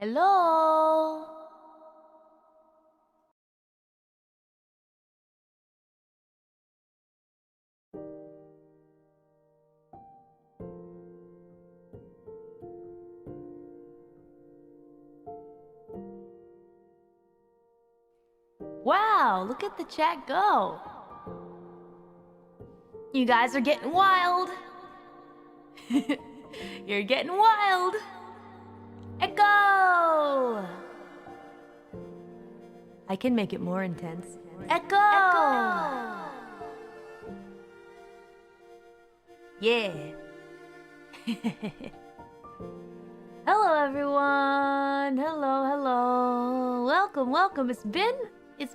Hello? Wow, look at the chat go. You guys are getting wild. You're getting wild. Echo! I can make it more intense. Echo! Yeah. Hello everyone. Hello. Welcome. It's been a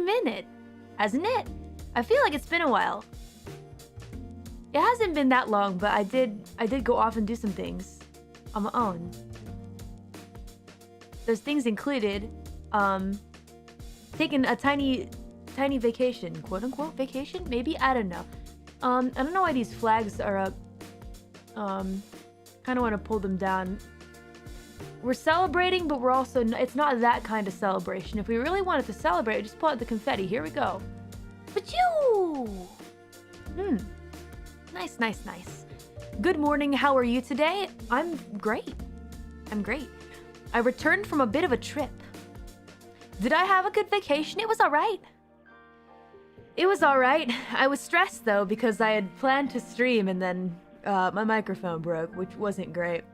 minute, hasn't it? I feel like it's been a while. It hasn't been that long, but I did go off and do some things on my own. Those things included taking a tiny vacation, quote unquote vacation, maybe, I don't know. I don't know why these flags are up. Kind of want to pull them down. We're celebrating, but we're also it's not that kind of celebration. If we really wanted to celebrate, just pull out the confetti. Here we go. Achoo! Nice. Good morning. How are you today? I'm great. I returned from a bit of a trip. Did I have a good vacation? It was all right. I was stressed though because I had planned to stream and then my microphone broke, which wasn't great.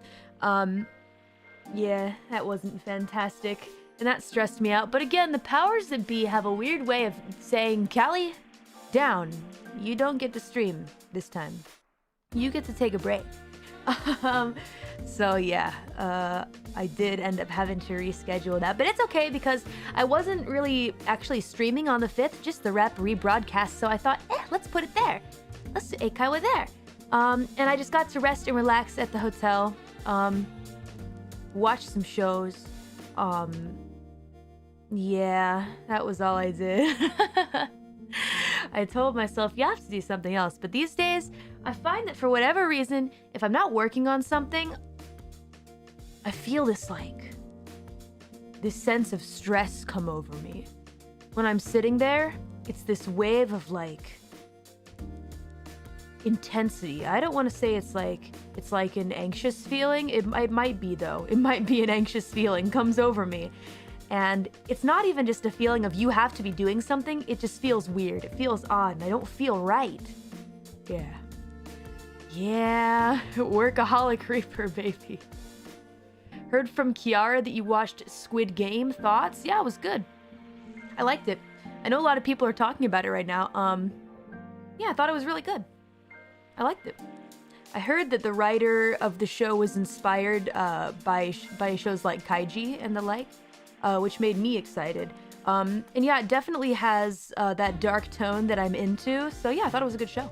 Yeah, that wasn't fantastic, and that stressed me out. But again, the powers that be have a weird way of saying, Callie, down. You don't get to stream this time. You get to take a break. So yeah, I did end up having to reschedule that, but it's okay because I wasn't really actually streaming on the 5th, just the rebroadcast. So I thought, let's put it there. Let's do Eikaiwa there. And I just got to rest and relax at the hotel. Watch some shows. Yeah, that was all I did. I told myself, you have to do something else. But these days, I find that for whatever reason, if I'm not working on something, I feel this sense of stress come over me. When I'm sitting there, it's this wave of intensity. I don't want to say it's like an anxious feeling. It might be though. It might be an anxious feeling comes over me. And it's not even just a feeling of you have to be doing something. It just feels weird. It feels odd and I don't feel right. Yeah, workaholic reaper, baby. Heard from Kiara that you watched Squid Game. Thoughts? Yeah, it was good. I liked it. I know a lot of people are talking about it right now. Yeah, I thought it was really good. I liked it. I heard that the writer of the show was inspired by shows like Kaiji and the like, which made me excited. And yeah, it definitely has that dark tone that I'm into. So yeah, I thought it was a good show.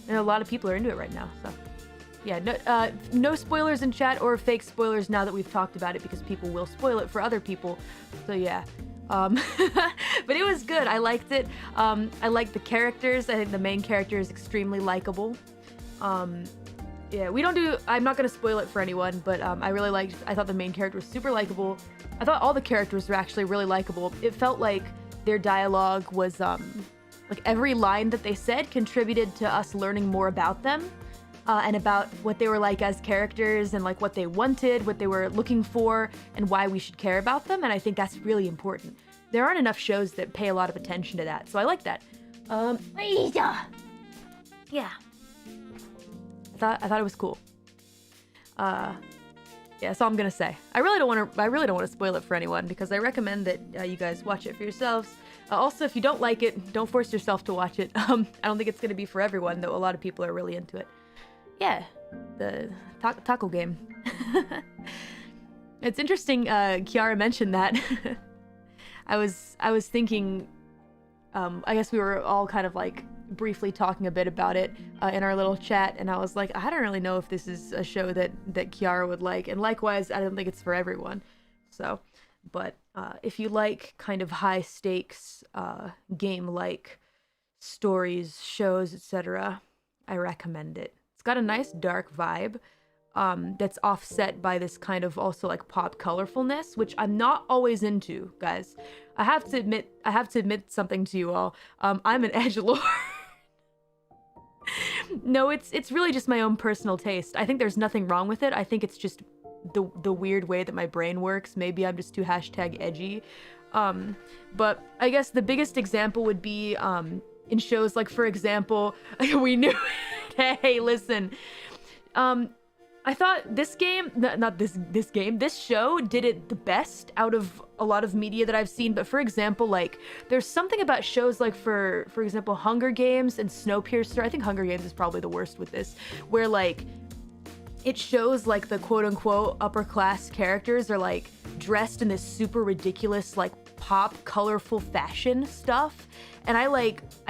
And a lot of people are into it right now. So yeah, no spoilers in chat or fake spoilers now that we've talked about it because people will spoil it for other people. So yeah. But it was good. I liked it. I liked the characters. I think the main character is extremely likable. Yeah, I'm not gonna spoil it for anyone, but I thought the main character was super likable. I thought all the characters were actually really likable. It felt like their dialogue was, like every line that they said contributed to us learning more about them. And about what they were like as characters and like what they wanted, what they were looking for, and why we should care about them. And I think that's really important. There aren't enough shows that pay a lot of attention to that, so I like that. Yeah. I thought it was cool. Yeah, that's all I'm gonna say. I really don't want to spoil it for anyone because I recommend that you guys watch it for yourselves. Also, if you don't like it, don't force yourself to watch it. I don't think it's gonna be for everyone, though a lot of people are really into it. Yeah, the taco game. It's interesting Kiara mentioned that. I was thinking, I guess we were all kind of like briefly talking a bit about it in our little chat, and I was like, I don't really know if this is a show that Kiara would like, and likewise, I don't think it's for everyone. So, but if you like kind of high stakes game-like stories, shows, etc., I recommend it. It's got a nice dark vibe. that's offset by this kind of also like pop colorfulness, which I'm not always into, guys. I have to admit something to you all. I'm an edgelord. No, it's really just my own personal taste. I think there's nothing wrong with it. I think it's just the weird way that my brain works. Maybe I'm just too #edgy. But I guess the biggest example would be in shows like, for example, we knew it. Hey, listen. I thought this game, not this game, this show did it the best out of a lot of media that I've seen. But for example, like, there's something about shows like, for example, Hunger Games and Snowpiercer. I think Hunger Games is probably the worst with this, where like, it shows like the quote unquote upper class characters are like dressed in this super ridiculous, like pop, colorful fashion stuff. And I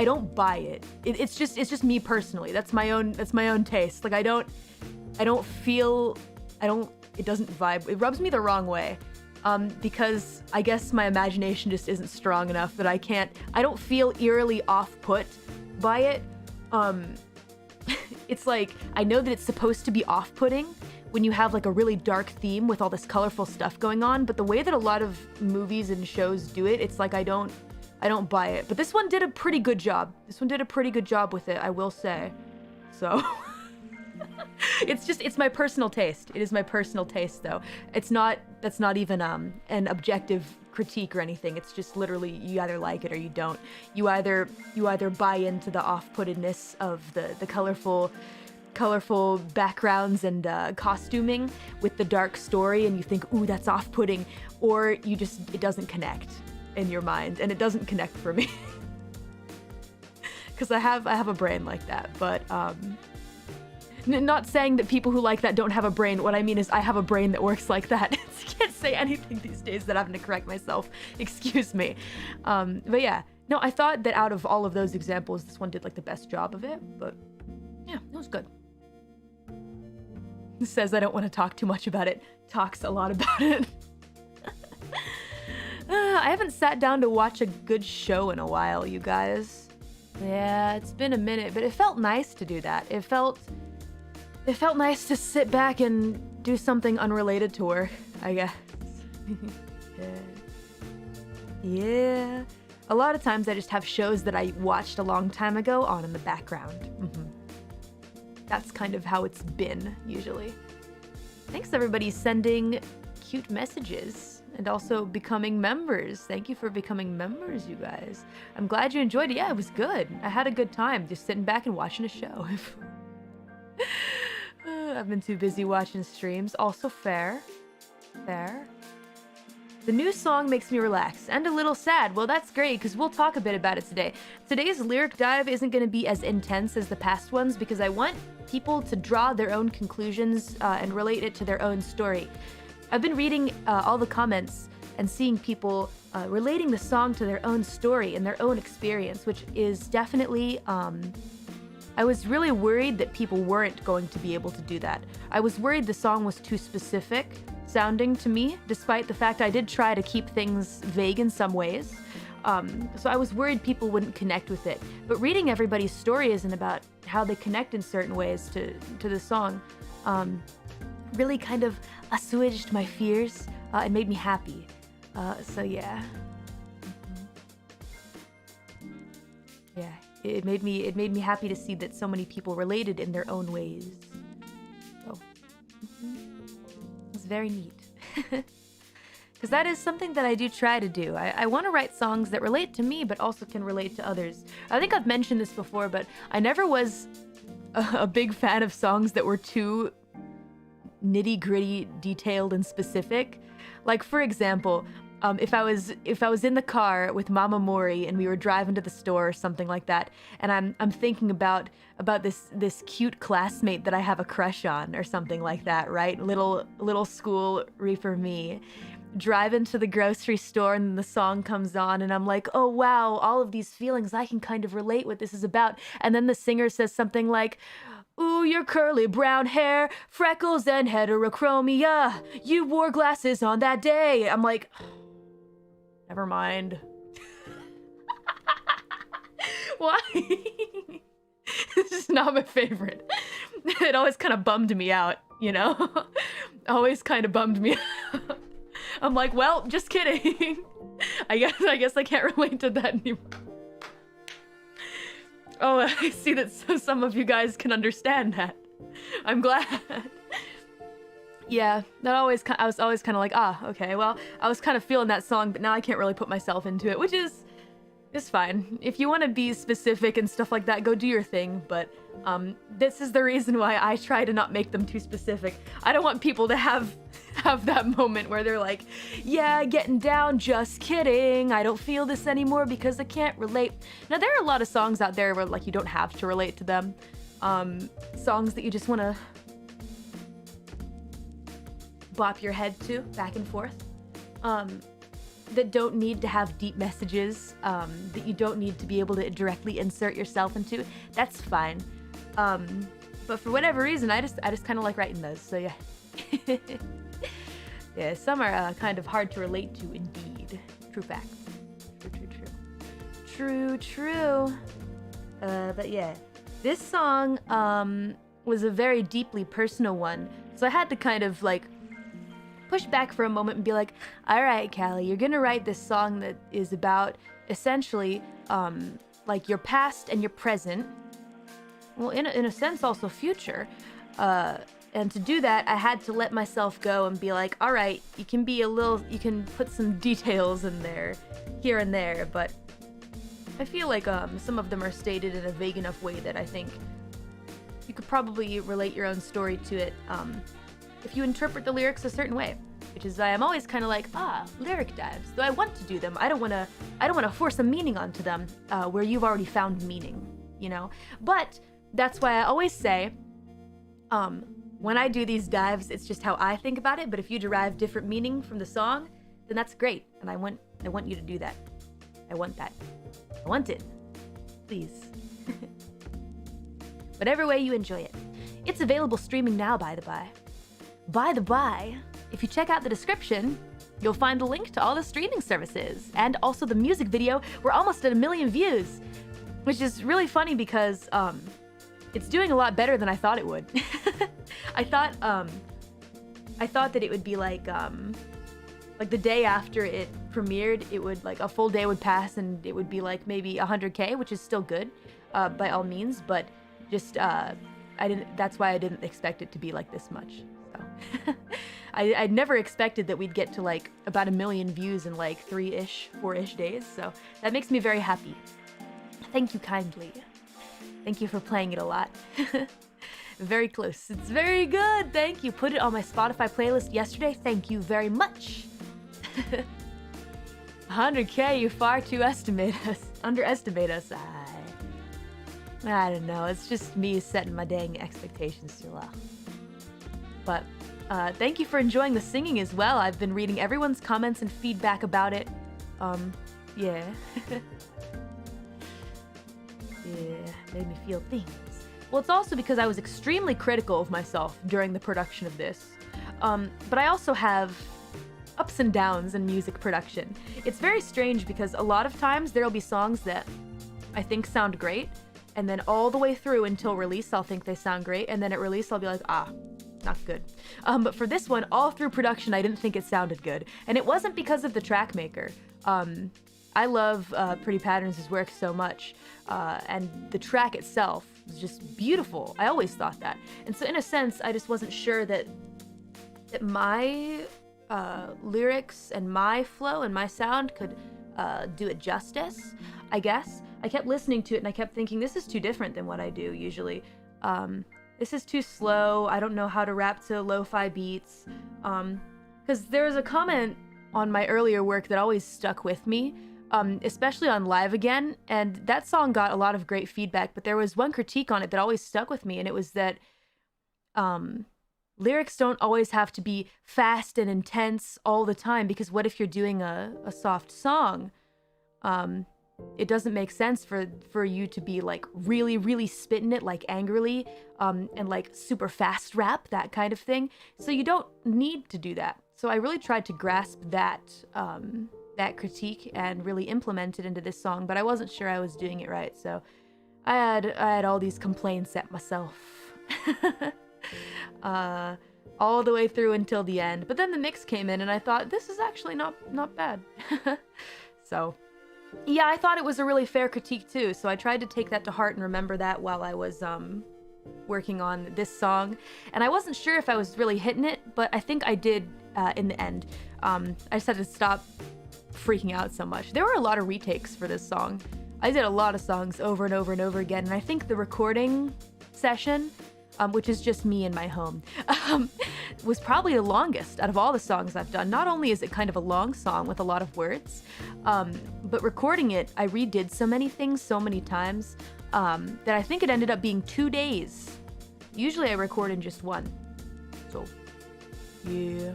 don't buy it. It's just me personally. That's my own taste. Like, it doesn't vibe. It rubs me the wrong way. Because I guess my imagination just isn't strong enough that I don't feel eerily off-put by it. It's like, I know that it's supposed to be off-putting when you have like a really dark theme with all this colorful stuff going on, but the way that a lot of movies and shows do it, it's like I don't buy it. But this one did a pretty good job. With it, I will say. So it's my personal taste. It is my personal taste, though. That's not even an objective critique or anything. It's just literally, you either like it or you don't. You either buy into the off-puttedness of the colorful backgrounds and costuming with the dark story, and you think, ooh, that's off-putting, or it doesn't connect in your mind, and it doesn't connect for me. Because I have a brain like that, but not saying that people who like that don't have a brain. What I mean is I have a brain that works like that. I can't say anything these days that I'm having to correct myself. Excuse me. But yeah, no, I thought that out of all of those examples, this one did like the best job of it, but yeah, it was good. It says I don't want to talk too much about it. Talks a lot about it. I haven't sat down to watch a good show in a while, you guys. Yeah, it's been a minute, but it felt nice to do that. It felt nice to sit back and do something unrelated to work, I guess. Yeah. A lot of times I just have shows that I watched a long time ago on in the background. That's kind of how it's been, usually. Thanks everybody sending cute messages and also becoming members. Thank you for becoming members, you guys. I'm glad you enjoyed it. Yeah, it was good. I had a good time just sitting back and watching a show. I've been too busy watching streams. Also fair. Fair. The new song makes me relax and a little sad. Well, that's great, because we'll talk a bit about it today. Today's lyric dive isn't going to be as intense as the past ones because I want people to draw their own conclusions and relate it to their own story. I've been reading all the comments and seeing people relating the song to their own story and their own experience, which is definitely... I was really worried that people weren't going to be able to do that. I was worried the song was too specific sounding to me, despite the fact I did try to keep things vague in some ways. So I was worried people wouldn't connect with it. But reading everybody's story isn't about how they connect in certain ways to the song. Really kind of assuaged my fears and made me happy. So yeah. Yeah. It made me happy to see that so many people related in their own ways. So it's very neat. Because that is something that I do try to do. I want to write songs that relate to me, but also can relate to others. I think I've mentioned this before, but I never was a big fan of songs that were too nitty-gritty, detailed, and specific. Like, for example, if I was in the car with Mama Mori and we were driving to the store or something like that, and I'm thinking about this cute classmate that I have a crush on or something like that, right? Little school reefer me. Driving to the grocery store and then the song comes on and I'm like, oh wow, all of these feelings, I can kind of relate what this is about. And then the singer says something like, ooh, your curly brown hair, freckles and heterochromia. You wore glasses on that day. I'm like, never mind. Why? This is not my favorite. It always kind of bummed me out. you know? Always kind of bummed me out. I'm like, well, just kidding. I guess I can't relate to that anymore. Oh, I see that some of you guys can understand that. I'm glad. Yeah, I was always kind of like, okay, well, I was kind of feeling that song, but now I can't really put myself into it, which is fine. If you want to be specific and stuff like that, go do your thing, but this is the reason why I try to not make them too specific. I don't want people to have that moment where they're like, yeah, getting down, just kidding. I don't feel this anymore because I can't relate. Now, there are a lot of songs out there where like you don't have to relate to them. Songs that you just want to bop your head to back and forth. That don't need to have deep messages, that you don't need to be able to directly insert yourself into. That's fine. But for whatever reason, I just kind of like writing those, so yeah. Yeah, some are kind of hard to relate to indeed. True fact. True. But yeah, this song was a very deeply personal one, so I had to kind of like push back for a moment and be like, all right, Callie, you're gonna write this song that is about essentially like your past and your present. Well, in a sense, also future. And to do that, I had to let myself go and be like, all right, you can put some details in there, here and there, but I feel like some of them are stated in a vague enough way that I think you could probably relate your own story to it if you interpret the lyrics a certain way, which is why I'm always kind of like, lyric dives. Though I want to do them, I don't want to force a meaning onto them where you've already found meaning, you know. But that's why I always say, when I do these dives, it's just how I think about it. But if you derive different meaning from the song, then that's great, and I want you to do that. I want that. I want it. Please. Whatever way you enjoy it. It's available streaming now, by the by. By the by, if you check out the description, you'll find a link to all the streaming services, and also the music video. We're almost at 1 million views, which is really funny because it's doing a lot better than I thought it would. I thought that it would be like the day after it premiered, it would like a full day would pass and it would be like maybe 100K, which is still good by all means, but just that's why I didn't expect it to be like this much. So I'd never expected that we'd get to like about 1 million views in like 4-ish days, so that makes me very happy. Thank you kindly. Thank you for playing it a lot. Very close. It's very good. Thank you. Put it on my Spotify playlist yesterday. Thank you very much. 100K, you far too underestimate us. I don't know. It's just me setting my dang expectations too low. But thank you for enjoying the singing as well. I've been reading everyone's comments and feedback about it. Yeah. Yeah, made me feel things. Well, it's also because I was extremely critical of myself during the production of this. But I also have ups and downs in music production. It's very strange because a lot of times there'll be songs that I think sound great, and then all the way through until release I'll think they sound great, and then at release I'll be like, not good. But for this one, all through production I didn't think it sounded good. And it wasn't because of the track maker. I love Pretty Patterns' work so much, and the track itself was just beautiful. I always thought that. And so in a sense, I just wasn't sure that my lyrics and my flow and my sound could do it justice, I guess. I kept listening to it and I kept thinking, this is too different than what I do usually. This is too slow. I don't know how to rap to lo-fi beats. Because there's a comment on my earlier work that always stuck with me. Especially on Live Again, and that song got a lot of great feedback, but there was one critique on it that always stuck with me, and it was that lyrics don't always have to be fast and intense all the time, because what if you're doing a soft song? It doesn't make sense for you to be like really, really spitting it like angrily, and like super fast rap, that kind of thing. So you don't need to do that. So I really tried to grasp that critique and really implement it into this song, but I wasn't sure I was doing it right, so I had all these complaints at myself. all the way through until the end. But then the mix came in and I thought, this is actually not bad. So, yeah, I thought it was a really fair critique too. So I tried to take that to heart and remember that while I was working on this song. And I wasn't sure if I was really hitting it, but I think I did in the end. I just had to stop freaking out so much. There were a lot of retakes for this song. I did a lot of songs over and over and over again, and I think the recording session, which is just me in my home, was probably the longest out of all the songs I've done. Not only is it kind of a long song with a lot of words, but recording it, I redid so many things so many times that I think it ended up being 2 days. Usually I record in just one. So, yeah.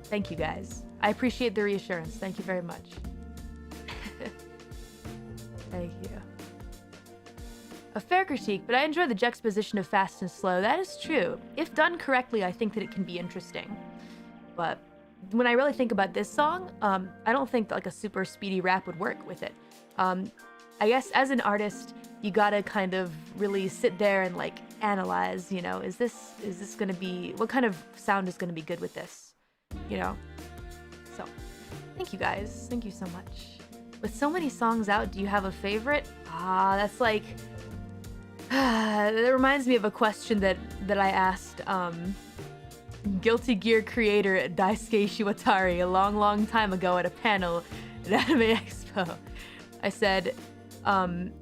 Thank you guys. I appreciate the reassurance. Thank you very much. Thank you. A fair critique, but I enjoy the juxtaposition of fast and slow. That is true. If done correctly, I think that it can be interesting. But when I really think about this song, I don't think that like a super speedy rap would work with it. I guess as an artist, you gotta kind of really sit there and like analyze, you know, is this gonna be, what kind of sound is gonna be good with this, you know? So, thank you guys. Thank you so much. With so many songs out, do you have a favorite? That's like, that reminds me of a question that I asked Guilty Gear creator Daisuke Shiwatari a long time ago at a panel at Anime Expo. I said,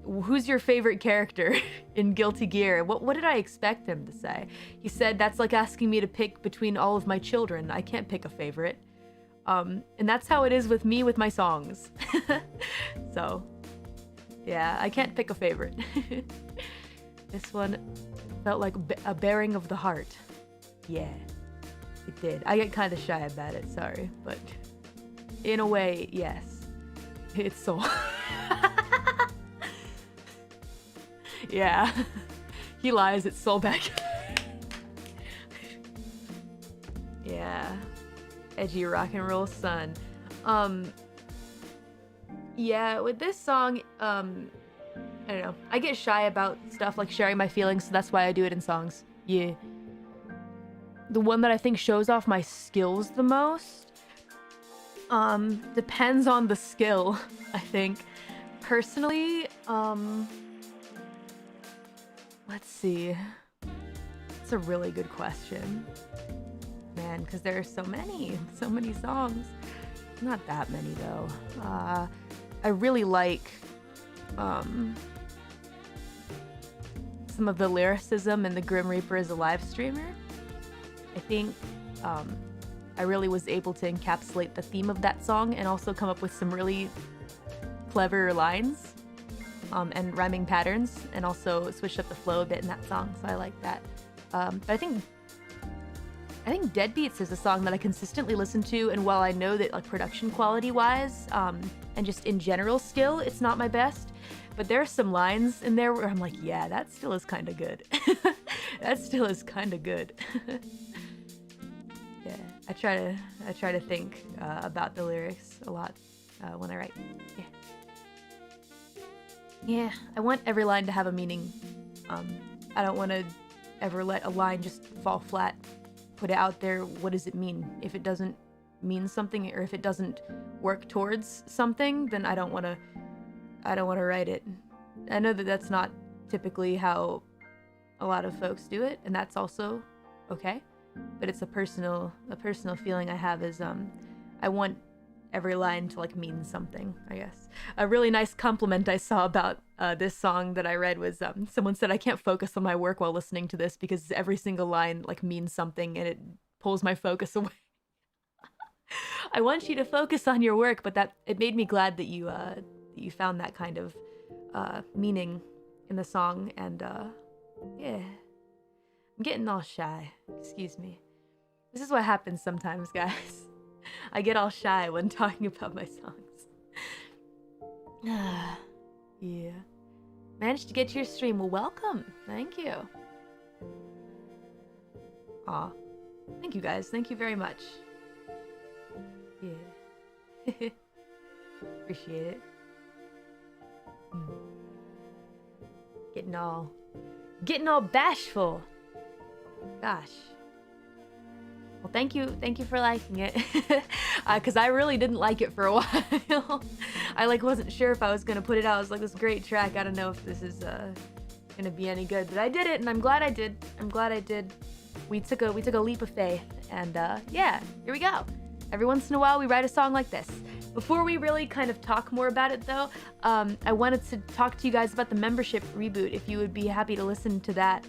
who's your favorite character in Guilty Gear? What did I expect him to say? He said, that's like asking me to pick between all of my children. I can't pick a favorite. And that's how it is with me with my songs. So, yeah, I can't pick a favorite. This one felt like a bearing of the heart. Yeah, it did. I get kind of shy about it, sorry. But in a way, yes. It's soul. Yeah. He lies, it's soul back. Yeah. Edgy rock and roll son. Yeah, with this song, I don't know. I get shy about stuff like sharing my feelings, so that's why I do it in songs. Yeah. The one that I think shows off my skills the most, depends on the skill, I think. Personally, let's see. It's a really good question. Man, because there are so many songs. Not that many though. I really like some of the lyricism in the Grim Reaper as a live streamer. I think I really was able to encapsulate the theme of that song and also come up with some really clever lines and rhyming patterns, and also switched up the flow a bit in that song, so I like that. But I think Dead Beats is a song that I consistently listen to, and while I know that like production quality wise and just in general skill it's not my best, but there are some lines in there where I'm like, yeah, that still is kind of good. That still is kind of good. Yeah, I try to think about the lyrics a lot when I write. Yeah, I want every line to have a meaning. I don't want to ever let a line just fall flat. Put it out there, what does it mean? If it doesn't mean something, or if it doesn't work towards something, then I don't want to write it. I know that that's not typically how a lot of folks do it, and that's also okay. But it's a personal feeling I have is I want every line to like mean something, I guess. A really nice compliment I saw about this song that I read was someone said, I can't focus on my work while listening to this because every single line like means something and it pulls my focus away. I want you to focus on your work, but that it made me glad that you found that kind of meaning in the song, and yeah. I'm getting all shy. Excuse me. This is what happens sometimes, guys. I get all shy when talking about my songs. Yeah. Managed to get to your stream. Well, welcome. Thank you. Aw. Thank you, guys. Thank you very much. Yeah. Appreciate it. getting all bashful. Gosh. Well, thank you for liking it. Because I really didn't like it for a while. I wasn't sure if I was gonna put it out. I was like, this great track. I don't know if this is gonna be any good, but I did it, and I'm glad I did. We took a leap of faith, and yeah, here we go. Every once in a while, we write a song like this. Before we really kind of talk more about it, though, I wanted to talk to you guys about the membership reboot, if you would be happy to listen to that,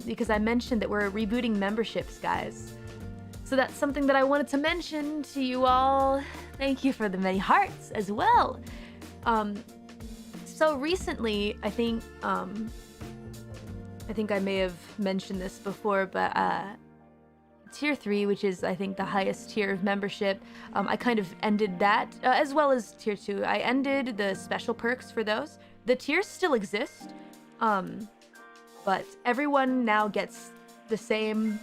because I mentioned that we're rebooting memberships, guys. So that's something that I wanted to mention to you all. Thank you for the many hearts as well. So recently, I think I may have mentioned this before, but Tier 3, which is, I think, the highest tier of membership, I kind of ended that, as well as Tier 2. I ended the special perks for those. The tiers still exist, but everyone now gets the same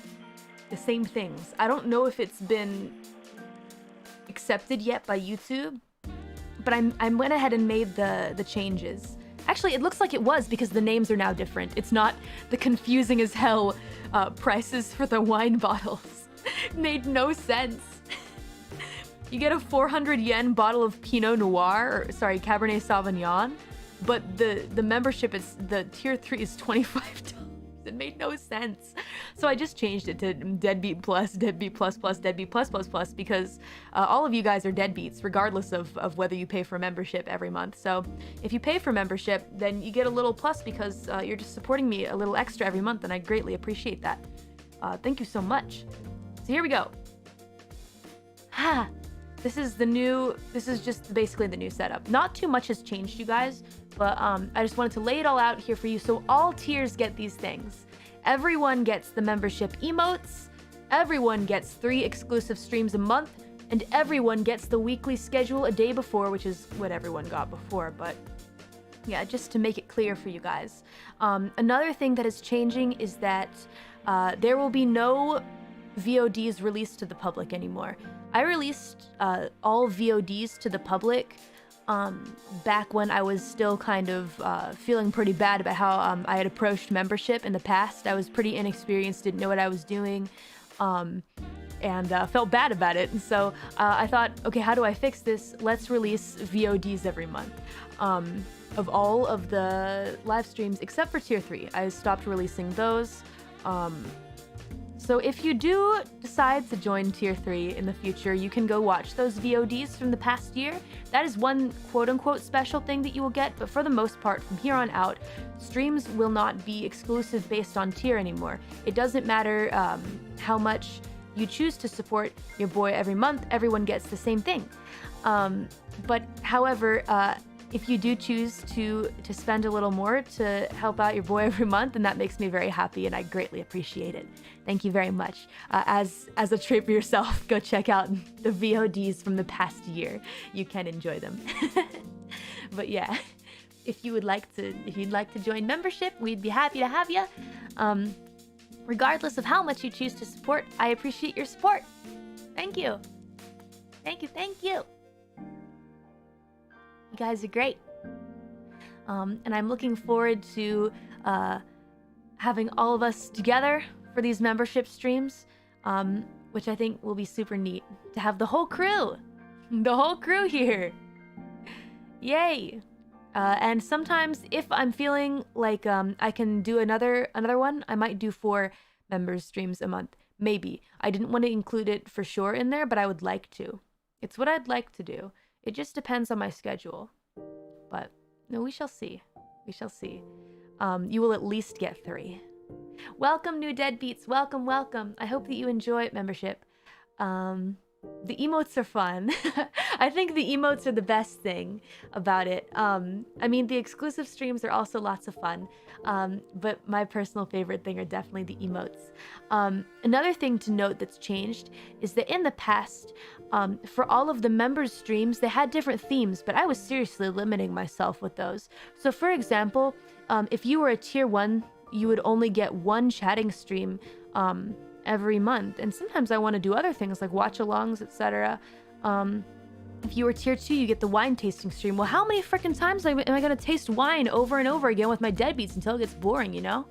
things. I don't know if it's been accepted yet by YouTube, but I went ahead and made the changes. Actually, it looks like it was, because the names are now different. It's not the confusing as hell prices for the wine bottles. Made no sense. You get a 400 yen bottle of Pinot Noir, or sorry, Cabernet Sauvignon, but the membership is, the tier 3 is $25. It made no sense. So I just changed it to Deadbeat Plus, Deadbeat Plus Plus, Deadbeat Plus Plus Plus, because all of you guys are deadbeats, regardless of whether you pay for membership every month. So if you pay for membership, then you get a little plus, because you're just supporting me a little extra every month, and I greatly appreciate that. Thank you so much. So here we go. This is just basically the new setup. Not too much has changed, you guys, but I just wanted to lay it all out here for you. So all tiers get these things. Everyone gets the membership emotes, everyone gets 3 exclusive streams a month, and everyone gets the weekly schedule a day before, which is what everyone got before, but yeah, just to make it clear for you guys. Another thing that is changing is that there will be no VODs released to the public anymore. I released all VODs to the public back when I was still kind of feeling pretty bad about how I had approached membership in the past. I was pretty inexperienced, didn't know what I was doing, and felt bad about it. And so I thought, okay, how do I fix this? Let's release VODs every month of all of the live streams except for Tier 3. I stopped releasing those. So if you do decide to join Tier 3 in the future, you can go watch those VODs from the past year. That is one quote-unquote special thing that you will get, but for the most part, from here on out, streams will not be exclusive based on tier anymore. It doesn't matter how much you choose to support your boy every month, everyone gets the same thing. But however, if you do choose to spend a little more to help out your boy every month, then that makes me very happy, and I greatly appreciate it. Thank you very much. As a treat for yourself, go check out the VODs from the past year. You can enjoy them. But yeah, if you'd like to join membership, we'd be happy to have you. Regardless of how much you choose to support, I appreciate your support. Thank you. Thank you. Thank you. You guys are great. And I'm looking forward to having all of us together for these membership streams, which I think will be super neat to have the whole crew here. Yay. And sometimes if I'm feeling like I can do another one, I might do 4 members streams a month. Maybe. I didn't want to include it for sure in there, but I would like to. It's what I'd like to do. It just depends on my schedule. But no, we shall see. We shall see. You will at least get 3. Welcome, new deadbeats. Welcome, welcome. I hope that you enjoy membership. The emotes are fun. I think the emotes are the best thing about it. I mean, the exclusive streams are also lots of fun. But my personal favorite thing are definitely the emotes. Another thing to note that's changed is that in the past, for all of the members' streams, they had different themes, but I was seriously limiting myself with those. So for example, if you were a tier 1, you would only get 1 chatting stream every month. And sometimes I want to do other things like watch-alongs, etc. If you were tier 2, you get the wine tasting stream. Well, how many freaking times am I gonna taste wine over and over again with my deadbeats until it gets boring, you know?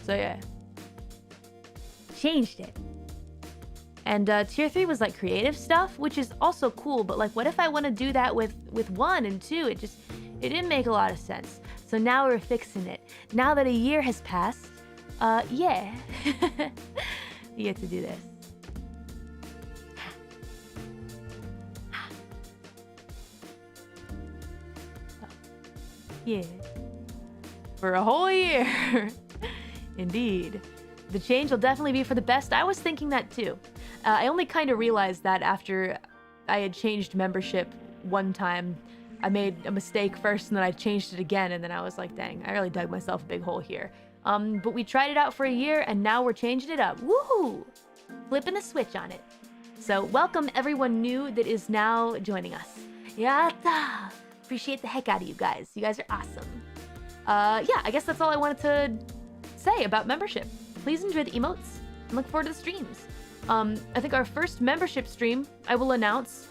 So yeah. Changed it. And tier 3 was like creative stuff, which is also cool, but like what if I want to do that with 1 and 2? It didn't make a lot of sense. So now we're fixing it. Now that a year has passed, yeah. You get to do this. Yeah. For a whole year. Indeed. The change will definitely be for the best. I was thinking that too. I only kind of realized that after I had changed membership one time. I made a mistake first and then I changed it again, and then I was like, dang, I really dug myself a big hole here. But we tried it out for a year and now we're changing it up. Woohoo! Flipping the switch on it. So welcome everyone new that is now joining us. Yatta! Appreciate the heck out of you guys. You guys are awesome. Yeah, I guess that's all I wanted to say about membership. Please enjoy the emotes and look forward to the streams. I think our first membership stream I will announce.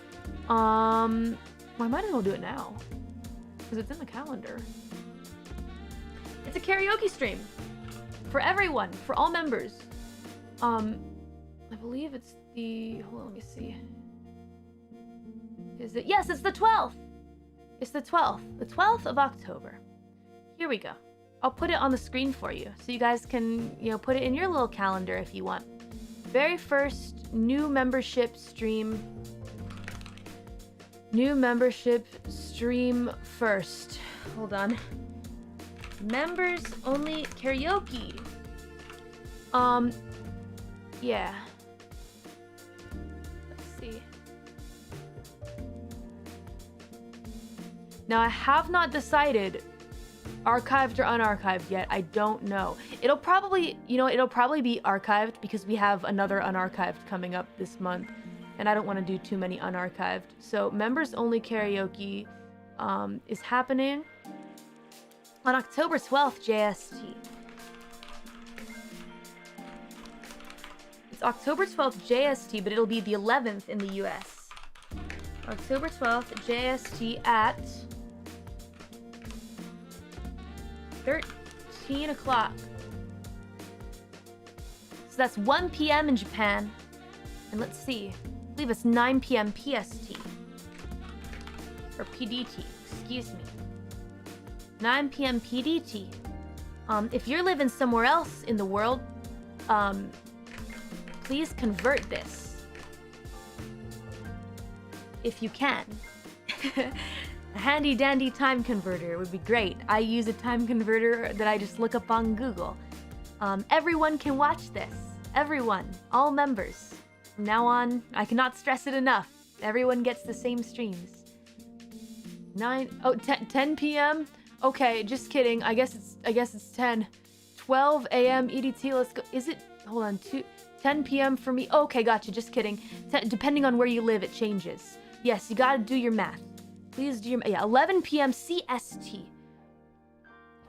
Well, I might as well do it now because it's in the calendar. It's a karaoke stream for everyone, for all members. I believe it's the, hold on, let me see. Is it? Yes, it's the 12th. It's the 12th of October. Here we go. I'll put it on the screen for you so you guys can, put it in your little calendar if you want. Very first new membership stream. New membership stream first. Hold on. Members only karaoke. Yeah. Let's see. Now I have not decided archived or unarchived yet. I don't know. It'll probably be archived because we have another unarchived coming up this month, and I don't want to do too many unarchived. So members only karaoke is happening on October 12th JST. It's October 12th JST, but it'll be the 11th in the US. October 12th JST at 13 o'clock. So that's 1 p.m. in Japan. And let's see. I believe it's 9 p.m. PST. Or PDT, excuse me. 9 p.m. PDT. If you're living somewhere else in the world, please convert this. If you can. A handy dandy time converter would be great. I use a time converter that I just look up on Google. Everyone can watch this. Everyone. All members. From now on, I cannot stress it enough. Everyone gets the same streams. 10 p.m.? Okay, just kidding. I guess it's 10. 12 a.m. EDT, let's go. Is it? Hold on. 10 p.m. for me. Okay, gotcha. Just kidding. Depending on where you live, it changes. Yes, you gotta do your math. Please do your, 11 p.m. CST.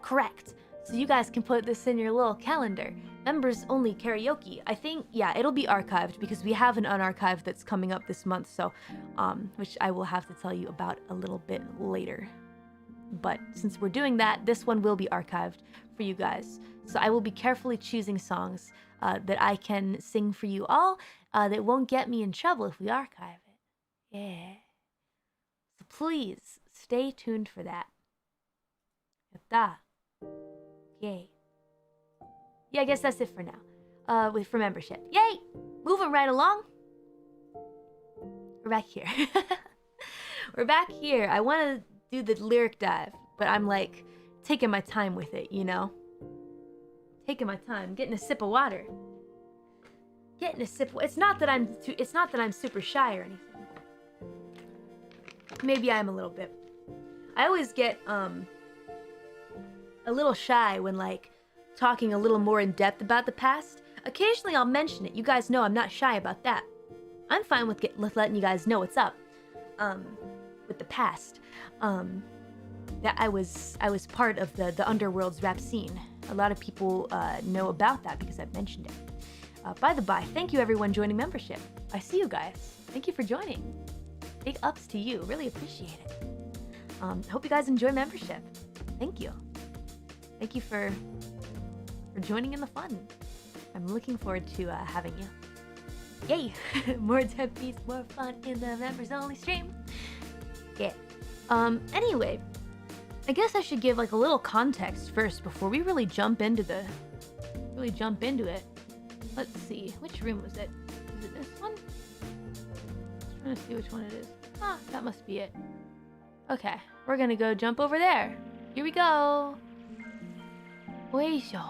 Correct. So you guys can put this in your little calendar. Members only karaoke. I think, yeah, it'll be archived because we have an unarchived that's coming up this month, so, which I will have to tell you about a little bit later. But since we're doing that, this one will be archived for you guys. So I will be carefully choosing songs that I can sing for you all that won't get me in trouble if we archive it. Yeah. So please stay tuned for that. Yatta. Yay. Yeah, I guess that's it for now. For membership. Yay! Moving right along. We're back here. We're back here. I want to do the lyric dive, but I'm like taking my time with it, you know? Taking my time, getting a sip of water. It's not that I'm super shy or anything. Maybe I am a little bit. I always get a little shy when like talking a little more in depth about the past. Occasionally I'll mention it. You guys know I'm not shy about that. I'm fine with letting you guys know what's up with the past. That I was part of the Underworld's rap scene. A lot of people know about that because I've mentioned it. By the by, thank you everyone joining membership. I see you guys. Thank you for joining. big ups to you. Really appreciate it. Hope you guys enjoy membership. Thank you. Thank you for joining in the fun. I'm looking forward to having you. Yay! More Dead Beats, more fun in the members only stream. Yeah. Anyway, I guess I should give like a little context first before we really jump into it. Let's see, which room was it? Is it this one? I'm trying to see which one it is. Ah, that must be it. Okay, we're gonna go jump over there. Here we go. Oisho.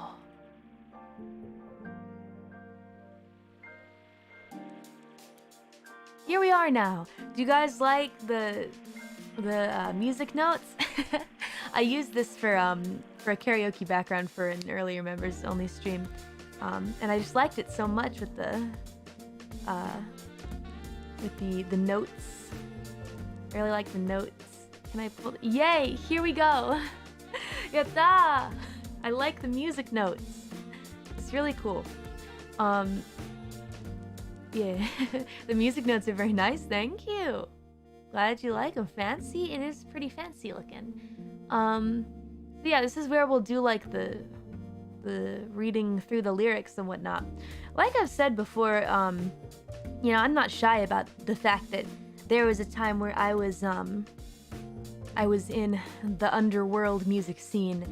Here we are now. Do you guys like the music notes? I used this for a karaoke background for an earlier members only stream, and I just liked it so much with the notes. I really like the notes. Can I pull? Yay! Here we go. Yatta! I like the music notes. It's really cool. Yeah, the music notes are very nice. Thank you. Glad you like them. Fancy? It is pretty fancy looking. Yeah, this is where we'll do like the reading through the lyrics and whatnot. Like I've said before, you know, I'm not shy about the fact that there was a time where I was in the underworld music scene,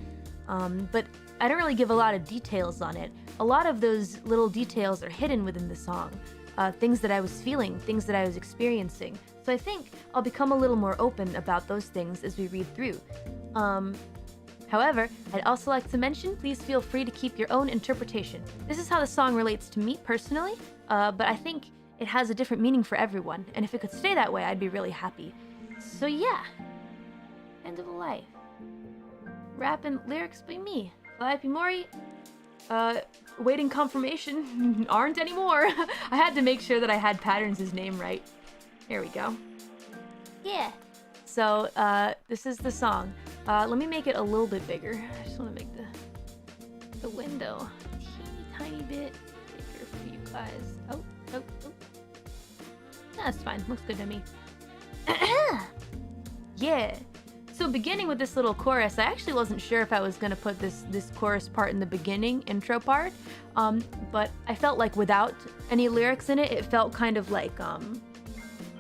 but I don't really give a lot of details on it. A lot of those little details are hidden within the song. Things that I was feeling, things that I was experiencing. So I think I'll become a little more open about those things as we read through. However, I'd also like to mention, please feel free to keep your own interpretation. This is how the song relates to me personally, but I think it has a different meaning for everyone, and if it could stay that way, I'd be really happy. So yeah, end of life. Rap and lyrics by me, Calliope Mori. Waiting confirmation aren't anymore. I had to make sure that I had Patterns' name right. There we go. Yeah. So, this is the song. Let me make it a little bit bigger. I just want to make the window a teeny tiny bit bigger for you guys. Oh. That's fine. Looks good to me. Yeah. So beginning with this little chorus, I actually wasn't sure if I was gonna put this chorus part in the beginning, intro part, but I felt like without any lyrics in it, it felt kind of like,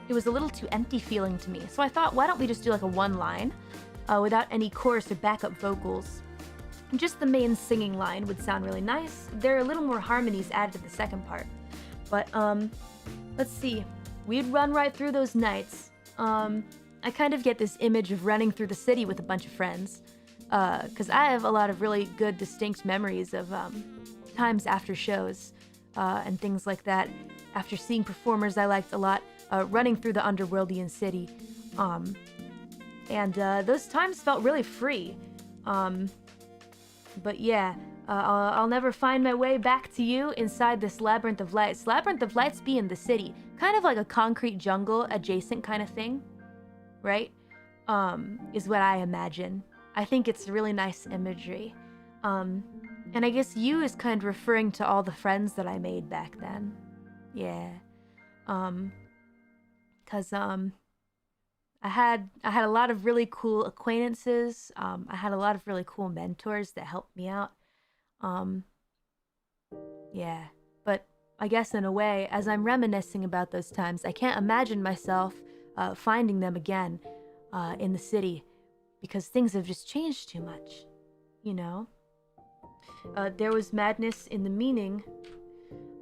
it was a little too empty feeling to me. So I thought, why don't we just do like a one line, without any chorus or backup vocals. Just the main singing line would sound really nice. There are a little more harmonies added to the second part. But, let's see. We'd run right through those nights. I kind of get this image of running through the city with a bunch of friends, because I have a lot of really good, distinct memories of times after shows and things like that. After seeing performers I liked a lot, running through the underworldian city, and those times felt really free. But yeah, I'll never find my way back to you inside this labyrinth of lights. Labyrinth of lights be in the city, kind of like a concrete jungle adjacent kind of thing. Right? Is what I imagine. I think it's really nice imagery. And I guess you is kind of referring to all the friends that I made back then. Yeah. 'Cause I had a lot of really cool acquaintances. I had a lot of really cool mentors that helped me out. Yeah. But I guess in a way, as I'm reminiscing about those times, I can't imagine myself finding them again in the city, because things have just changed too much, you know? There was madness in the meaning.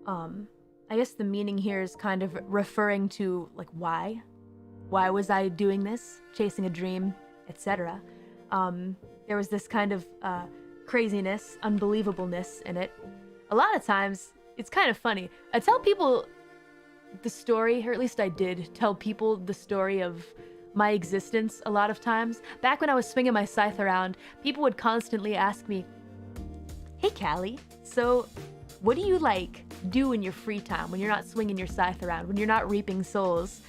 I guess the meaning here is kind of referring to, like, why? Why was I doing this? Chasing a dream, etc. There was this kind of craziness, unbelievableness in it. A lot of times, it's kind of funny. I tell people the story, or at least I did tell people the story of my existence a lot of times. Back when I was swinging my scythe around, people would constantly ask me, "Hey Callie, so what do you like do in your free time when you're not swinging your scythe around, when you're not reaping souls?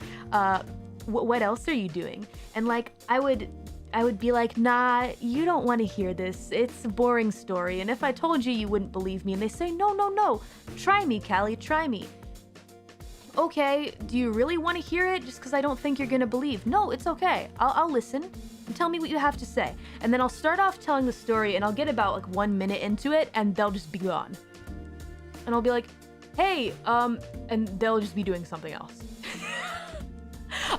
What else are you doing?" And like, I would be like, "Nah, you don't want to hear this. It's a boring story. And if I told you, you wouldn't believe me." And they say, no, try me, Callie, try me. okay, do you really want to hear it? Just because I don't think you're gonna believe. No, it's okay. I'll listen. Tell me what you have to say. And then I'll start off telling the story and I'll get about like 1 minute into it and they'll just be gone. And I'll be like, hey, and they'll just be doing something else.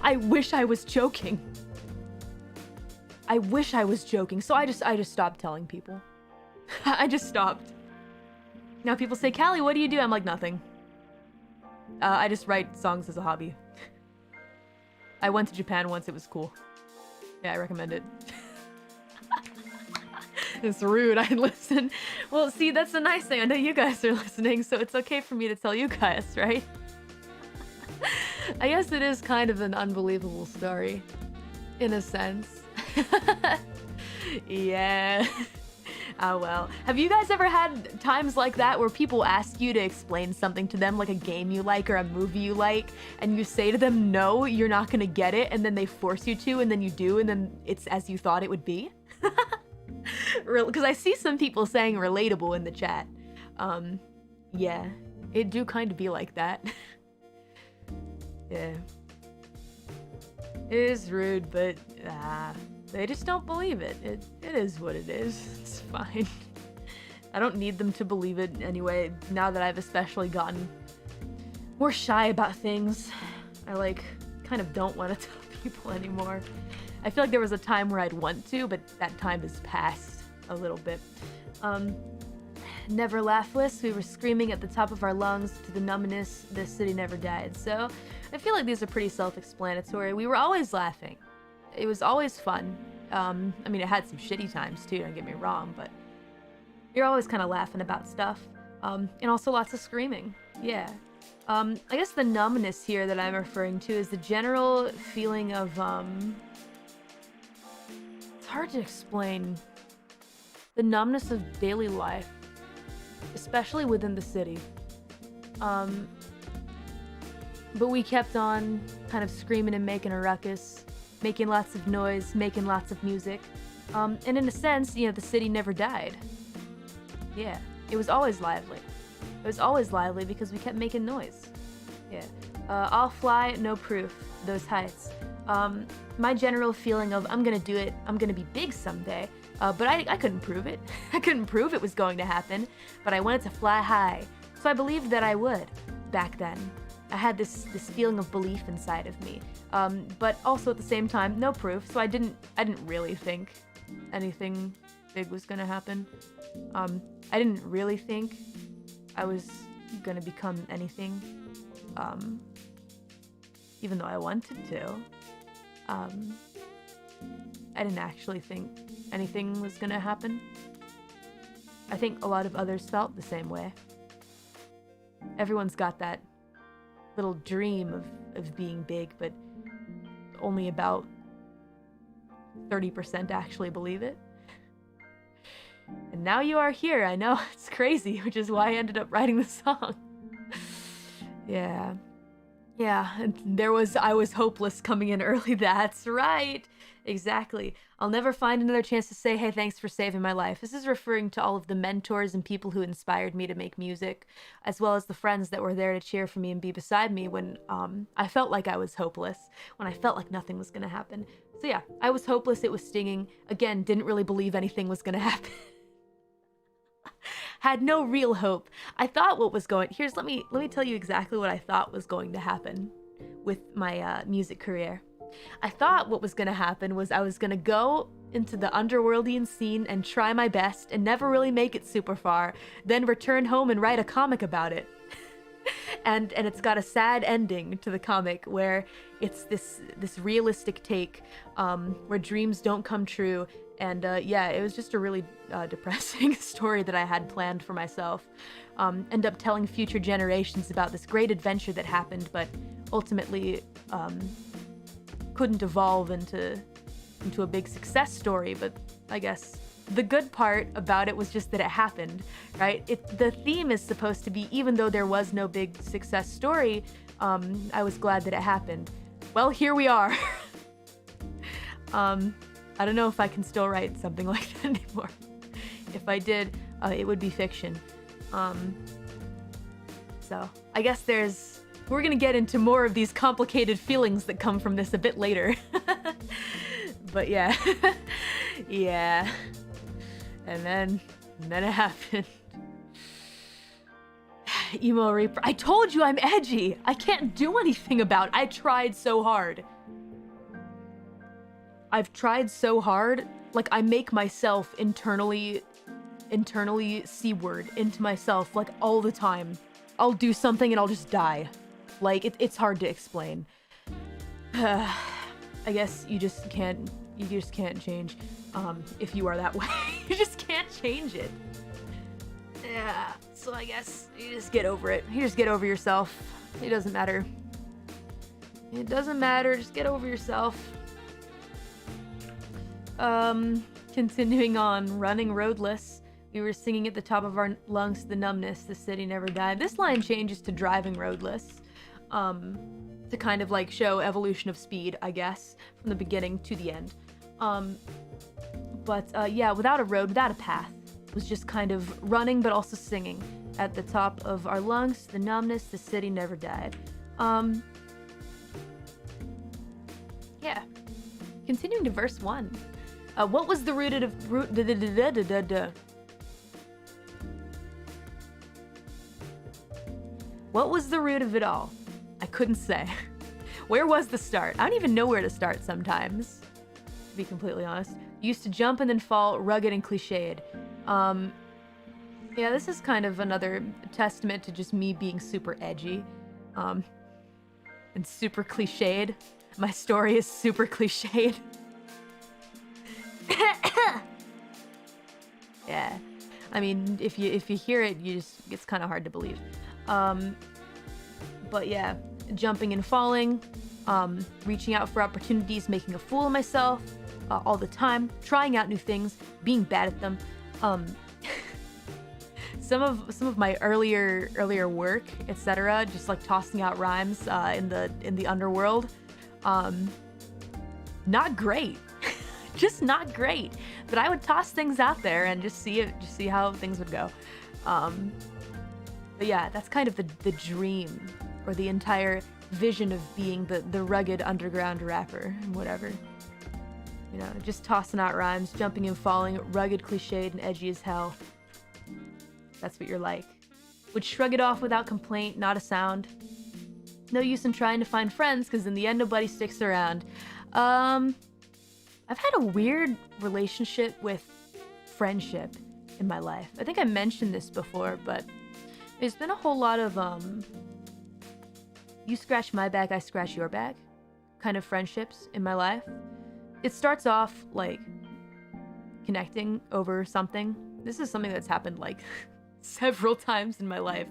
I wish I was joking. I wish I was joking. So I just stopped telling people. I just stopped. Now people say, Callie, what do you do? I'm like, nothing. I just write songs as a hobby. I went to Japan once, it was cool. Yeah, I recommend it. It's rude, I listen. Well, see, that's the nice thing. I know you guys are listening, so it's okay for me to tell you guys, right? I guess it is kind of an unbelievable story. In a sense. Yeah. Oh well. Have you guys ever had times like that where people ask you to explain something to them, like a game you like or a movie you like, and you say to them, no, you're not gonna get it, and then they force you to, and then you do, and then it's as you thought it would be? Because I see some people saying relatable in the chat. Yeah, it do kind of be like that. Yeah. It is rude, but they just don't believe it. It is what it is. It's fine. I don't need them to believe it anyway, now that I've especially gotten more shy about things. I like kind of don't want to tell people anymore. I feel like there was a time where I'd want to, but that time has passed a little bit. Never laughless, we were screaming at the top of our lungs to the numbness, the city never died. So I feel like these are pretty self-explanatory. We were always laughing. It was always fun. I mean, it had some shitty times too, don't get me wrong, but you're always kind of laughing about stuff. And also lots of screaming. Yeah. I guess the numbness here that I'm referring to is the general feeling of, it's hard to explain. The numbness of daily life, especially within the city. But we kept on kind of screaming and making a ruckus, making lots of noise, making lots of music. And in a sense, you know, the city never died. Yeah, it was always lively. It was always lively because we kept making noise. Yeah. I'll fly, no proof, those heights. My general feeling of I'm gonna do it, I'm gonna be big someday. But I couldn't prove it. I couldn't prove it was going to happen, but I wanted to fly high. So I believed that I would, back then. I had this feeling of belief inside of me. But also at the same time, no proof, so I didn't really think anything big was gonna happen. I didn't really think I was gonna become anything, even though I wanted to. I didn't actually think anything was gonna happen. I think a lot of others felt the same way. Everyone's got that little dream of being big, but only about 30% actually believe it. And now you are here, I know, it's crazy, which is why I ended up writing the song. Yeah. Yeah, and I was hopeless coming in early, that's right! Exactly. I'll never find another chance to say, hey, thanks for saving my life. This is referring to all of the mentors and people who inspired me to make music, as well as the friends that were there to cheer for me and be beside me when I felt like I was hopeless, when I felt like nothing was gonna happen. So yeah, I was hopeless, it was stinging. Again, didn't really believe anything was gonna happen. Had no real hope. I thought what was going... let me tell you exactly what I thought was going to happen with my music career. I thought what was gonna happen was I was gonna go into the underworldian scene and try my best and never really make it super far, then return home and write a comic about it. and it's got a sad ending to the comic where it's this realistic take where dreams don't come true. And yeah, it was just a really depressing story that I had planned for myself. End up telling future generations about this great adventure that happened, but ultimately couldn't evolve into a big success story. But I guess the good part about it was just that it happened, right? The theme is supposed to be, even though there was no big success story, I was glad that it happened. Well, here we are. I don't know if I can still write something like that anymore. If I did, it would be fiction. So I guess there's We're gonna get into more of these complicated feelings that come from this a bit later. But yeah. Yeah. And then it happened. Emo Reaper. I told you I'm edgy. I can't do anything about it. I tried so hard. I've tried so hard. Like, I make myself internally C-word into myself, like, all the time. I'll do something and I'll just die. Like, it's hard to explain. I guess you just can't change, if you are that way. You just can't change it. Yeah, so I guess you just get over it. You just get over yourself. It doesn't matter. It doesn't matter, just get over yourself. Continuing on, running roadless. We were singing at the top of our lungs, the numbness, the city never died. This line changes to driving roadless. To kind of like show evolution of speed, I guess, from the beginning to the end. Yeah, without a road, without a path. It was just kind of running, but also singing. At the top of our lungs, the numbness, the city never died. Yeah. Continuing to verse 1. What was the root of What was the root of it all? I couldn't say. Where was the start? I don't even know where to start sometimes, to be completely honest. Used to jump and then fall, rugged and cliched. Yeah, this is kind of another testament to just me being super edgy. And super cliched. My story is super cliched. Yeah. I mean, if you hear it, it's kind of hard to believe. But yeah, jumping and falling, reaching out for opportunities, making a fool of myself all the time, trying out new things, being bad at them. Some of my earlier work, etc., just like tossing out rhymes in the underworld, not great. Just not great. But I would toss things out there and just see how things would go. But yeah, that's kind of the dream, or the entire vision of being the rugged underground rapper, whatever. You know, just tossing out rhymes, jumping and falling, rugged, cliched, and edgy as hell. That's what you're like. Would shrug it off without complaint, not a sound. No use in trying to find friends, because in the end nobody sticks around. I've had a weird relationship with friendship in my life. I think I mentioned this before, but there's been a whole lot of, you scratch my back, I scratch your back kind of friendships in my life. It starts off, like, connecting over something. This is something that's happened, like, several times in my life.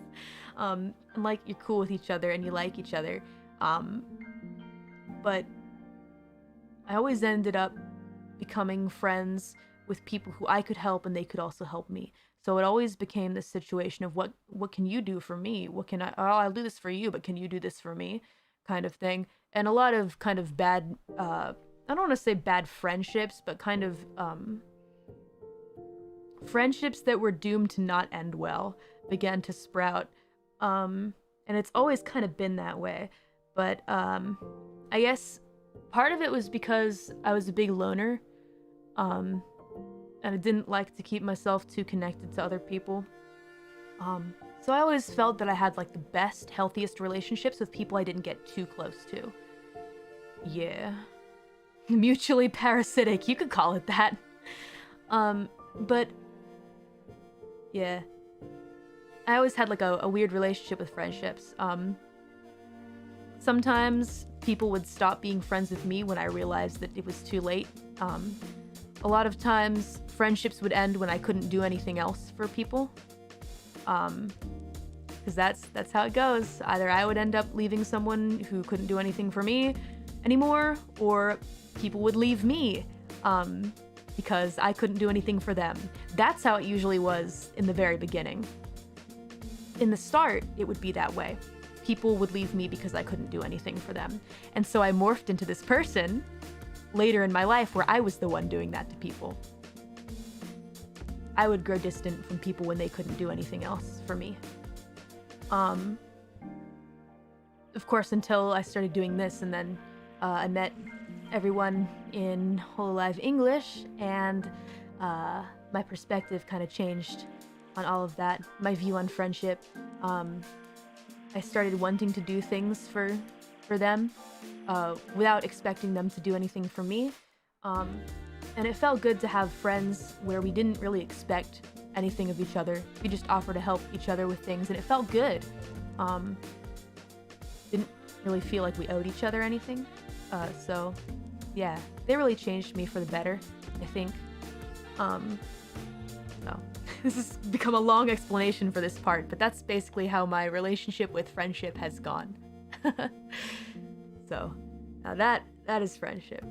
And, like, you're cool with each other and you like each other. But I always ended up becoming friends with people who I could help and they could also help me. So it always became this situation of what can you do for me? What can I'll do this for you, but can you do this for me? Kind of thing. And a lot of kind of bad, I don't want to say bad friendships, but kind of friendships that were doomed to not end well began to sprout. And it's always kind of been that way. But I guess part of it was because I was a big loner, and I didn't like to keep myself too connected to other people. So I always felt that I had like the best, healthiest relationships with people I didn't get too close to. Yeah. Mutually parasitic, you could call it that. But yeah. I always had like a weird relationship with friendships. Sometimes people would stop being friends with me when I realized that it was too late. A lot of times friendships would end when I couldn't do anything else for people. Because that's how it goes. Either I would end up leaving someone who couldn't do anything for me anymore, or people would leave me because I couldn't do anything for them. That's how it usually was in the very beginning. In the start, it would be that way. People would leave me because I couldn't do anything for them. And so I morphed into this person later in my life where I was the one doing that to people. I would grow distant from people when they couldn't do anything else for me. of course, until I started doing this, and then I met everyone in Hololive English, and my perspective kind of changed on all of that. My view on friendship. I started wanting to do things for them without expecting them to do anything for me. And it felt good to have friends where we didn't really expect anything of each other. We just offer to help each other with things, and it felt good. Didn't really feel like we owed each other anything. So yeah, they really changed me for the better, I think. No. This has become a long explanation for this part, but that's basically how my relationship with friendship has gone. So, now that is friendship.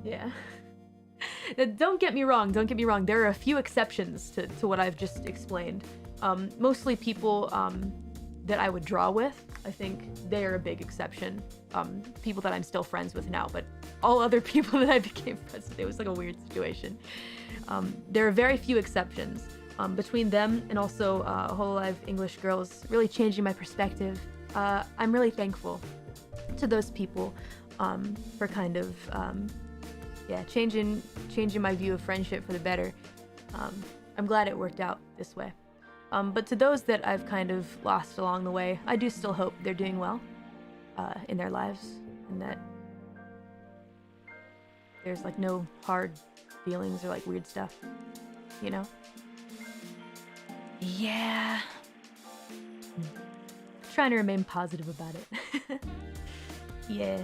Yeah. Don't get me wrong, there are a few exceptions to what I've just explained. Mostly people that I would draw with. I think they are a big exception. People that I'm still friends with now, but all other people that I became friends with, it was like a weird situation. There are very few exceptions. Between them and also Hololive English girls really changing my perspective. I'm really thankful to those people for kind of changing my view of friendship for the better. I'm glad it worked out this way. But to those that I've kind of lost along the way, I do still hope they're doing well in their lives, and that there's like no hard feelings or like weird stuff, you know? Yeah. Trying to remain positive about it. Yeah.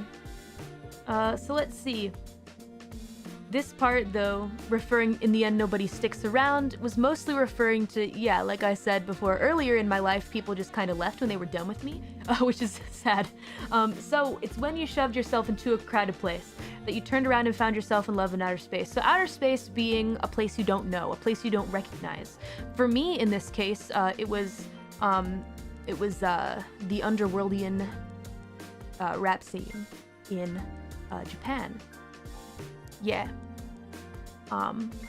So let's see. This part, though, referring in the end nobody sticks around, was mostly referring to, yeah, like I said before, earlier in my life, people just kind of left when they were done with me, which is sad. So it's when you shoved yourself into a crowded place that you turned around and found yourself in love in outer space. So outer space being a place you don't know, a place you don't recognize. For me, in this case, it was the underworldian rap scene in Japan. Yeah.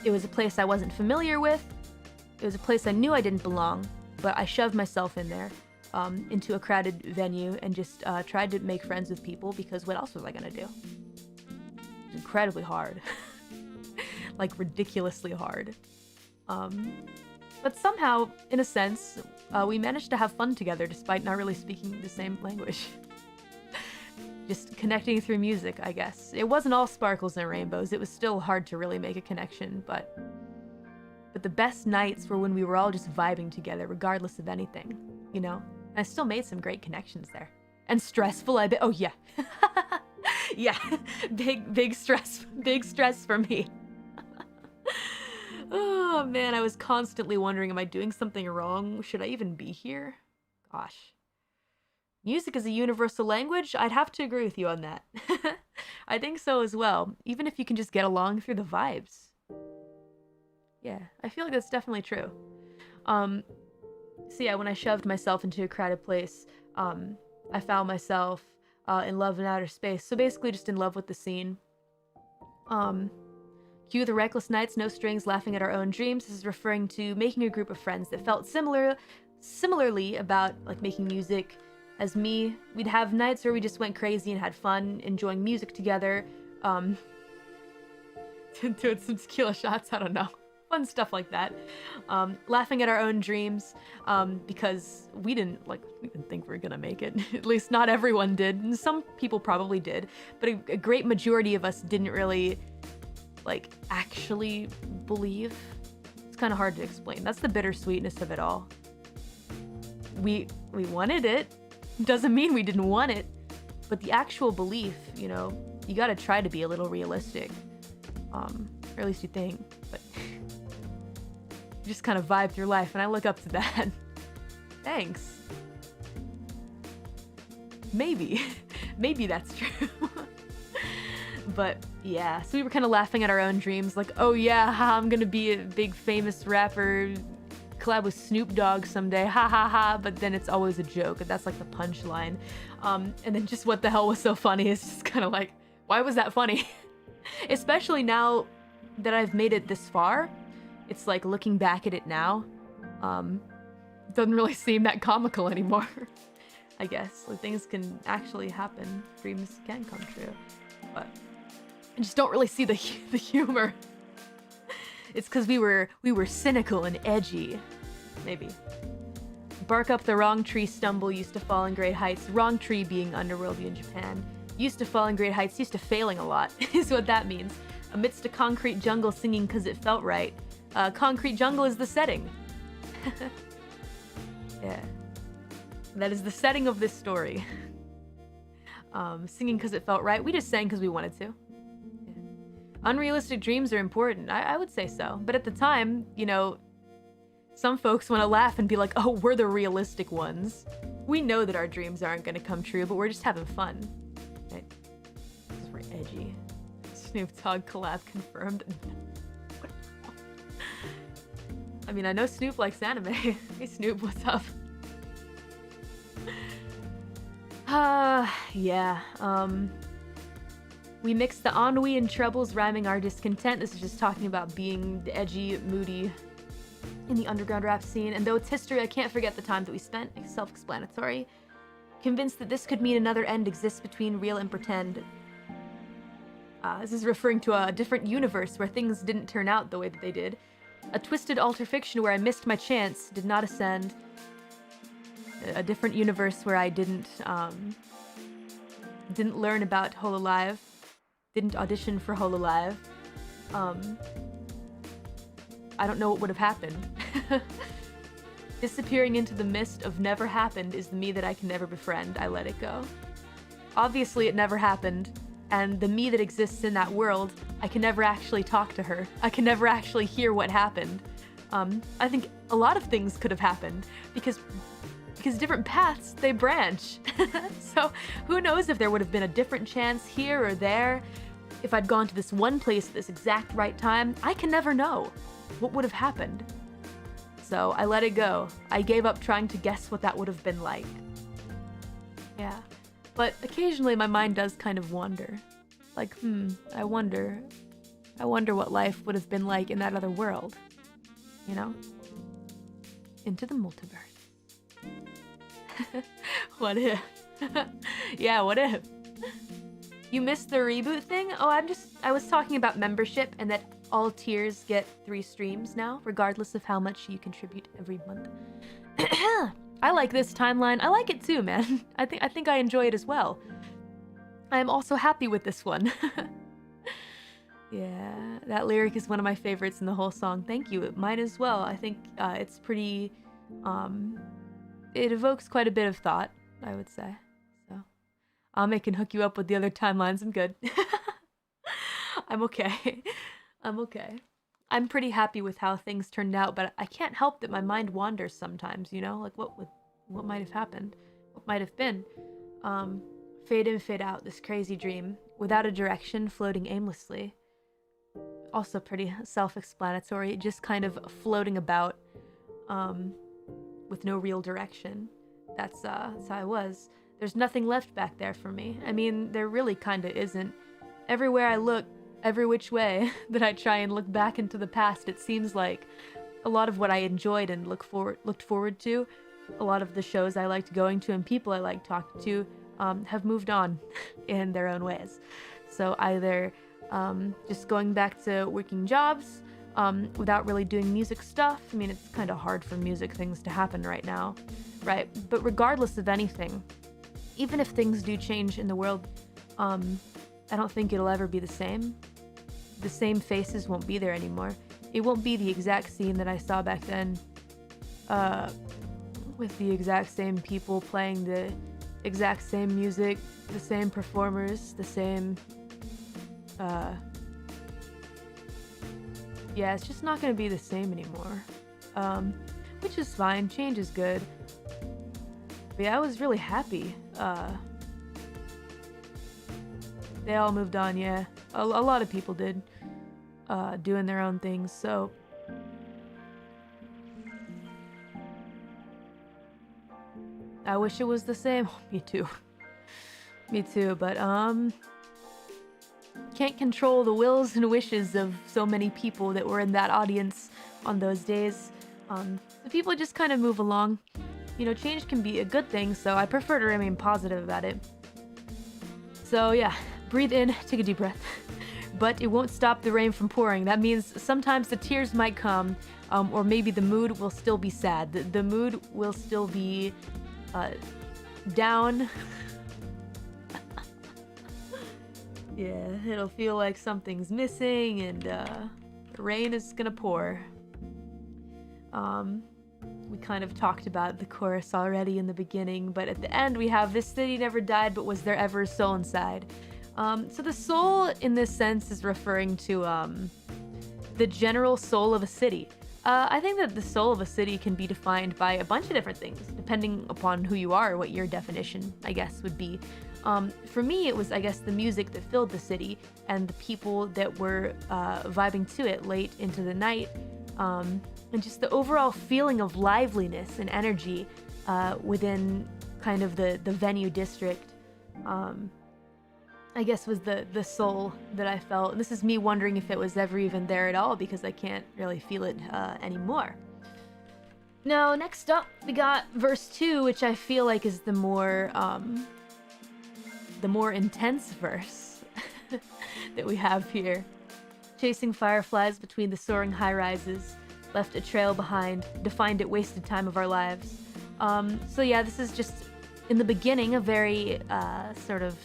It was a place I wasn't familiar with. It was a place I knew I didn't belong, but I shoved myself in there, into a crowded venue and just tried to make friends with people, because what else was I gonna do? It was incredibly hard. Like, ridiculously hard. But somehow, in a sense, we managed to have fun together despite not really speaking the same language. Just connecting through music, I guess. It wasn't all sparkles and rainbows. It was still hard to really make a connection, but the best nights were when we were all just vibing together, regardless of anything, you know? And I still made some great connections there. And stressful, I bet. Oh, yeah. Yeah. Big stress for me. Oh, man, I was constantly wondering, am I doing something wrong? Should I even be here? Gosh. Music is a universal language? I'd have to agree with you on that. I think so as well, even if you can just get along through the vibes. Yeah, I feel like that's definitely true. So yeah, when I shoved myself into a crowded place, I found myself in love in outer space. So basically just in love with the scene. Cue the reckless nights, no strings, laughing at our own dreams. This is referring to making a group of friends that felt similarly about like making music as me. We'd have nights where we just went crazy and had fun, enjoying music together, doing some tequila shots, I don't know. Fun stuff like that. Laughing at our own dreams, because we didn't think we were gonna make it. At least not everyone did. And some people probably did, but a great majority of us didn't really, actually believe. It's kind of hard to explain. That's the bittersweetness of it all. We wanted it. Doesn't mean we didn't want it, but the actual belief, you know, you gotta try to be a little realistic, or at least you think, but you just kind of vibe through life, and I look up to that. Thanks. Maybe that's true. But yeah, so we were kind of laughing at our own dreams, like, oh yeah, I'm gonna be a big famous rapper, collab with Snoop Dogg someday, ha ha ha, but then it's always a joke, and that's like the punchline. And then just what the hell was so funny is just kind of like, why was that funny? Especially now that I've made it this far, it's like looking back at it now, doesn't really seem that comical anymore. I guess. Like, things can actually happen. Dreams can come true. But I just don't really see the humor. It's because we were cynical and edgy. Maybe. Bark up the wrong tree, stumble, used to fall in great heights. Wrong tree being underworldy in Japan. Used to fall in great heights, used to failing a lot, is what that means. Amidst a concrete jungle singing because it felt right. Concrete jungle is the setting. Yeah. That is the setting of this story. Singing because it felt right. We just sang because we wanted to. Yeah. Unrealistic dreams are important. I would say so. But at the time, you know, some folks want to laugh and be like, oh, we're the realistic ones. We know that our dreams aren't going to come true, but we're just having fun. Right? Because we're edgy. Snoop Dogg collab confirmed. I mean, I know Snoop likes anime. Hey Snoop, what's up? Yeah. We mixed the ennui and troubles, rhyming our discontent. This is just talking about being edgy, moody in the underground rap scene. And though it's history, I can't forget the time that we spent. Self-explanatory. Convinced that this could mean another end exists between real and pretend. This is referring to a different universe where things didn't turn out the way that they did. A twisted alter fiction where I missed my chance, did not ascend. A different universe where I didn't learn about Hololive, didn't audition for Hololive. I don't know what would have happened. Disappearing into the mist of never happened is the me that I can never befriend. I let it go. Obviously, it never happened, and the me that exists in that world, I can never actually talk to her. I can never actually hear what happened. I think a lot of things could have happened because different paths, they branch. So who knows if there would have been a different chance here or there. If I'd gone to this one place at this exact right time, I can never know what would have happened. So I let it go. I gave up trying to guess what that would have been like. Yeah. But occasionally my mind does kind of wander. Like, I wonder what life would have been like in that other world. You know? Into the multiverse. What if? Yeah, what if? You missed the reboot thing? Oh, I was talking about membership and that all tiers get 3 streams now, regardless of how much you contribute every month. I like this timeline. I like it too, man. I think I enjoy it as well. I am also happy with this one. Yeah, that lyric is one of my favorites in the whole song. Thank you. Mine as well. I think it's pretty... it evokes quite a bit of thought, I would say. So, it can hook you up with the other timelines. I'm good. I'm okay. I'm okay. I'm pretty happy with how things turned out, but I can't help that my mind wanders sometimes, you know? Like, what might have happened? What might have been? Fade in, fade out, this crazy dream, without a direction, floating aimlessly. Also pretty self-explanatory, just kind of floating about, with no real direction. That's how I was. There's nothing left back there for me. I mean, there really kinda isn't. Everywhere I look, every which way that I try and look back into the past, it seems like a lot of what I enjoyed and looked forward to, a lot of the shows I liked going to and people I liked talking to, have moved on in their own ways. So either just going back to working jobs, without really doing music stuff. I mean, it's kind of hard for music things to happen right now, right? But regardless of anything, even if things do change in the world, I don't think it'll ever be the same. The same faces won't be there anymore. It won't be the exact scene that I saw back then, with the exact same people playing the exact same music, the same performers, the same, yeah, it's just not gonna be the same anymore. Which is fine, change is good. But yeah, I was really happy. They all moved on, yeah. A lot of people did, doing their own things, so. I wish it was the same. Me too. Me too, but, can't control the wills and wishes of so many people that were in that audience on those days. So people just kind of move along. you know, change can be a good thing, so I prefer to remain positive about it. So yeah, breathe in, take a deep breath. But it won't stop the rain from pouring. That means sometimes the tears might come, or maybe the mood will still be sad. The mood will still be down. Yeah, it'll feel like something's missing and the rain is gonna pour. We kind of talked about the chorus already in the beginning, but at the end we have, this city never died, but was there ever a soul inside? So the soul in this sense is referring to the general soul of a city. I think that the soul of a city can be defined by a bunch of different things, depending upon who you are, what your definition, I guess, would be. For me, it was, I guess, the music that filled the city and the people that were vibing to it late into the night, and just the overall feeling of liveliness and energy within kind of the venue district. I guess was the soul that I felt. And this is me wondering if it was ever even there at all, because I can't really feel it anymore. Now, next up, we got verse 2, which I feel like is the more intense verse that we have here. Chasing fireflies between the soaring high-rises, left a trail behind, defined it wasted time of our lives. So yeah, this is just, in the beginning, a very sort of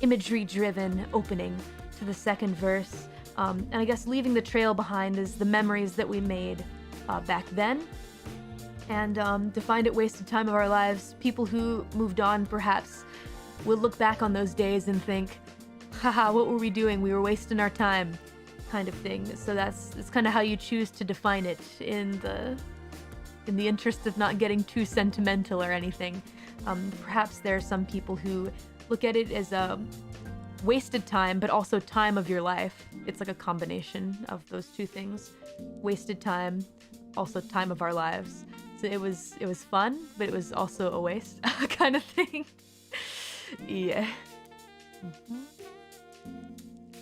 imagery-driven opening to the second verse. And I guess leaving the trail behind is the memories that we made back then. And defined it wasted time of our lives. People who moved on, perhaps, will look back on those days and think, haha, what were we doing? We were wasting our time, kind of thing. So that's kind of how you choose to define it in the interest of not getting too sentimental or anything. Perhaps there are some people who look at it as a wasted time, but also time of your life. It's like a combination of those two things. Wasted time, also time of our lives. So it was fun, but it was also a waste kind of thing. Yeah.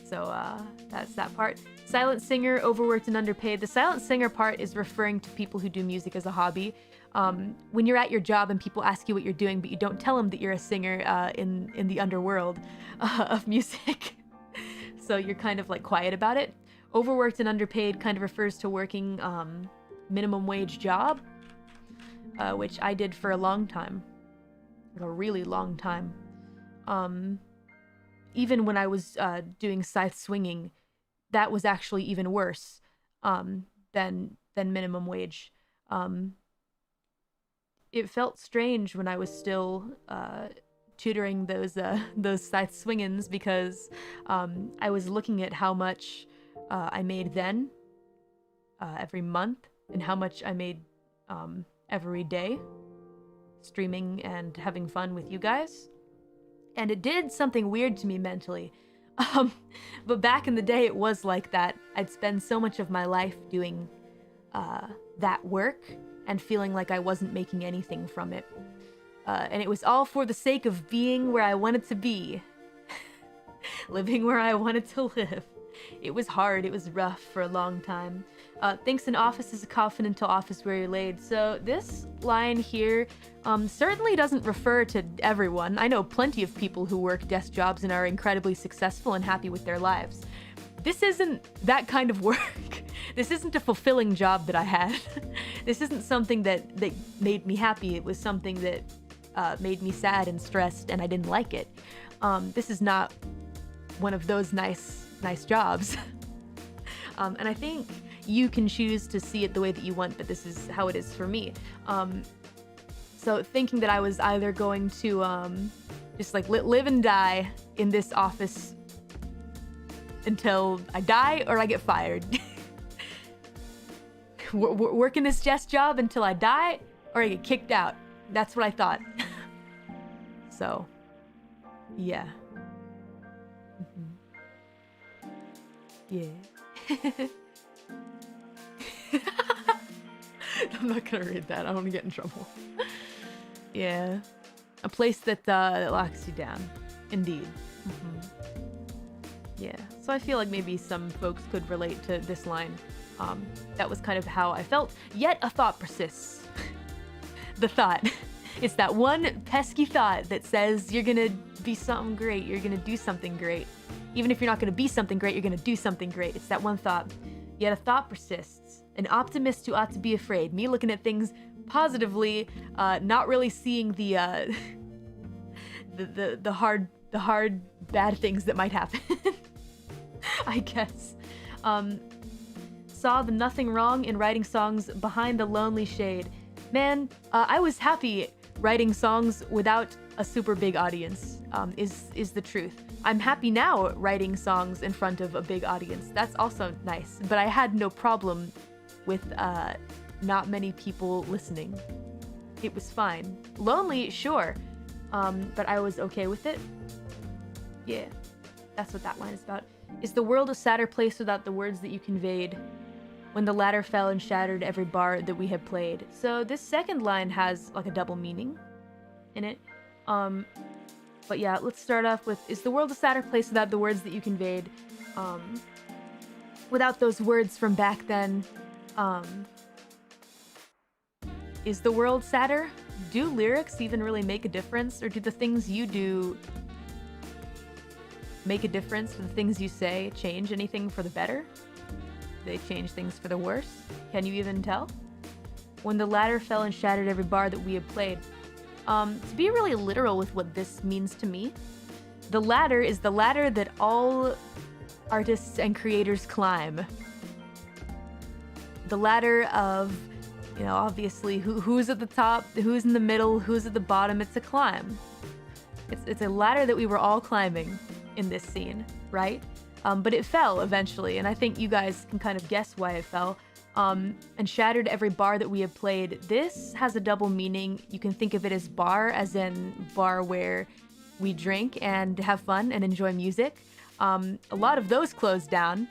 So that's that part. Silent singer, overworked and underpaid. The silent singer part is referring to people who do music as a hobby. When you're at your job and people ask you what you're doing, but you don't tell them that you're a singer in the underworld of music. So you're kind of like quiet about it. Overworked and underpaid kind of refers to working minimum wage job, which I did for a long time, like a really long time. Even when I was doing scythe swinging, that was actually even worse than minimum wage. It felt strange when I was still tutoring those scythe swingins, because I was looking at how much I made then every month and how much I made every day streaming and having fun with you guys. And it did something weird to me mentally. But back in the day, it was like that. I'd spend so much of my life doing that work and feeling like I wasn't making anything from it. And it was all for the sake of being where I wanted to be. Living where I wanted to live. It was hard, it was rough for a long time. Thinks an office is a coffin until office where you're laid. So this line here certainly doesn't refer to everyone. I know plenty of people who work desk jobs and are incredibly successful and happy with their lives. This isn't that kind of work. This isn't a fulfilling job that I had. This isn't something that made me happy. It was something that made me sad and stressed, and I didn't like it. This is not one of those nice jobs. And I think you can choose to see it the way that you want, but this is how it is for me. So thinking that I was either going to just like live and die in this office until I die or I get fired. Work in this desk job until I die or I get kicked out. That's what I thought. So, yeah. Yeah. I'm not gonna read that. I don't want to get in trouble. Yeah. A place that locks you down. Indeed. Yeah. So I feel like maybe some folks could relate to this line. That was kind of how I felt. Yet a thought persists. the thought. It's that one pesky thought that says you're gonna be something great, you're gonna do something great. Even if you're not gonna be something great, you're gonna do something great. It's that one thought. Yet a thought persists. An optimist who ought to be afraid. Me looking at things positively, not really seeing the hard bad things that might happen. I guess. Saw the nothing wrong in writing songs behind a lonely shade. Man, I was happy writing songs without a super big audience, is the truth. I'm happy now writing songs in front of a big audience. That's also nice, but I had no problem with not many people listening. It was fine. Lonely, sure, but I was okay with it. Yeah, that's what that line is about. Is the world a sadder place without the words that you conveyed? When the ladder fell and shattered every bar that we had played. So this second line has like a double meaning in it. But yeah, let's start off with, is the world a sadder place without the words that you conveyed? Without those words from back then, is the world sadder? Do lyrics even really make a difference? Or do the things you do make a difference? Do the things you say change anything for the better? They change things for the worse? Can you even tell? When the ladder fell and shattered every bar that we had played. To be really literal with what this means to me, the ladder is the ladder that all artists and creators climb. The ladder of, you know, obviously who's at the top, who's in the middle, who's at the bottom. It's a climb. It's a ladder that we were all climbing in this scene, right? But it fell eventually, and I think you guys can kind of guess why it fell. And shattered every bar that we had played. This has a double meaning. You can think of it as bar, as in bar where we drink and have fun and enjoy music. A lot of those closed down.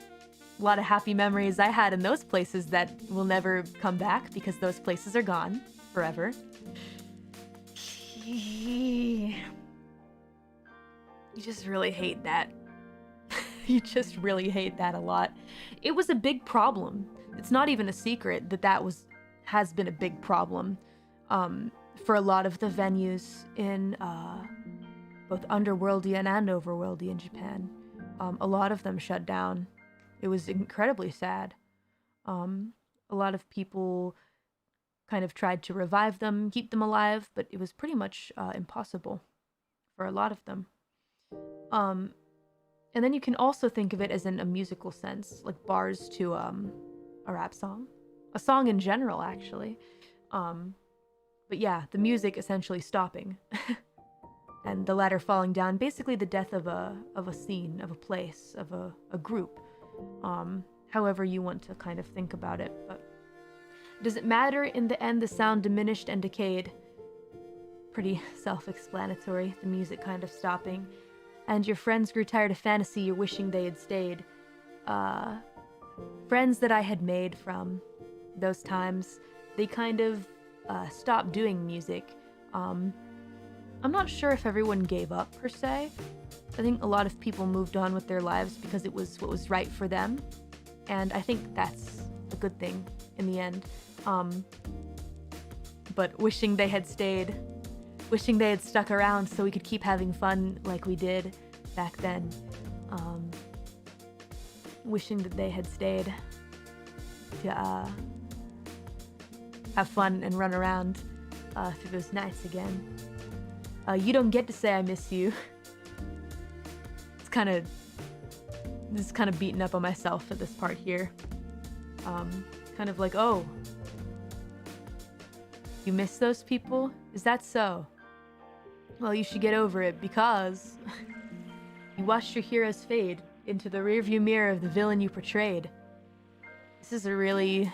A lot of happy memories I had in those places that will never come back because those places are gone forever. You just really hate that. You just really hate that a lot. It was a big problem. It's not even a secret that has been a big problem for a lot of the venues in both Underworldian and Overworldian Japan. A lot of them shut down. It was incredibly sad. A lot of people kind of tried to revive them, keep them alive, but it was pretty much impossible for a lot of them. And then you can also think of it as in a musical sense, like bars to a rap song. A song in general, actually. But yeah, the music essentially stopping. And the ladder falling down, basically the death of a scene, of a place, of a group. However you want to kind of think about it. But does it matter? In the end, the sound diminished and decayed. Pretty self-explanatory, the music kind of stopping. And your friends grew tired of fantasy, you're wishing they had stayed. Friends that I had made from those times, they kind of stopped doing music. I'm not sure if everyone gave up, per se. I think a lot of people moved on with their lives because it was what was right for them. And I think that's a good thing in the end. But wishing they had stayed. Wishing they had stuck around so we could keep having fun like we did back then. Wishing that they had stayed to have fun and run around through those nights again. You don't get to say I miss you. This is kind of beating up on myself at this part here. Kind of like, oh, you miss those people? Is that so? Well, you should get over it because you watched your heroes fade into the rearview mirror of the villain you portrayed. This is a really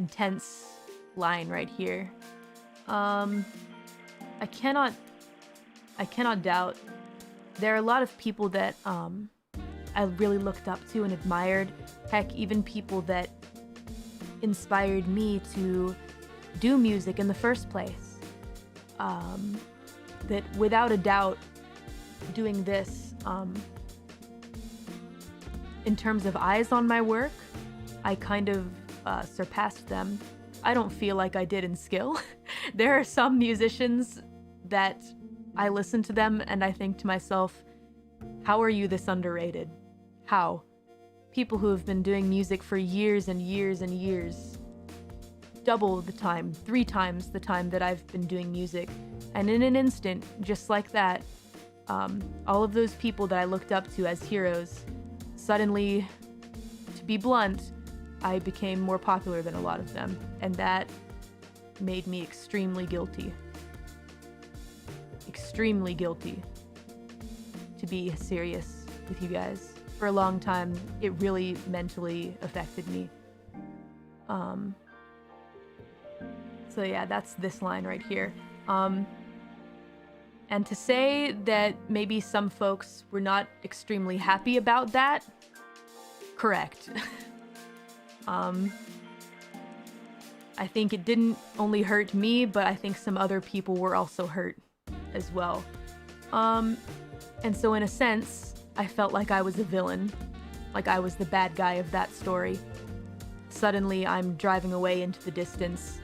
intense line right here. I cannot doubt there are a lot of people that I really looked up to and admired. Heck, even people that inspired me to do music in the first place. That without a doubt, doing this, in terms of eyes on my work, I kind of surpassed them. I don't feel like I did in skill, There are some musicians that I listen to them and I think to myself, how are you this underrated? How? People who have been doing music for years and years and years. Double the time, 3 times the time that I've been doing music. And in an instant, just like that, all of those people that I looked up to as heroes, suddenly, to be blunt, I became more popular than a lot of them. And that made me extremely guilty. Extremely guilty to be serious with you guys. For a long time, it really mentally affected me. So yeah, that's this line right here. And to say that maybe some folks were not extremely happy about that, correct. I think it didn't only hurt me, but I think some other people were also hurt as well. And so in a sense, I felt like I was a villain, like I was the bad guy of that story. Suddenly, I'm driving away into the distance,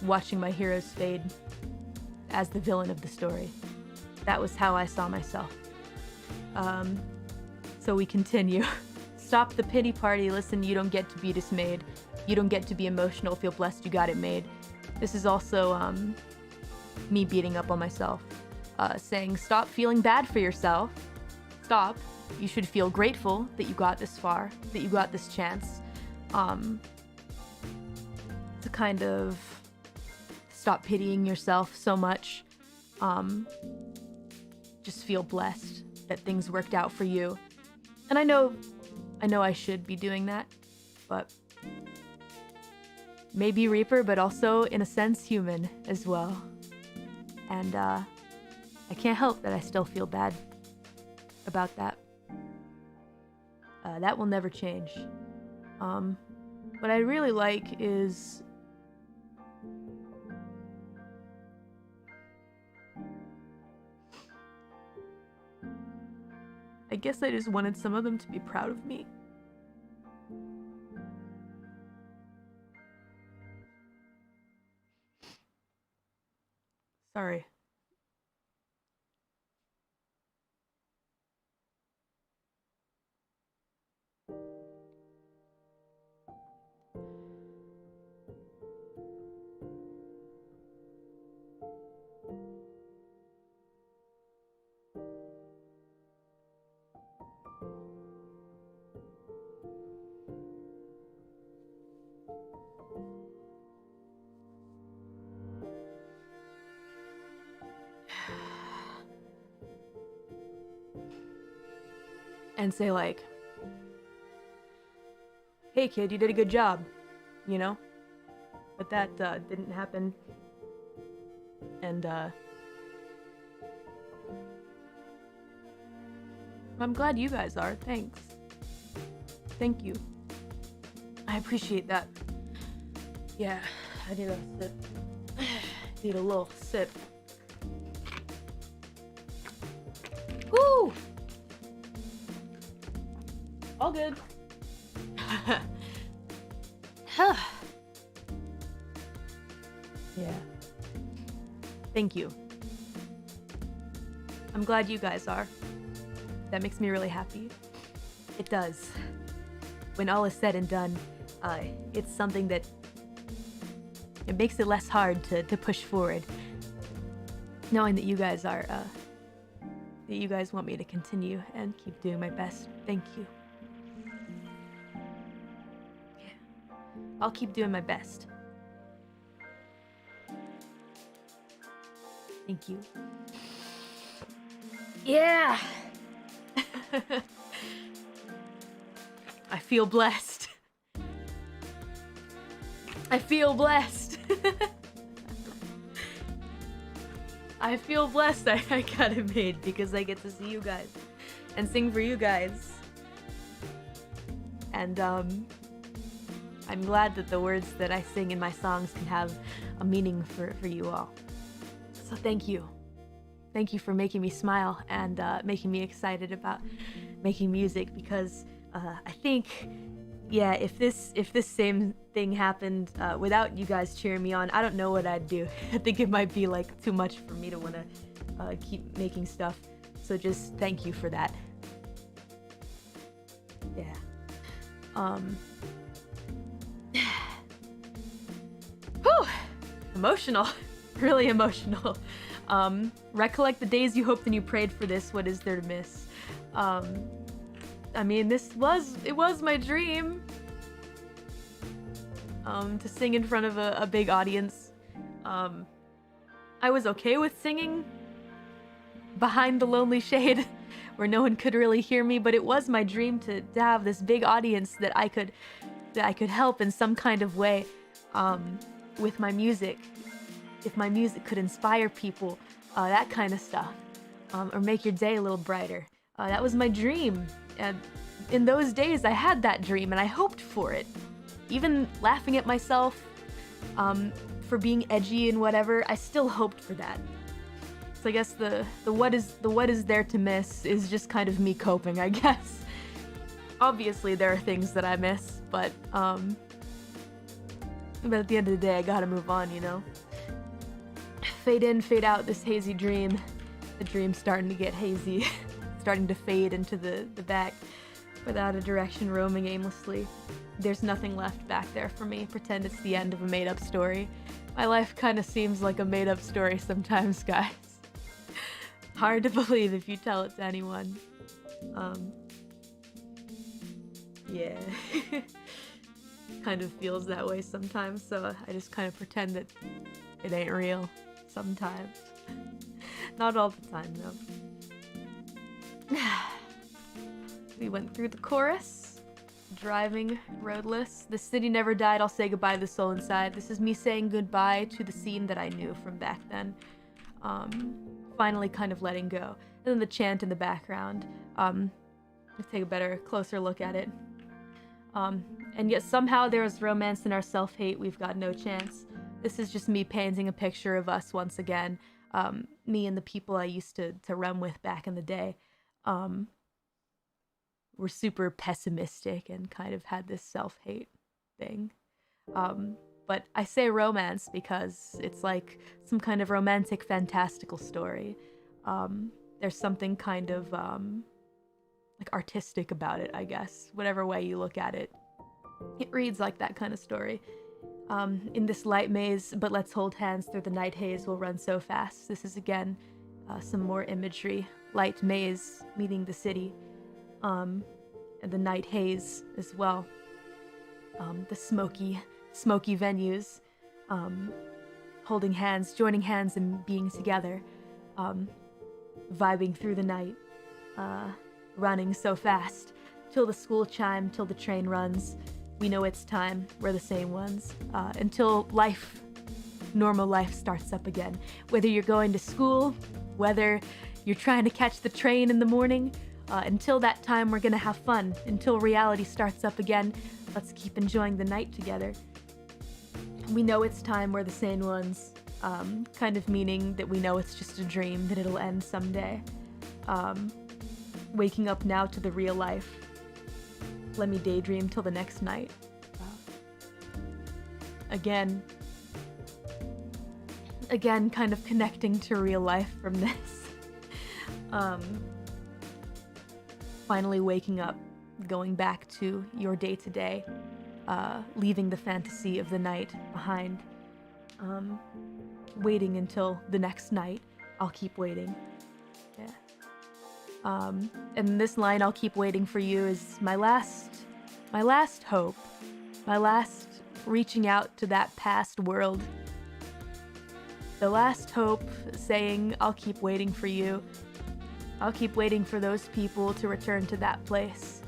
watching my heroes fade as the villain of the story. That was how I saw myself. So we continue. Stop the pity party. Listen, you don't get to be dismayed. You don't get to be emotional. Feel blessed you got it made. This is also me beating up on myself. Saying, stop feeling bad for yourself. Stop. You should feel grateful that you got this far, that you got this chance. To kind of stop pitying yourself so much. Just feel blessed that things worked out for you. And I know I should be doing that, but maybe Reaper, but also in a sense human as well. And I can't help that I still feel bad about that. That will never change. What I really like is I guess I just wanted some of them to be proud of me. Sorry. And say like, hey kid, you did a good job, you know? But that didn't happen. And I'm glad you guys are. Thanks. Thank you. I appreciate that. Yeah, I need a sip. Need a little sip. Woo! All good. Yeah. Thank you. I'm glad you guys are. That makes me really happy. It does. When all is said and done, it's something that it makes it less hard to push forward. Knowing that you guys are, that you guys want me to continue and keep doing my best. Thank you. Yeah. I'll keep doing my best. Thank you. Yeah! I feel blessed. I feel blessed. I feel blessed I got it made because I get to see you guys and sing for you guys. And I'm glad that the words that I sing in my songs can have a meaning for you all. So thank you. Thank you for making me smile and making me excited about making music because I think yeah, if this same thing happened without you guys cheering me on, I don't know what I'd do. I think it might be like too much for me to want to keep making stuff. So just thank you for that. Yeah. Whew! Emotional. Really emotional. Recollect the days you hoped and you prayed for this. What is there to miss? I mean, it was my dream. To sing in front of a big audience. I was okay with singing behind the lonely shade where no one could really hear me, but it was my dream to have this big audience that I could help in some kind of way with my music. If my music could inspire people, that kind of stuff, or make your day a little brighter. That was my dream. And in those days, I had that dream and I hoped for it. Even laughing at myself for being edgy and whatever, I still hoped for that. So I guess the what is there to miss is just kind of me coping, I guess. Obviously, there are things that I miss, but at the end of the day, I gotta move on, you know? Fade in, fade out, this hazy dream. The dream's starting to get hazy, starting to fade into the back without a direction, roaming aimlessly. There's nothing left back there for me. Pretend it's the end of a made-up story. My life kind of seems like a made-up story sometimes, guys. Hard to believe if you tell it to anyone. Yeah. Kind of feels that way sometimes, so I just kind of pretend that it ain't real sometimes. Not all the time, though. We went through the chorus. Driving, roadless. The city never died, I'll say goodbye to the soul inside. This is me saying goodbye to the scene that I knew from back then. Finally kind of letting go. And then the chant in the background. Let's take a closer look at it. And yet somehow there is romance in our self-hate, we've got no chance. This is just me painting a picture of us once again. Me and the people I used to run with back in the day. Were super pessimistic and kind of had this self-hate thing. But I say romance because it's like some kind of romantic fantastical story. There's something kind of like artistic about it, I guess. Whatever way you look at it. It reads like that kind of story. In this light maze, but let's hold hands through the night haze, we'll run so fast. This is again some more imagery. Light maze meeting the city. And the night haze as well. The smoky venues. Holding hands, joining hands and being together. Vibing through the night. Running so fast. Till the school chime, till the train runs. We know it's time, we're the same ones. Until normal life starts up again. Whether you're going to school, whether you're trying to catch the train in the morning, until that time we're gonna have fun. Until reality starts up again, let's keep enjoying the night together. We know it's time, we're the sane ones. Kind of meaning that we know it's just a dream, that it'll end someday. Waking up now to the real life. Let me daydream till the next night. Again, kind of connecting to real life from this. Finally waking up, going back to your day-to-day, leaving the fantasy of the night behind. Waiting until the next night. I'll keep waiting. Yeah. And this line, I'll keep waiting for you, is my last hope. My last reaching out to that past world. The last hope saying, I'll keep waiting for you. I'll keep waiting for those people to return to that place.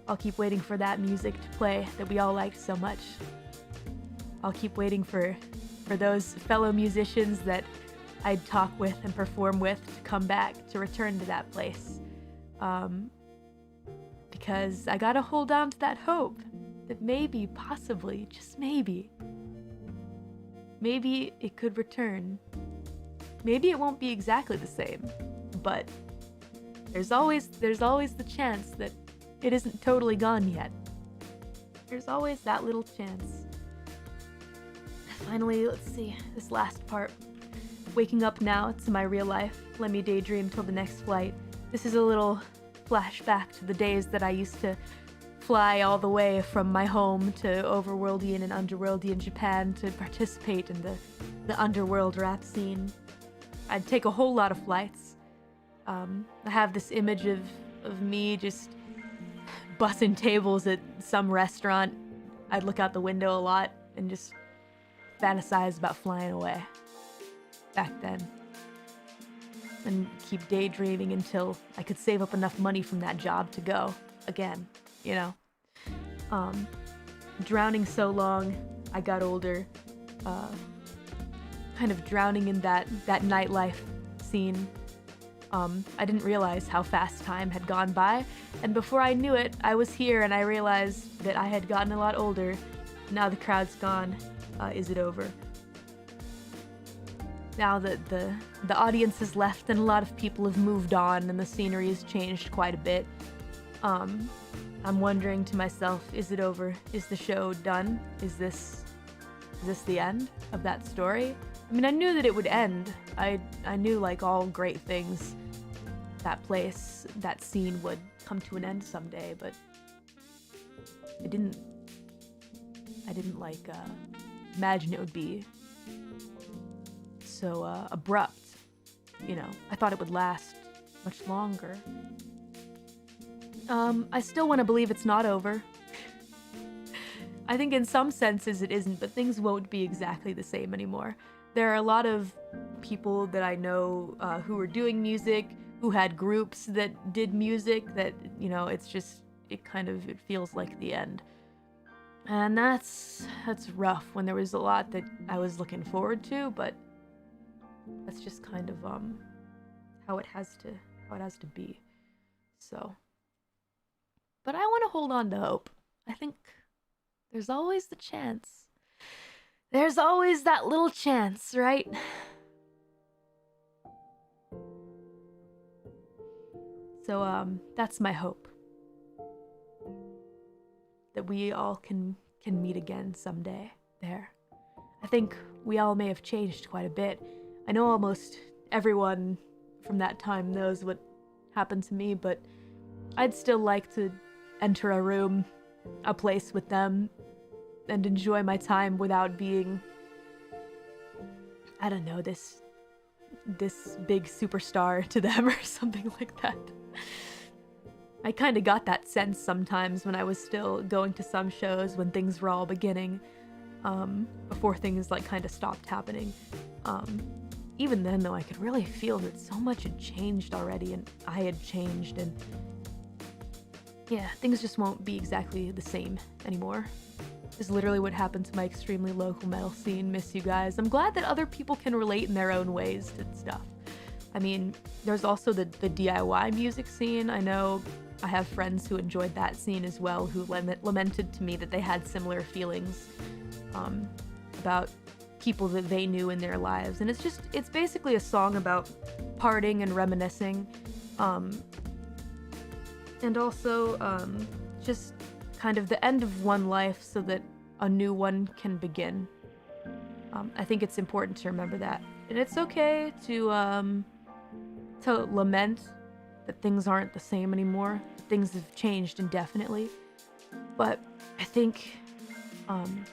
I'll keep waiting for that music to play that we all liked so much. I'll keep waiting for those fellow musicians that I'd talk with and perform with to come back, to return to that place. Because I gotta hold on to that hope that maybe, possibly, just maybe it could return. Maybe it won't be exactly the same, but there's always the chance that it isn't totally gone yet. There's always that little chance. Finally, let's see, this last part. Waking up now to my real life. Let me daydream till the next flight. This is a little flashback to the days that I used to fly all the way from my home to overworldian and underworldian Japan to participate in the underworld rap scene. I'd take a whole lot of flights. I have this image of me just bussing tables at some restaurant. I'd look out the window a lot and just fantasize about flying away back then. And keep daydreaming until I could save up enough money from that job to go again, you know? Drowning so long, I got older, kind of drowning in that nightlife scene. I didn't realize how fast time had gone by, and before I knew it, I was here and I realized that I had gotten a lot older. Now the crowd's gone. Is it over? Now that the audience has left and a lot of people have moved on and the scenery has changed quite a bit, I'm wondering to myself, is it over? Is the show done? Is this the end of that story? I mean, I knew that it would end. I knew, like all great things, that place, that scene would come to an end someday, but I didn't like imagine it would be so abrupt, you know. I thought it would last much longer. I still want to believe it's not over. I think in some senses it isn't, but things won't be exactly the same anymore. There are a lot of people that I know who are doing music, who had groups that did music that, you know, it feels like the end. And that's rough when there was a lot that I was looking forward to, but that's just kind of how it has to be. So, but I want to hold on to hope. I think there's always the chance. There's always that little chance, right? So that's my hope. That we all can meet again someday there. I think we all may have changed quite a bit. I know almost everyone from that time knows what happened to me, but I'd still like to enter a room, a place with them, and enjoy my time without being, I don't know, this big superstar to them or something like that. I kind of got that sense sometimes when I was still going to some shows when things were all beginning, before things like kind of stopped happening. Even then though, I could really feel that so much had changed already and I had changed, and yeah, things just won't be exactly the same anymore. Is literally what happened to my extremely local metal scene. Miss you guys. I'm glad that other people can relate in their own ways to stuff. I mean, there's also the DIY music scene. I know I have friends who enjoyed that scene as well, who lamented to me that they had similar feelings about people that they knew in their lives. And it's basically a song about parting and reminiscing. And also just kind of the end of one life so that a new one can begin. I think it's important to remember that. And it's okay to lament that things aren't the same anymore. Things have changed indefinitely. But I think, and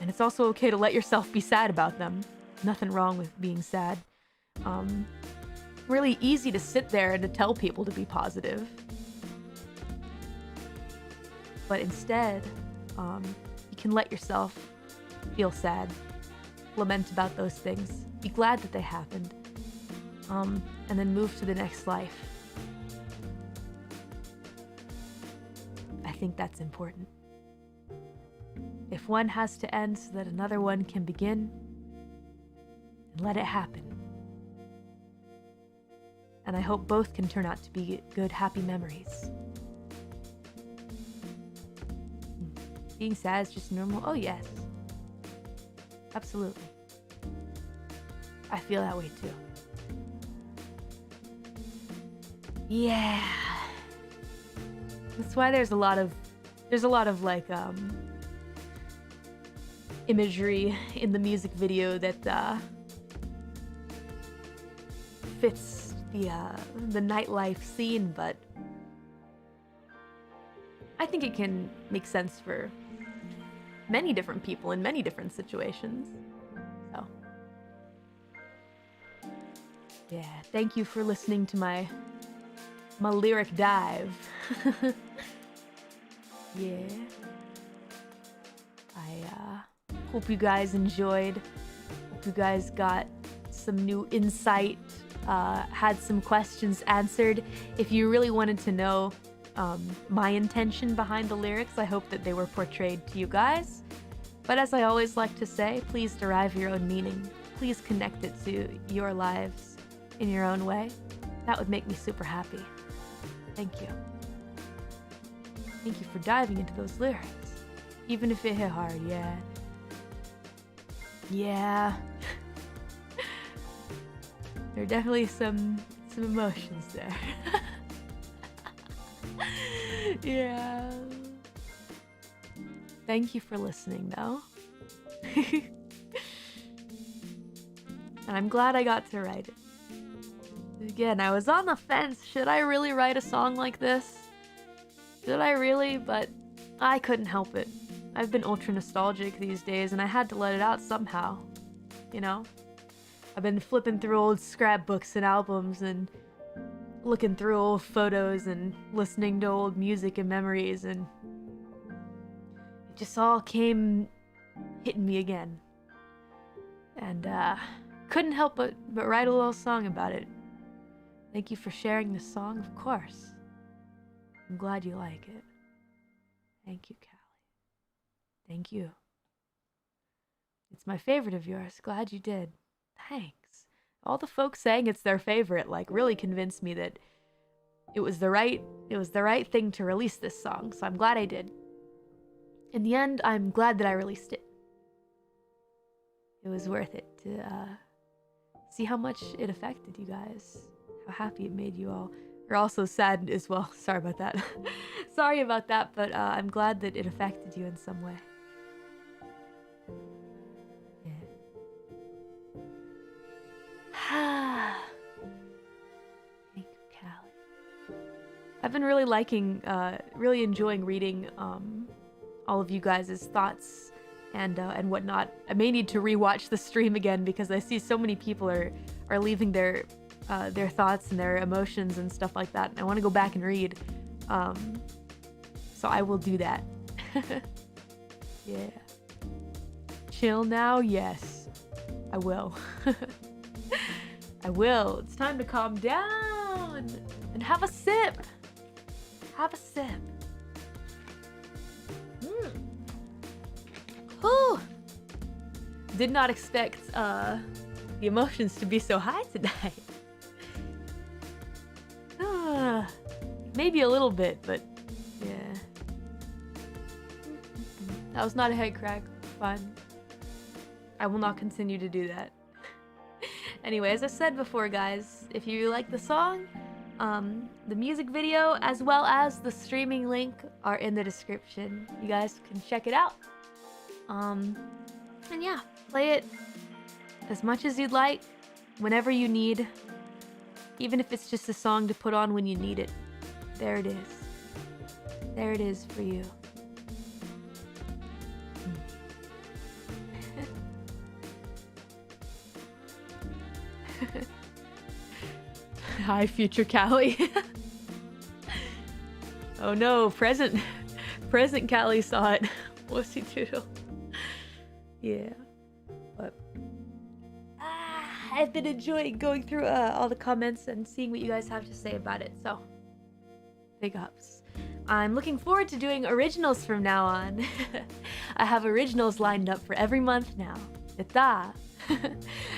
it's also okay to let yourself be sad about them. Nothing wrong with being sad. Really easy to sit there and to tell people to be positive. But instead, you can let yourself feel sad, lament about those things, be glad that they happened, and then move to the next life. I think that's important. If one has to end so that another one can begin, then let it happen. And I hope both can turn out to be good, happy memories. Being sad is just normal? Oh, yes. Absolutely. I feel that way too. Yeah. That's why there's a lot of there's a lot of like imagery in the music video that fits the nightlife scene, but I think it can make sense for many different people in many different situations. So yeah, thank you for listening to my lyric dive. Yeah. I hope you guys enjoyed. Hope you guys got some new insight, had some questions answered. If you really wanted to know my intention behind the lyrics, I hope that they were portrayed to you guys. But as I always like to say, please derive your own meaning. Please connect it to your lives in your own way. That would make me super happy. Thank you. Thank you for diving into those lyrics. Even if it hit hard, yeah. Yeah. There are definitely some emotions there. Yeah. Thank you for listening, though. And I'm glad I got to write it. Again, I was on the fence. Should I really write a song like this? Should I really? But I couldn't help it. I've been ultra nostalgic these days, and I had to let it out somehow. You know? I've been flipping through old scrapbooks and albums and looking through old photos and listening to old music and memories, and it just all came hitting me again. And couldn't help but write a little song about it. Thank you for sharing this song, of course. I'm glad you like it. Thank you, Callie. Thank you. It's my favorite of yours. Glad you did. Thanks. All the folks saying it's their favorite, like, really convinced me that it was the right thing to release this song, so I'm glad I did. In the end, I'm glad that I released it. It was worth it to see how much it affected you guys, how happy it made you all. You're also sad as well. Sorry about that. Sorry about that, but I'm glad that it affected you in some way. Yeah. Thank you, Callie. I've been really really enjoying reading all of you guys' thoughts and whatnot. I may need to rewatch the stream again because I see so many people are leaving their thoughts and their emotions and stuff like that. And I want to go back and read. So I will do that. Yeah. Chill now? Yes. I will. I will. It's time to calm down and have a sip. Have a sip. Whew. Did not expect the emotions to be so high tonight. Maybe a little bit, but yeah. That was not a head crack. Fun. I will not continue to do that. Anyway, as I said before, guys, if you like the song, the music video as well as the streaming link are in the description. You guys can check it out. And yeah, play it as much as you'd like, whenever you need, even if it's just a song to put on when you need it. There it is. There it is for you. Hi, future Callie. Oh no, present Callie saw it. Whoopsie doodle. Yeah, but I've been enjoying going through all the comments and seeing what you guys have to say about it, so big ups. I'm looking forward to doing originals from now on. I have originals lined up for every month now. Yatta!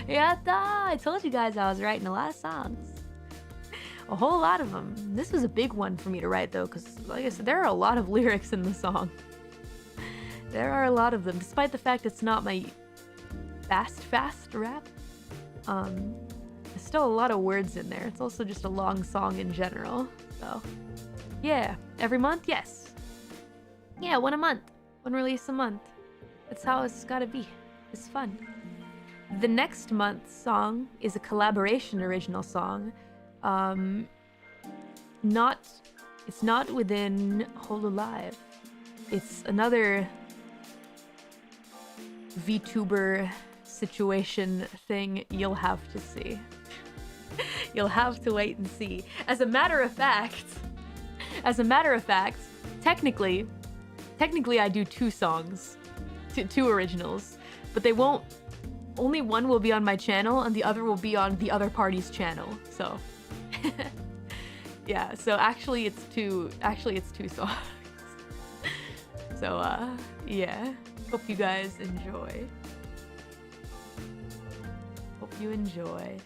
Yatta! I told you guys I was writing a lot of songs. A whole lot of them. This was a big one for me to write though, because like I said, there are a lot of lyrics in the song. There are a lot of them, despite the fact it's not my fast rap. There's still a lot of words in there. It's also just a long song in general, so yeah. Every month, yes. Yeah, one a month. One release a month. That's how it's gotta be. It's fun. The next month's song is a collaboration original song. It's not within Hololive. It's another VTuber situation thing you'll have to see. You'll have to wait and see. As a matter of fact, technically I do two songs, two originals, but they won't. Only one will be on my channel, and the other will be on the other party's channel. So, yeah. So actually, it's two songs. So, yeah. Hope you guys enjoy. Hope you enjoy.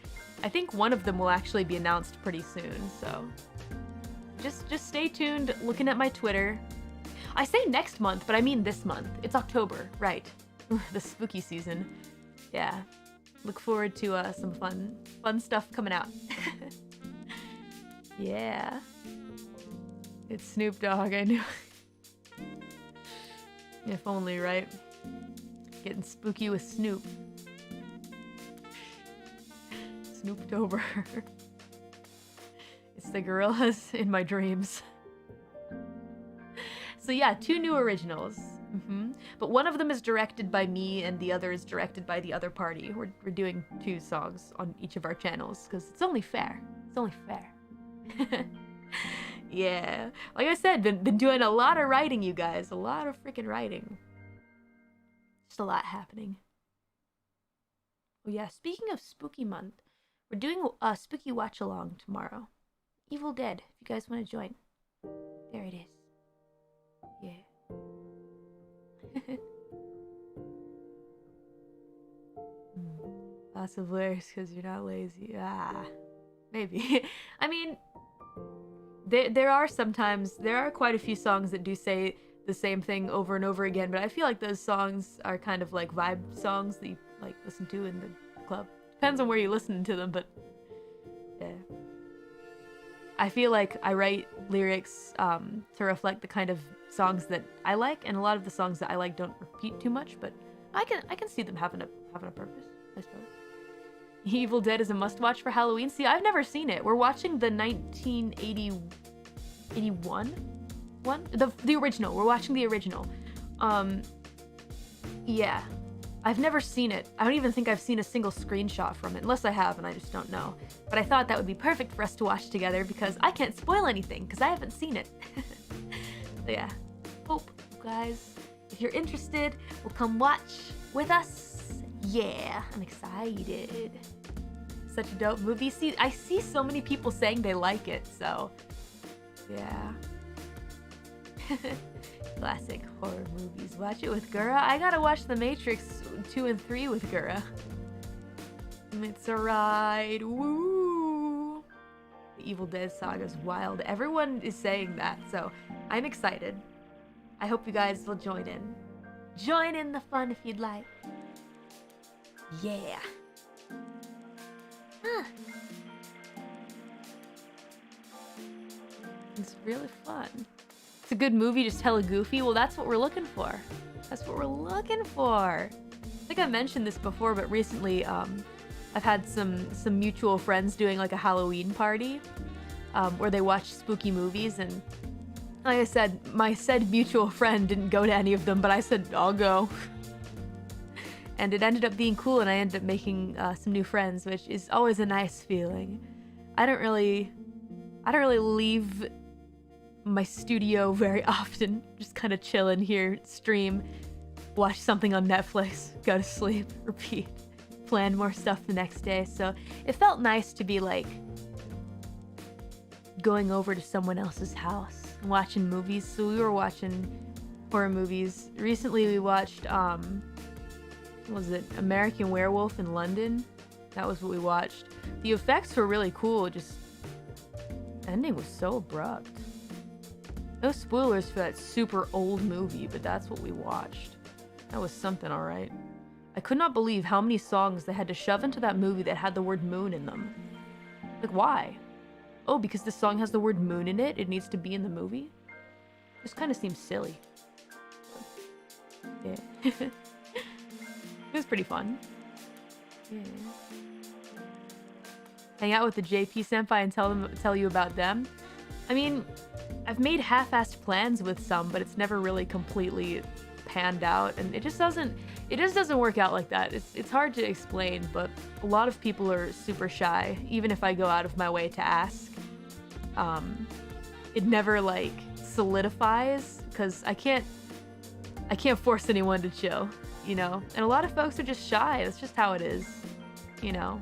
I think one of them will actually be announced pretty soon. So, just stay tuned. Looking at my Twitter. I say next month, but I mean this month. It's October, right? The spooky season. Yeah. Look forward to some fun stuff coming out. Yeah. It's Snoop Dogg, I knew. If only, right? Getting spooky with Snoop. Snooptober. It's the gorillas in my dreams. So yeah, two new originals. But one of them is directed by me and the other is directed by the other party. We're doing two songs on each of our channels because it's only fair. It's only fair. Yeah. Like I said, been doing a lot of writing, you guys. A lot of freaking writing. Just a lot happening. Oh yeah, speaking of spooky month, we're doing a spooky watch along tomorrow. Evil Dead, if you guys want to join. There it is. Yeah. Lots of lyrics because you're not lazy. Maybe. I mean, there are quite a few songs that do say the same thing over and over again, but I feel like those songs are kind of like vibe songs that you like listen to in the club. Depends on where you listen to them, but yeah. I feel like I write lyrics to reflect the kind of songs that I like, and a lot of the songs that I like don't repeat too much, but I can see them having a purpose, I suppose. Evil Dead is a must-watch for Halloween. See, I've never seen it. We're watching the 1981 one, the original. We're watching the original. Yeah, I've never seen it. I don't even think I've seen a single screenshot from it, unless I have and I just don't know. But I thought that would be perfect for us to watch together because I can't spoil anything because I haven't seen it. So yeah, hope you guys, if you're interested, will come watch with us. Yeah, I'm excited. Such a dope movie. See, I see so many people saying they like it, so yeah. Classic horror movies. Watch it with Gura. I gotta watch The Matrix 2 and 3 with Gura. It's a ride. Woo! The Evil Dead saga is wild. Everyone is saying that, so I'm excited. I hope you guys will join in. Join in the fun if you'd like. Yeah. It's really fun. It's a good movie, just hella goofy. Well, that's what we're looking for. That's what we're looking for. I think I mentioned this before, but recently, I've had some mutual friends doing like a Halloween party, where they watch spooky movies, and like I said, my said mutual friend didn't go to any of them, but I said, I'll go. And it ended up being cool, and I ended up making some new friends, which is always a nice feeling. I don't really leave my studio very often. Just kind of chill in here, stream, watch something on Netflix, go to sleep, repeat, plan more stuff the next day. So it felt nice to be like going over to someone else's house and watching movies. So we were watching horror movies. Recently we watched was it American Werewolf in London? That was what we watched. The effects were really cool, just the ending was so abrupt. No spoilers for that super old movie, but that's what we watched. That was something, alright. I could not believe how many songs they had to shove into that movie that had the word moon in them. Like, why? Oh, because the song has the word moon in it, it needs to be in the movie? This kind of seems silly. Yeah. It was pretty fun. Yeah. Hang out with the JP senpai and tell you about them. I mean, I've made half-assed plans with some, but it's never really completely panned out, and it just doesn't work out like that. It's hard to explain, but a lot of people are super shy, even if I go out of my way to ask. It never like solidifies, because I can't force anyone to chill, you know? And a lot of folks are just shy. That's just how it is, you know?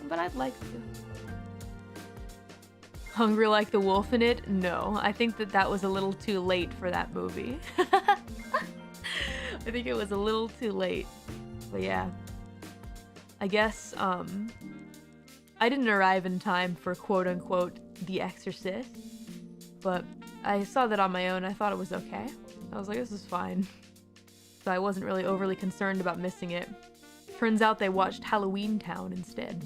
But I'd like to. Hungry like the wolf in it? No, I think that was a little too late for that movie. I think it was a little too late. But yeah. I guess, I didn't arrive in time for quote-unquote The Exorcist. But I saw that on my own. I thought it was okay. I was like, this is fine. So I wasn't really overly concerned about missing it. Turns out they watched Halloween Town instead.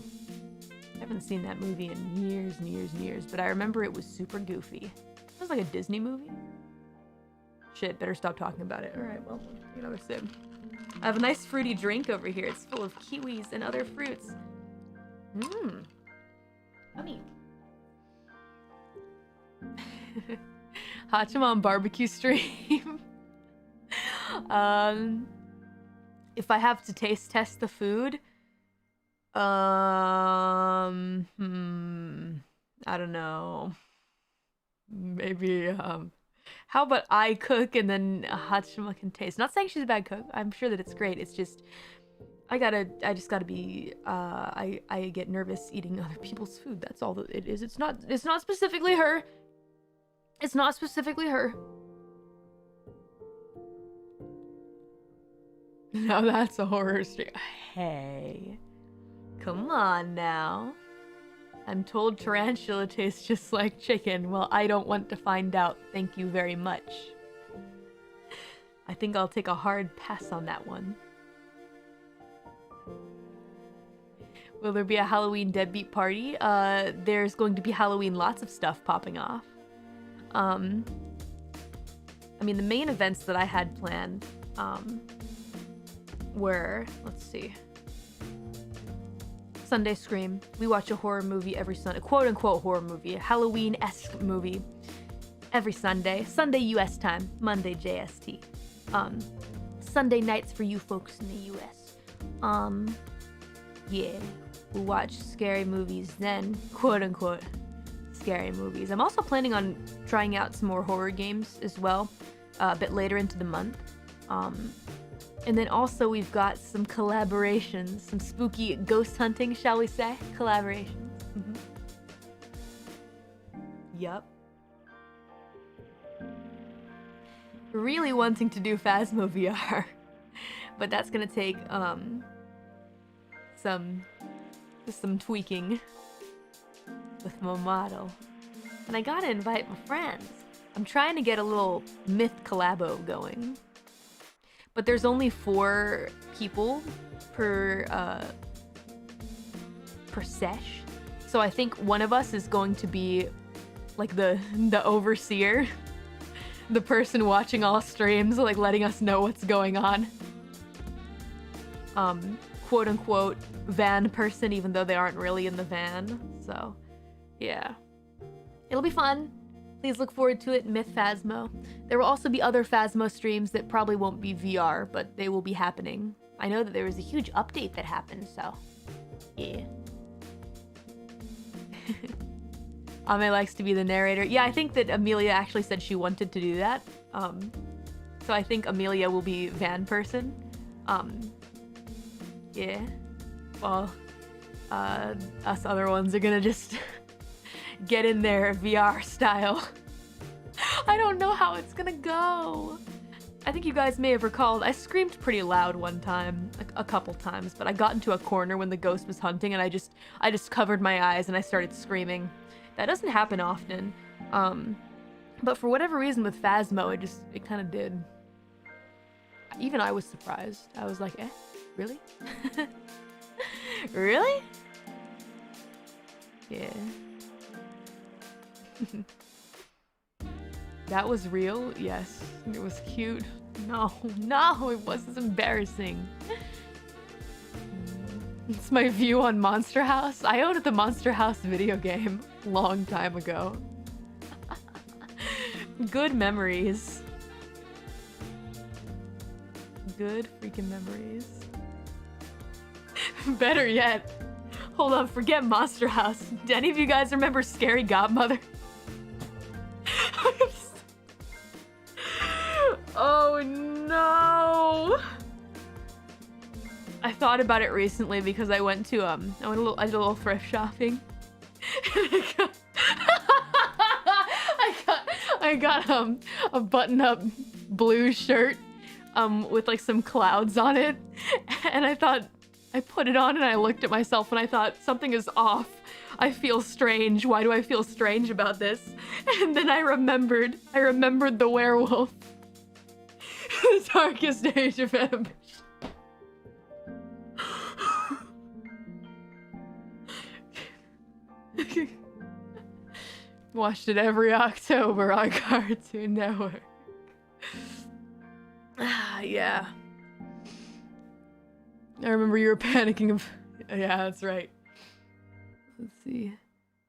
I haven't seen that movie in years and years and years, but I remember it was super goofy. It was like a Disney movie. Shit, better stop talking about it. Alright, well, take another sip. I have a nice fruity drink over here. It's full of kiwis and other fruits. Mmm. Yummy. Hachimon barbecue stream. If I have to taste test the food, I don't know. Maybe, how about I cook and then Hachima can taste? Not saying she's a bad cook. I'm sure that it's great. It's just, I just gotta be, I get nervous eating other people's food. That's all that it is. It's not specifically her. It's not specifically her. Now that's a horror stream. Hey. Come on now. I'm told tarantula tastes just like chicken. Well, I don't want to find out. Thank you very much. I think I'll take a hard pass on that one. Will there be a Halloween deadbeat party? There's going to be Halloween lots of stuff popping off. I mean, the main events that I had planned, were, let's see. Sunday Scream. We watch a horror movie every Sunday, quote-unquote horror movie, a Halloween-esque movie every Sunday. Sunday US time, Monday JST. Sunday nights for you folks in the US. Yeah, we watch scary movies then, quote-unquote scary movies. I'm also planning on trying out some more horror games as well, a bit later into the month. And then also we've got some collaborations, some spooky ghost hunting, shall we say? Collaborations. Mm-hmm. Yup. Really wanting to do Phasmo VR. But that's gonna take, some tweaking with my model. And I gotta invite my friends. I'm trying to get a little myth collabo going. But there's only 4 people per sesh. So I think one of us is going to be like the overseer. The person watching all streams, like letting us know what's going on. Quote unquote van person, even though they aren't really in the van. So yeah. It'll be fun. Please look forward to it, Myth Phasmo. There will also be other Phasmo streams that probably won't be VR, but they will be happening. I know that there was a huge update that happened, so yeah. Ame likes to be the narrator. Yeah, I think that Amelia actually said she wanted to do that. So I think Amelia will be van person. Yeah. Well, us other ones are gonna just get in there VR style. I don't know how it's gonna go. I think you guys may have recalled, I screamed pretty loud one time, a couple times, but I got into a corner when the ghost was hunting and I just covered my eyes and I started screaming. That doesn't happen often. But for whatever reason with Phasmo, it kind of did. Even I was surprised. I was like, eh, really? Really? Yeah. That was real? Yes. It was cute. No, it was embarrassing. It's my view on Monster House. I owned the Monster House video game long time ago. Good memories. Good freaking memories. Better yet. Hold on, forget Monster House. Do any of you guys remember Scary Godmother? Oh no! I thought about it recently because I went to I did a little thrift shopping. I got a button-up blue shirt with like some clouds on it, and I thought, I put it on and I looked at myself and I thought, something is off. I feel strange. Why do I feel strange about this? And then I remembered the werewolf. The darkest age of ambition. Watched it every October on Cartoon Network. Yeah. I remember you were panicking of... Yeah, that's right. Let's see.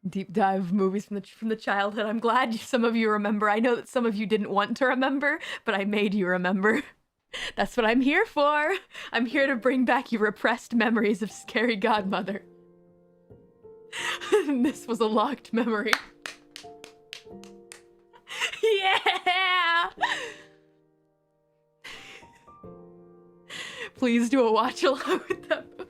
Deep dive movies from the childhood. I'm glad some of you remember. I know that some of you didn't want to remember, but I made you remember. That's what I'm here for. I'm here to bring back your repressed memories of Scary Godmother. This was a locked memory. Yeah! Please do a watch along with that movie.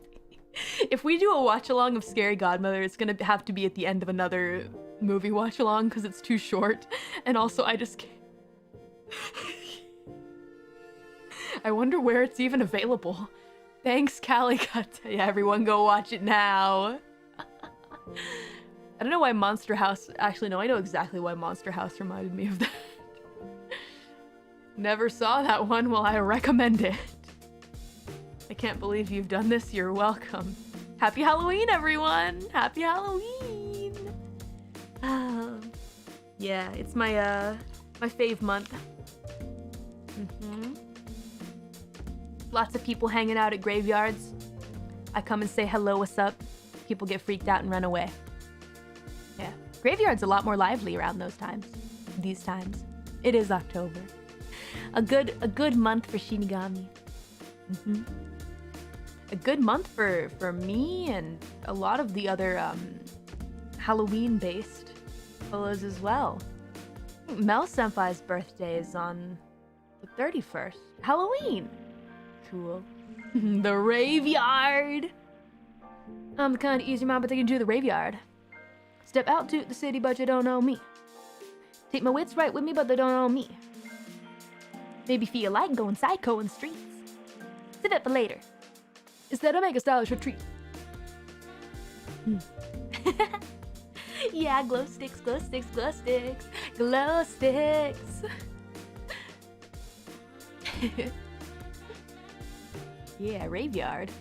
If we do a watch along of Scary Godmother, it's gonna have to be at the end of another movie watch along because it's too short. And also, I just can't. I wonder where it's even available. Thanks, Calicut. Yeah, everyone go watch it now. I don't know why Monster House... Actually, no, I know exactly why Monster House reminded me of that. Never saw that one. Well, I recommend it. I can't believe you've done this. You're welcome. Happy Halloween, everyone! Happy Halloween! Yeah, it's my fave month. Lots of people hanging out at graveyards. I come and say hello, what's up? People get freaked out and run away. Yeah, graveyard's a lot more lively around those times. These times. It is October. A good month for Shinigami. A good month for me and a lot of the other Halloween-based fellows as well. Mel Senpai's birthday is on the 31st. Halloween! Cool. The Raveyard! I'm the kind of easy man, but they can do the Raveyard. Step out to the city, but you don't know me. Take my wits right with me, but they don't know me. Maybe feel like going psycho in the streets. Sit up for later. Instead, I make a stylish retreat. Yeah, glow sticks, glow sticks, glow sticks, glow sticks. Yeah, Raveyard.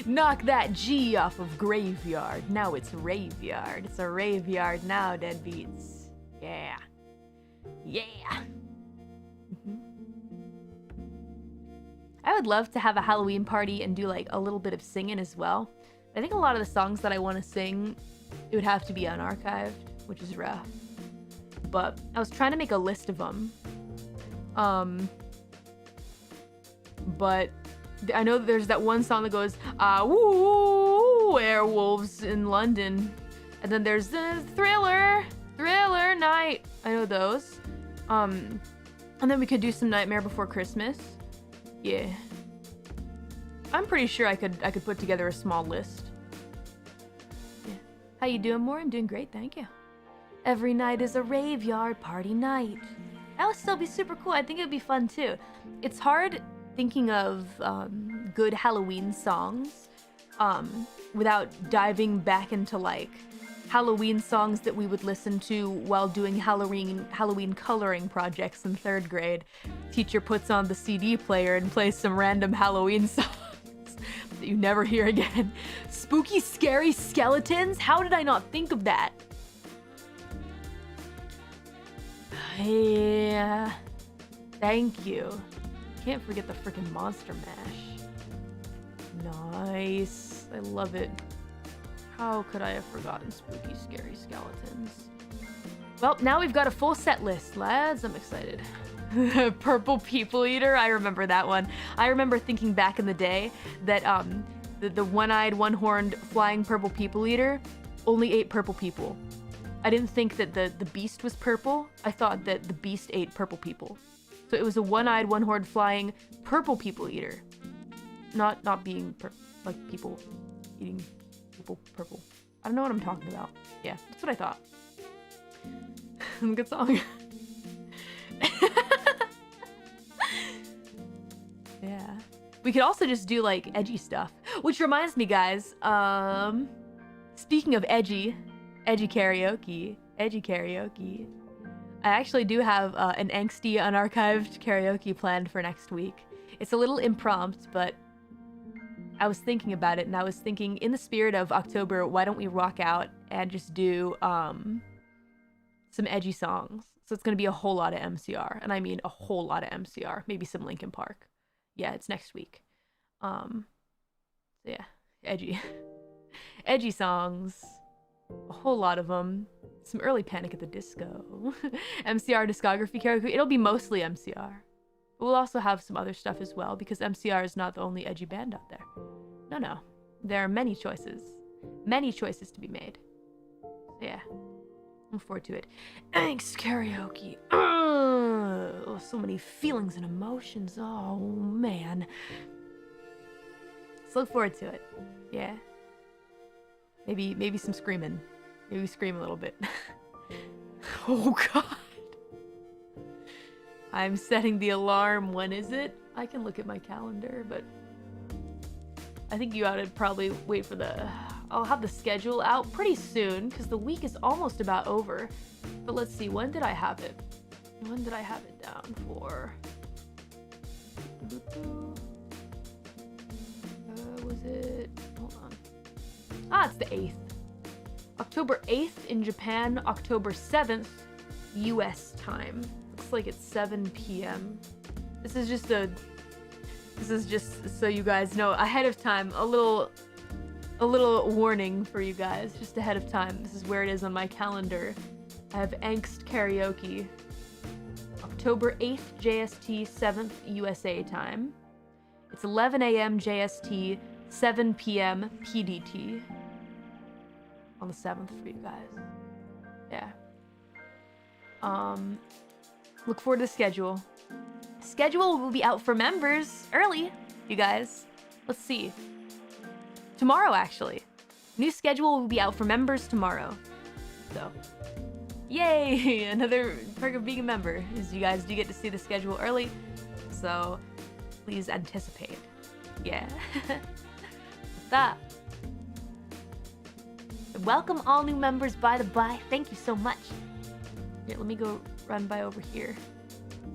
Knock that G off of graveyard. Now it's Raveyard. It's a Raveyard now, deadbeats. Yeah. Yeah. I would love to have a Halloween party and do like a little bit of singing as well. I think a lot of the songs that I want to sing, it would have to be unarchived, which is rough. But I was trying to make a list of them. But I know that there's that one song that goes, woo, werewolves in London. And then there's the Thriller Night. I know those. And then we could do some Nightmare Before Christmas. Yeah. I'm pretty sure I could put together a small list. Yeah. How you doing, More? I'm doing great, thank you. Every night is a Raveyard party night. That would still be super cool. I think it would be fun too. It's hard thinking of good Halloween songs without diving back into like Halloween songs that we would listen to while doing Halloween coloring projects in 3rd grade. Teacher puts on the CD player and plays some random Halloween songs that you never hear again. Spooky, scary skeletons? How did I not think of that? Yeah. Thank you. Can't forget the freaking Monster Mash. Nice. I love it. How could I have forgotten spooky, scary skeletons? Well, now we've got a full set list, lads. I'm excited. Purple People Eater. I remember that one. I remember thinking back in the day that the one-eyed, one-horned, flying purple people eater only ate purple people. I didn't think that the beast was purple. I thought that the beast ate purple people. So it was a one-eyed, one-horned, flying purple people eater. Not being like people eating people purple. I don't know what I'm talking about. Yeah, that's what I thought. Good song. Yeah. We could also just do like edgy stuff. Which reminds me, guys, speaking of edgy karaoke, I actually do have an angsty, unarchived karaoke planned for next week. It's a little impromptu, but I was thinking about it, and I was thinking, in the spirit of October, why don't we rock out and just do some edgy songs? So it's gonna be a whole lot of MCR, and I mean a whole lot of MCR. Maybe some Linkin Park. Yeah, it's next week. So yeah, edgy, edgy songs. A whole lot of them. Some early Panic at the Disco. MCR discography karaoke. It'll be mostly MCR. We'll also have some other stuff as well, because MCR is not the only edgy band out there. No. There are many choices. Many choices to be made. So yeah. Look forward to it. Angst karaoke. Oh, so many feelings and emotions. Oh, man. Let's look forward to it. Yeah. Maybe some screaming. Maybe scream a little bit. Oh, God. I'm setting the alarm. When is it? I can look at my calendar, but I think you ought to probably wait for I'll have the schedule out pretty soon, because the week is almost about over. But let's see, when did I have it? When did I have it down for? Was it? Hold on. It's the 8th. October 8th in Japan, October 7th, US time. Looks like it's 7 p.m. This is just so you guys know ahead of time, a little warning for you guys, just ahead of time. This is where it is on my calendar. I have Angst Karaoke, October 8th JST, 7th USA time. It's 11 a.m. JST, 7 p.m. PDT on the 7th for you guys. Yeah. Look forward to the schedule. Schedule will be out for members early, you guys. Let's see. Tomorrow, actually. New schedule will be out for members tomorrow. So, yay! Another perk of being a member is you guys do get to see the schedule early. So, please anticipate. Yeah. With that. Welcome all new members, by the by. Thank you so much. Here, let me go run by over here,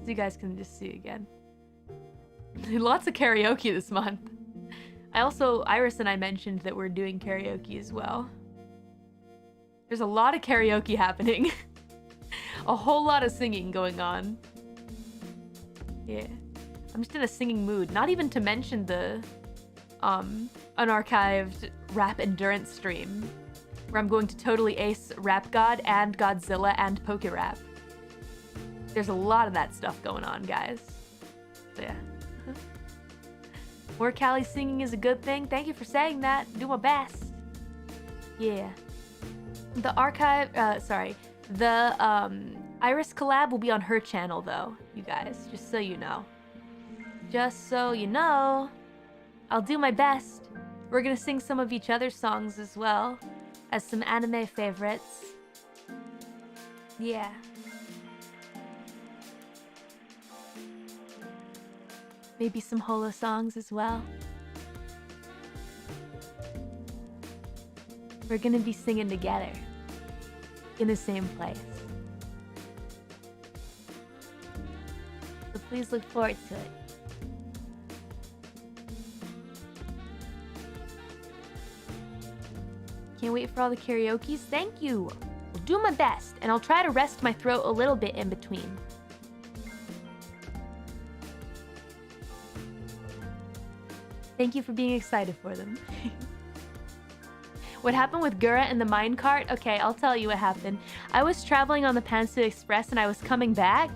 so you guys can just see again. Lots of karaoke this month. Iris and I mentioned that we're doing karaoke as well. There's a lot of karaoke happening. A whole lot of singing going on. Yeah. I'm just in a singing mood. Not even to mention the unarchived rap endurance stream, where I'm going to totally ace Rap God and Godzilla and Poke Rap. There's a lot of that stuff going on, guys. So yeah. More Callie singing is a good thing. Thank you for saying that. Do my best. Yeah. The Iris collab will be on her channel though, you guys, just so you know. Just so you know. I'll do my best. We're gonna sing some of each other's songs as well as some anime favorites. Yeah. Maybe some holo songs as well. We're gonna be singing together in the same place. So please look forward to it. Can't wait for all the karaokes. Thank you. I'll do my best, and I'll try to rest my throat a little bit in between. Thank you for being excited for them. What happened with Gura and the minecart? Okay, I'll tell you what happened. I was traveling on the Pantsu Express and I was coming back,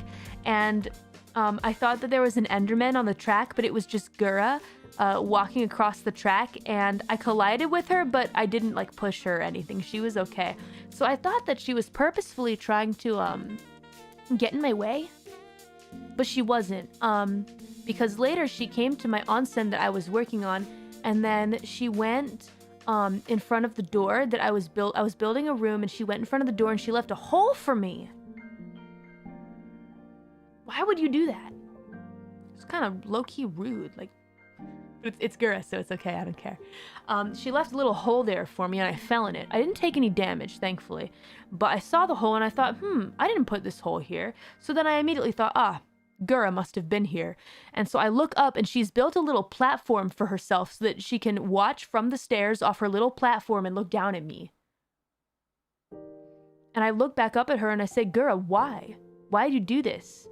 and I thought that there was an Enderman on the track, but it was just Gura walking across the track, and I collided with her, but I didn't like push her or anything. She was okay. So I thought that she was purposefully trying to get in my way, but she wasn't. Because later she came to my onsen that I was working on, and then she went in front of the door that I was building a room, and she went in front of the door and she left a hole for me. Why would you do that? It's kind of low-key rude. Like, it's Gura, so it's okay. I don't care. She left a little hole there for me, and I fell in it. I didn't take any damage, thankfully. But I saw the hole, and I thought, I didn't put this hole here. So then I immediately thought, Gura must have been here. And so I look up, and she's built a little platform for herself so that she can watch from the stairs off her little platform and look down at me. And I look back up at her, and I say, Gura, why? Why did you do this?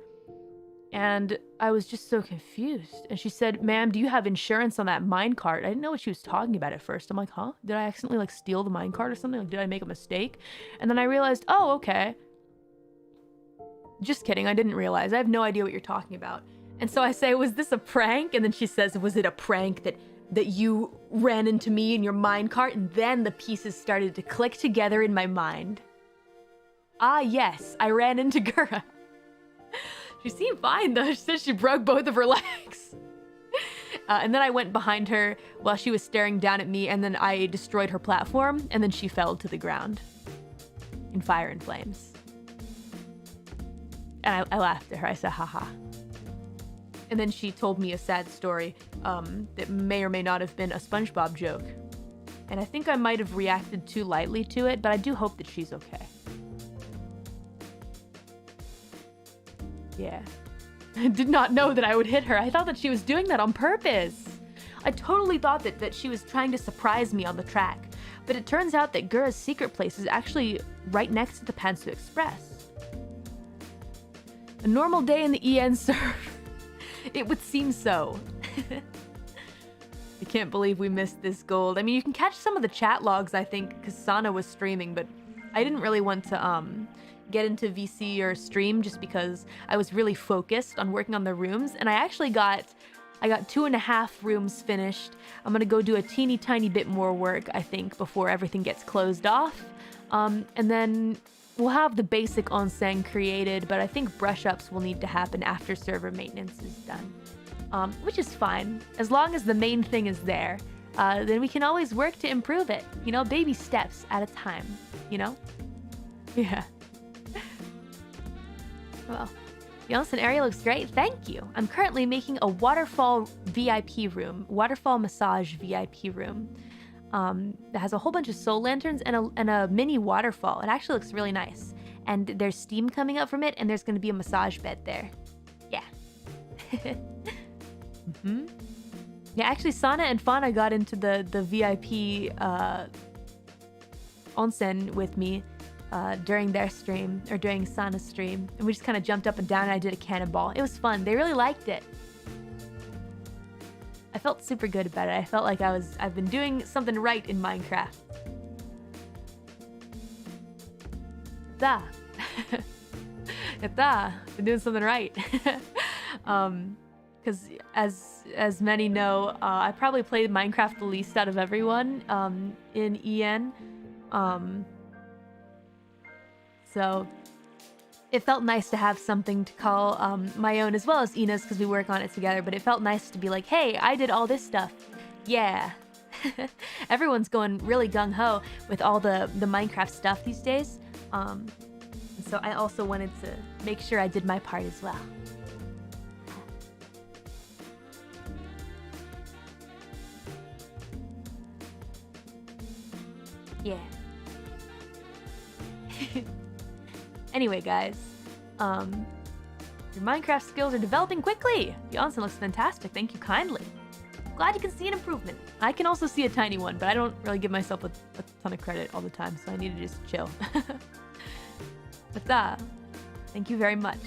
And I was just so confused. And she said, ma'am, do you have insurance on that minecart? I didn't know what she was talking about at first. I'm like, huh? Did I accidentally like steal the minecart or something? Like, did I make a mistake? And then I realized, oh, okay. Just kidding. I didn't realize. I have no idea what you're talking about. And so I say, was this a prank? And then she says, was it a prank that you ran into me in your minecart? And then the pieces started to click together in my mind. Ah, yes, I ran into Gura. She seemed fine, though. She said she broke both of her legs. And then I went behind her while she was staring down at me, and then I destroyed her platform, and then she fell to the ground in fire and flames. And I laughed at her. I said, haha. And then she told me a sad story that may or may not have been a SpongeBob joke. And I think I might have reacted too lightly to it, but I do hope that she's okay. Yeah. I did not know that I would hit her. I thought that she was doing that on purpose. I totally thought that she was trying to surprise me on the track. But it turns out that Gura's secret place is actually right next to the Pantsu Express. A normal day in the EN serve. It would seem so. I can't believe we missed this gold. I mean, you can catch some of the chat logs, I think, because Sana was streaming, but I didn't really want to get into VC or stream just because I was really focused on working on the rooms, and I got 2.5 rooms finished. I'm gonna go do a teeny tiny bit more work, I think, before everything gets closed off. And then we'll have the basic onsen created, but I think brush-ups will need to happen after server maintenance is done. Which is fine. As long as the main thing is there, then we can always work to improve it. You know, baby steps at a time, you know? Yeah. Well, the onsen area looks great, thank you. I'm currently making a waterfall waterfall massage VIP room. That has a whole bunch of soul lanterns and a mini waterfall. It actually looks really nice. And there's steam coming up from it, and there's gonna be a massage bed there. Yeah. Yeah, actually, Sana and Fana got into the VIP onsen with me during their stream, or during Sana's stream. And we just kind of jumped up and down, and I did a cannonball. It was fun. They really liked it. I felt super good about it. I felt like I've been doing something right in Minecraft. Da. Been doing something right. Because as many know, I probably played Minecraft the least out of everyone in EN. So it felt nice to have something to call my own, as well as Ina's, because we work on it together. But it felt nice to be like, hey, I did all this stuff. Yeah. Everyone's going really gung-ho with all the Minecraft stuff these days. So I also wanted to make sure I did my part as well. Yeah. Anyway, guys, your Minecraft skills are developing quickly. The onsen looks fantastic. Thank you kindly. Glad you can see an improvement. I can also see a tiny one, but I don't really give myself a ton of credit all the time, so I need to just chill. But thank you very much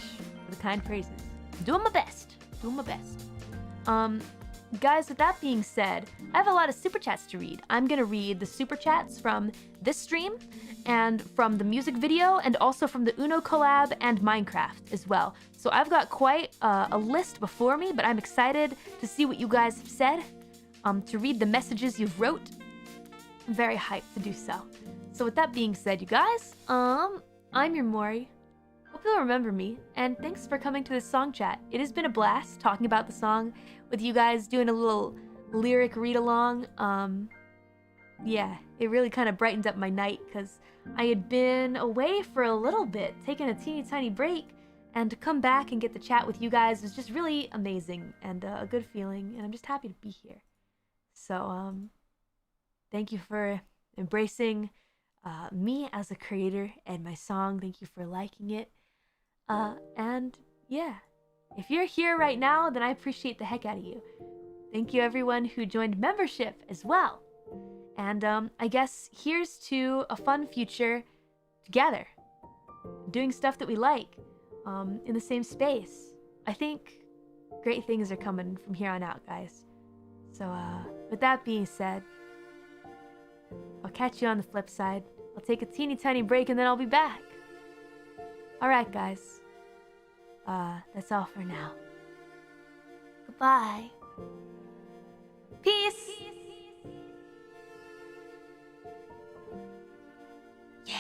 for the kind praises. I'm doing my best. Doing my best. Guys, with that being said, I have a lot of super chats to read. I'm gonna read the super chats from this stream and from the music video and also from the Uno collab and Minecraft as well. So I've got quite a list before me, but I'm excited to see what you guys have said, to read the messages you've wrote. I'm very hyped to do so. So with that being said, you guys, I'm your Mori. Hope you'll remember me, and thanks for coming to this song chat. It has been a blast talking about the song with you guys, doing a little lyric read-along. Yeah, it really kind of brightened up my night, because I had been away for a little bit, taking a teeny tiny break, and to come back and get to chat with you guys was just really amazing, and a good feeling, and I'm just happy to be here. So, thank you for embracing me as a creator and my song. Thank you for liking it. And yeah, if you're here right now, then I appreciate the heck out of you. Thank you everyone who joined membership as well. And I guess here's to a fun future together, doing stuff that we like, in the same space. I think great things are coming from here on out, guys. So with that being said, I'll catch you on the flip side. I'll take a teeny tiny break and then I'll be back. Alright guys, that's all for now. Goodbye. Peace. Yeah.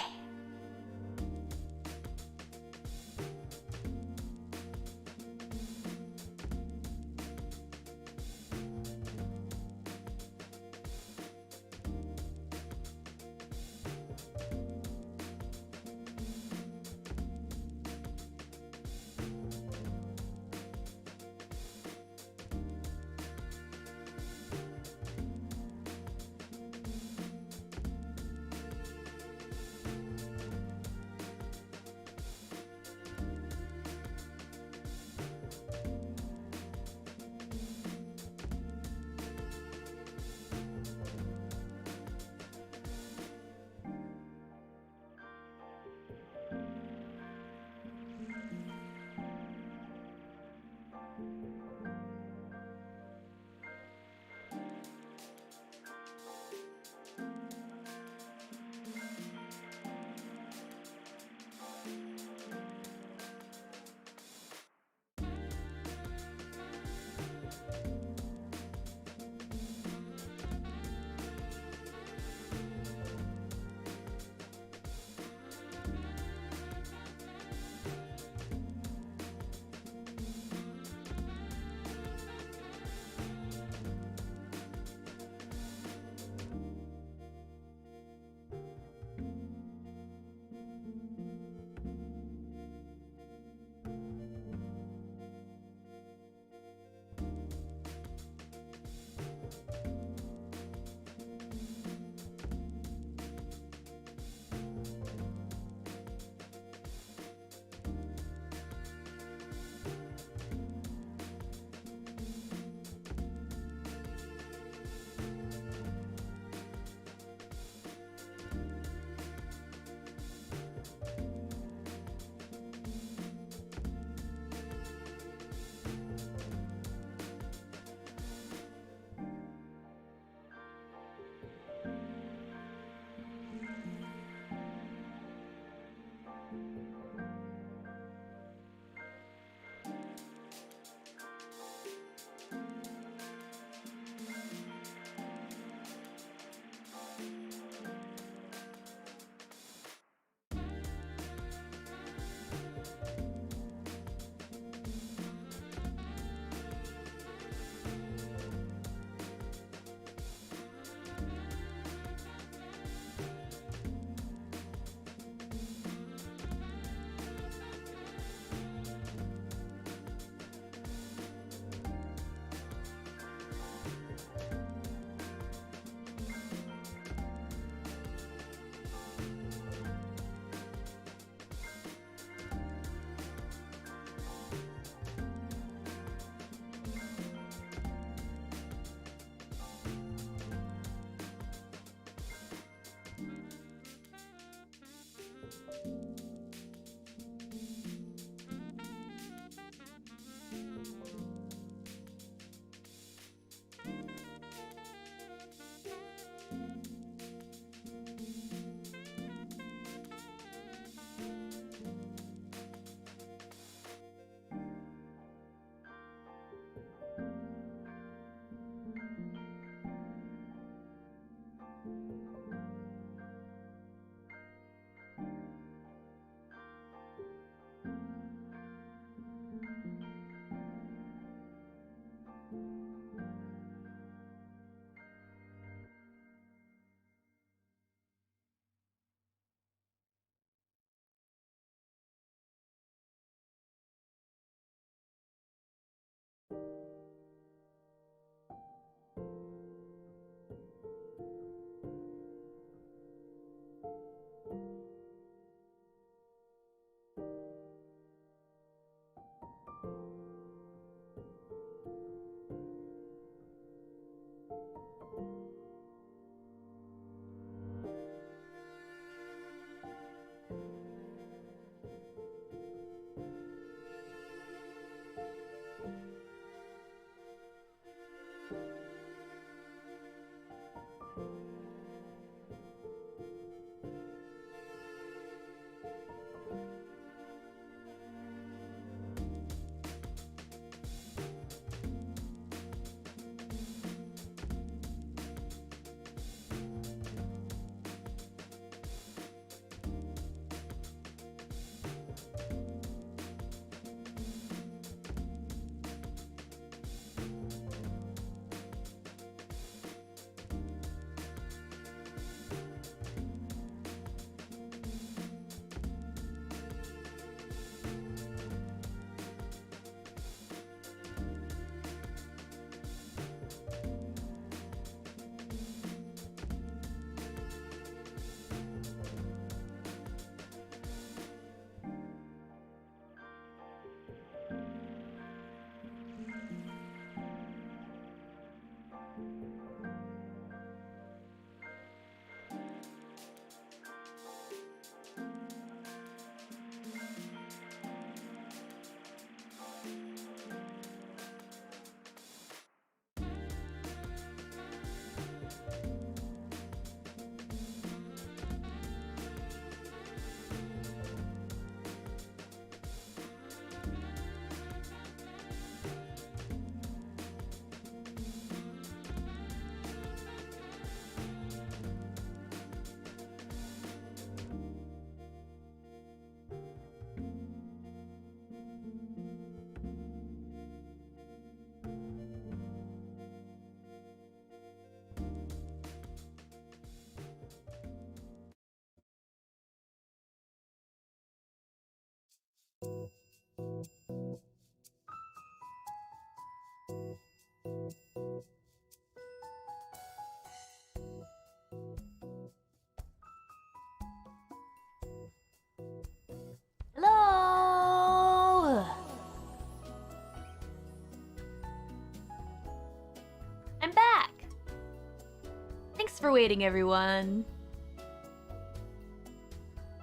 Thanks for waiting, everyone.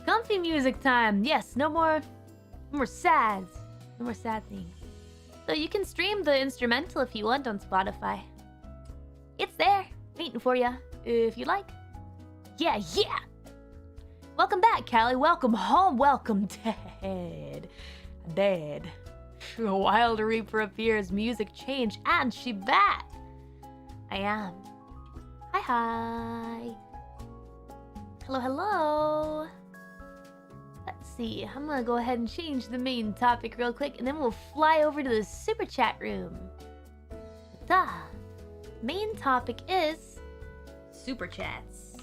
Comfy music time. Yes, no more sads. No more sad things. So you can stream the instrumental if you want on Spotify. It's there, waiting for you, if you like. Yeah. Welcome back, Callie. Welcome home. Welcome, Dad. A wild reaper appears, music change, and she back. I am. Hi. Hello. Let's see. I'm gonna go ahead and change the main topic real quick, and then we'll fly over to the super chat room. The main topic is super chats.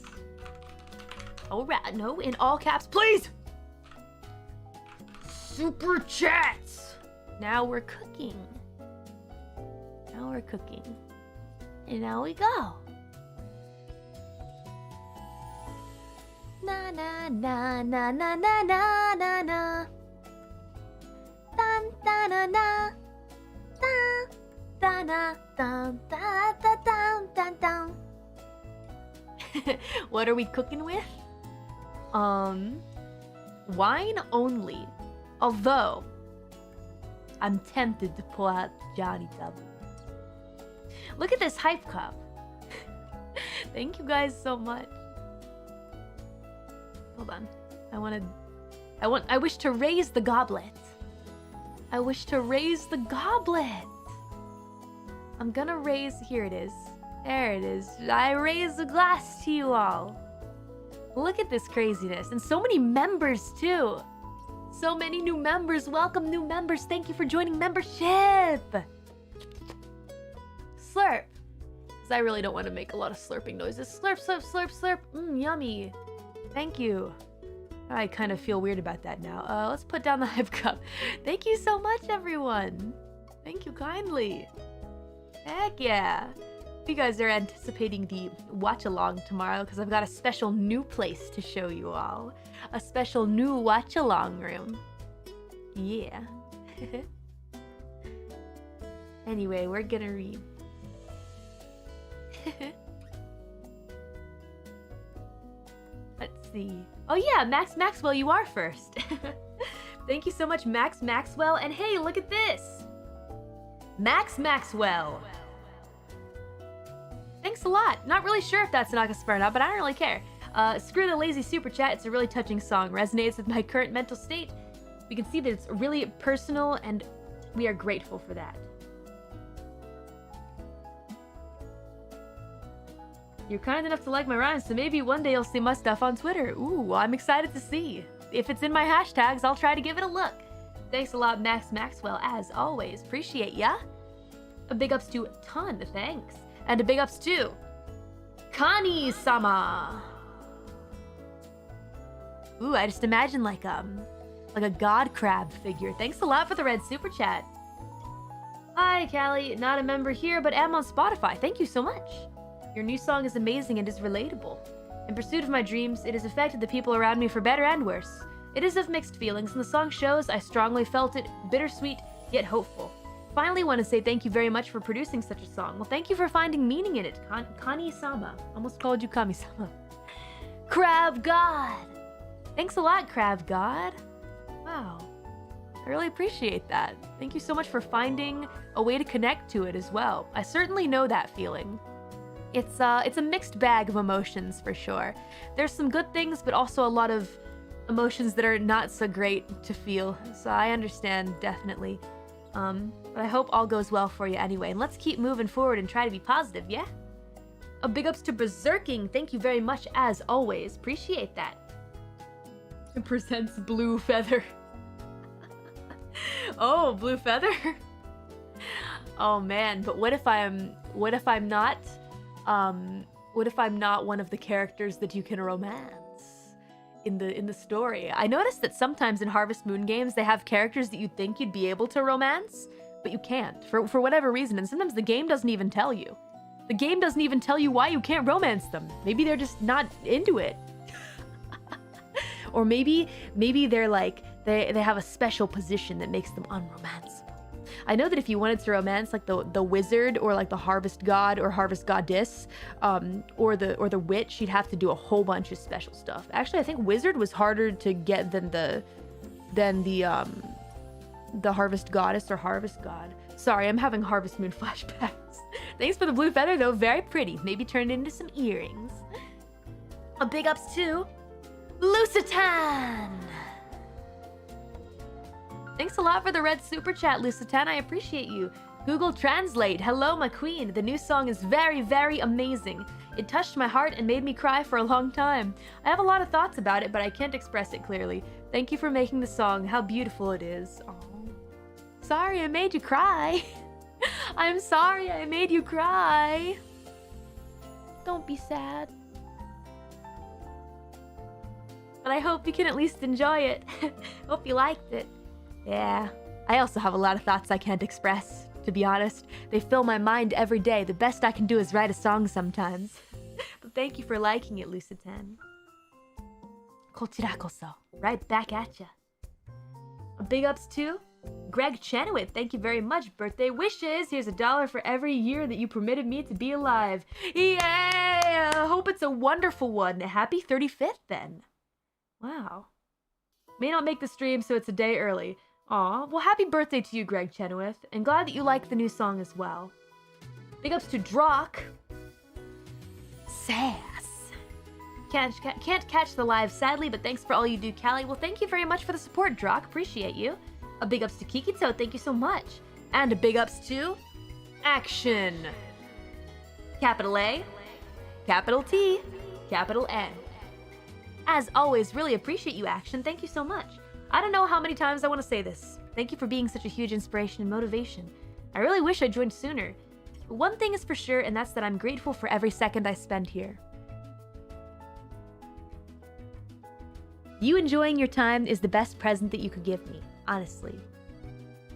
Alright, no, in all caps, please! Super chats! Now we're cooking. And now we go. Na na na na na na na na na. Dun da na na. Dun da na dun da da dun dun dun. What are we cooking with? Wine only. Although I'm tempted to pull out Johnny Double. Look at this hype cup. Thank you guys so much. Hold on. I wish to raise the goblet. I'm gonna raise, here it is. There it is. I raise a glass to you all. Look at this craziness. And so many members too. So many new members. Welcome new members. Thank you for joining membership. Slurp. Because I really don't want to make a lot of slurping noises. Slurp, slurp, slurp, slurp. Yummy. Thank you. I kind of feel weird about that now. Let's put down the hype cup. Thank you so much, everyone. Thank you kindly. Heck yeah. You guys are anticipating the watch-along tomorrow because I've got a special new place to show you all. A special new watch-along room. Yeah. Anyway, we're gonna read. Let's see. Oh yeah, Max Maxwell, you are first. Thank you so much, Max Maxwell. And hey, look at this. Max Maxwell. Thanks a lot. Not really sure if that's an Akasper or not, but I don't really care. Screw the lazy super chat. It's a really touching song. Resonates with my current mental state. We can see that it's really personal, and we are grateful for that. You're kind enough to like my rhymes, so maybe one day you'll see my stuff on Twitter. Ooh, I'm excited to see. If it's in my hashtags, I'll try to give it a look. Thanks a lot, Max Maxwell, as always. Appreciate ya. A big ups to Ton, thanks. And a big ups to Kani-sama. Ooh, I just imagine like a god crab figure. Thanks a lot for the red super chat. Hi, Callie. Not a member here, but am on Spotify. Thank you so much. Your new song is amazing and is relatable. In pursuit of my dreams, it has affected the people around me for better and worse. It is of mixed feelings, and the song shows I strongly felt it, bittersweet, yet hopeful. Finally want to say thank you very much for producing such a song. Well, thank you for finding meaning in it, Kani-sama. Almost called you Kami-sama. Crab God! Thanks a lot, Crab God. Wow. I really appreciate that. Thank you so much for finding a way to connect to it as well. I certainly know that feeling. It's a mixed bag of emotions for sure. There's some good things, but also a lot of emotions that are not so great to feel. So I understand, definitely. But I hope all goes well for you anyway. And let's keep moving forward and try to be positive, yeah? A big ups to Berserking. Thank you very much, as always. Appreciate that. It presents Blue Feather. Oh, Blue Feather? Oh man, but what if I'm not one of the characters that you can romance in the story? I noticed that sometimes in Harvest Moon games they have characters that you'd think you'd be able to romance, but you can't for whatever reason, and sometimes the game doesn't even tell you. The game doesn't even tell you why you can't romance them. Maybe they're just not into it. Or maybe they're like they have a special position that makes them unromanceable. I know that if you wanted to romance like the wizard or like the harvest god or harvest goddess, or the witch, you'd have to do a whole bunch of special stuff. Actually, I think wizard was harder to get than the harvest goddess or harvest god. Sorry, I'm having Harvest Moon flashbacks. Thanks for the blue feather though, very pretty. Maybe turn it into some earrings. A big ups to Lusatan. Thanks a lot for the red super chat, Lusatan. I appreciate you. Google Translate. Hello, my queen. The new song is very, very amazing. It touched my heart and made me cry for a long time. I have a lot of thoughts about it, but I can't express it clearly. Thank you for making the song. How beautiful it is. Aww. Sorry I made you cry. I'm sorry I made you cry. Don't be sad. But I hope you can at least enjoy it. Hope you liked it. Yeah, I also have a lot of thoughts I can't express, to be honest. They fill my mind every day. The best I can do is write a song sometimes. But thank you for liking it, Lusatan. Kochirakoso. Right back at ya. Big ups to Greg Chenoweth. Thank you very much. Birthday wishes. Here's $1 for every year that you permitted me to be alive. Yay! Hope it's a wonderful one. Happy 35th then. Wow. May not make the stream, so it's a day early. Aw, well, happy birthday to you, Greg Chenoweth, and glad that you like the new song as well. Big ups to Drock. Sass. Can't catch the live, sadly, but thanks for all you do, Callie. Well, thank you very much for the support, Drock. Appreciate you. A big ups to Kikito. Thank you so much. And a big ups to Action. Capital A, capital T, capital N. As always, really appreciate you, Action. Thank you so much. I don't know how many times I want to say this. Thank you for being such a huge inspiration and motivation. I really wish I joined sooner. But one thing is for sure, and that's that I'm grateful for every second I spend here. You enjoying your time is the best present that you could give me, honestly.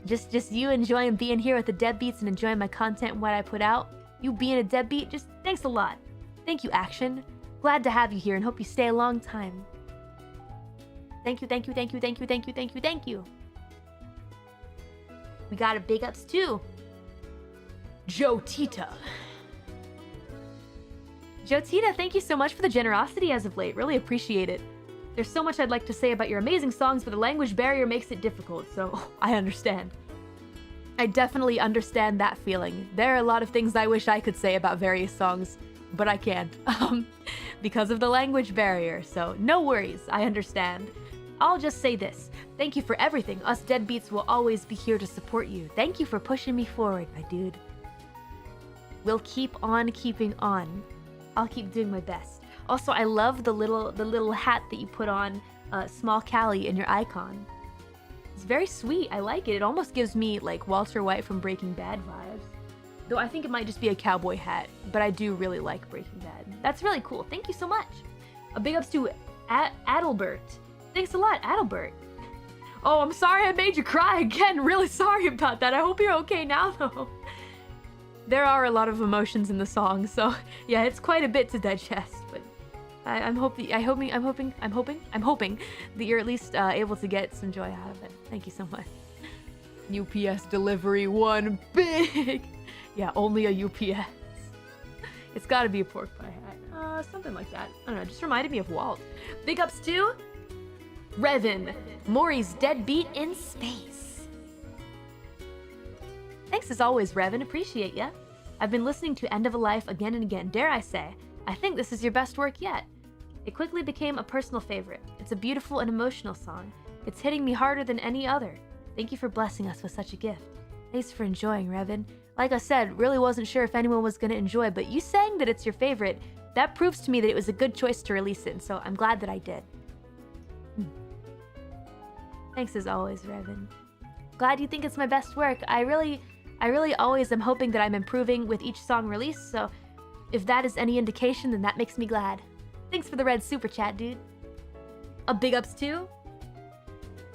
Just you enjoying being here with the Deadbeats and enjoying my content and what I put out. You being a deadbeat, just thanks a lot. Thank you, Action. Glad to have you here and hope you stay a long time. Thank you, thank you, thank you, thank you, thank you, thank you, thank you. We got a big ups too. Joe Tita. Joe Tita, thank you so much for the generosity as of late. Really appreciate it. There's so much I'd like to say about your amazing songs, but the language barrier makes it difficult, so I understand. I definitely understand that feeling. There are a lot of things I wish I could say about various songs, but I can't, because of the language barrier, so no worries, I understand. I'll just say this. Thank you for everything. Us Deadbeats will always be here to support you. Thank you for pushing me forward, my dude. We'll keep on keeping on. I'll keep doing my best. Also, I love the little hat that you put on Small Callie in your icon. It's very sweet. I like it. It almost gives me like Walter White from Breaking Bad vibes. Though I think it might just be a cowboy hat, but I do really like Breaking Bad. That's really cool. Thank you so much. A big ups to Adelbert. Thanks a lot, Adelbert. Oh, I'm sorry I made you cry again. Really sorry about that. I hope you're okay now, though. There are a lot of emotions in the song, so yeah, it's quite a bit to digest. But I'm hoping that you're at least able to get some joy out of it. Thank you so much. UPS delivery one big. Yeah, only a UPS. It's got to be a pork pie hat. Something like that. I don't know. Just reminded me of Walt. Big ups to Revan, Mori's deadbeat in space. Thanks as always, Revan. Appreciate ya. I've been listening to End of a Life again and again. Dare I say, I think this is your best work yet. It quickly became a personal favorite. It's a beautiful and emotional song. It's hitting me harder than any other. Thank you for blessing us with such a gift. Thanks for enjoying, Revan. Like I said, really wasn't sure if anyone was going to enjoy, but you saying that it's your favorite, that proves to me that it was a good choice to release it, so I'm glad that I did. Thanks as always, Revan. Glad you think it's my best work. I really always am hoping that I'm improving with each song released, so if that is any indication, then that makes me glad. Thanks for the red super chat, dude. A big ups to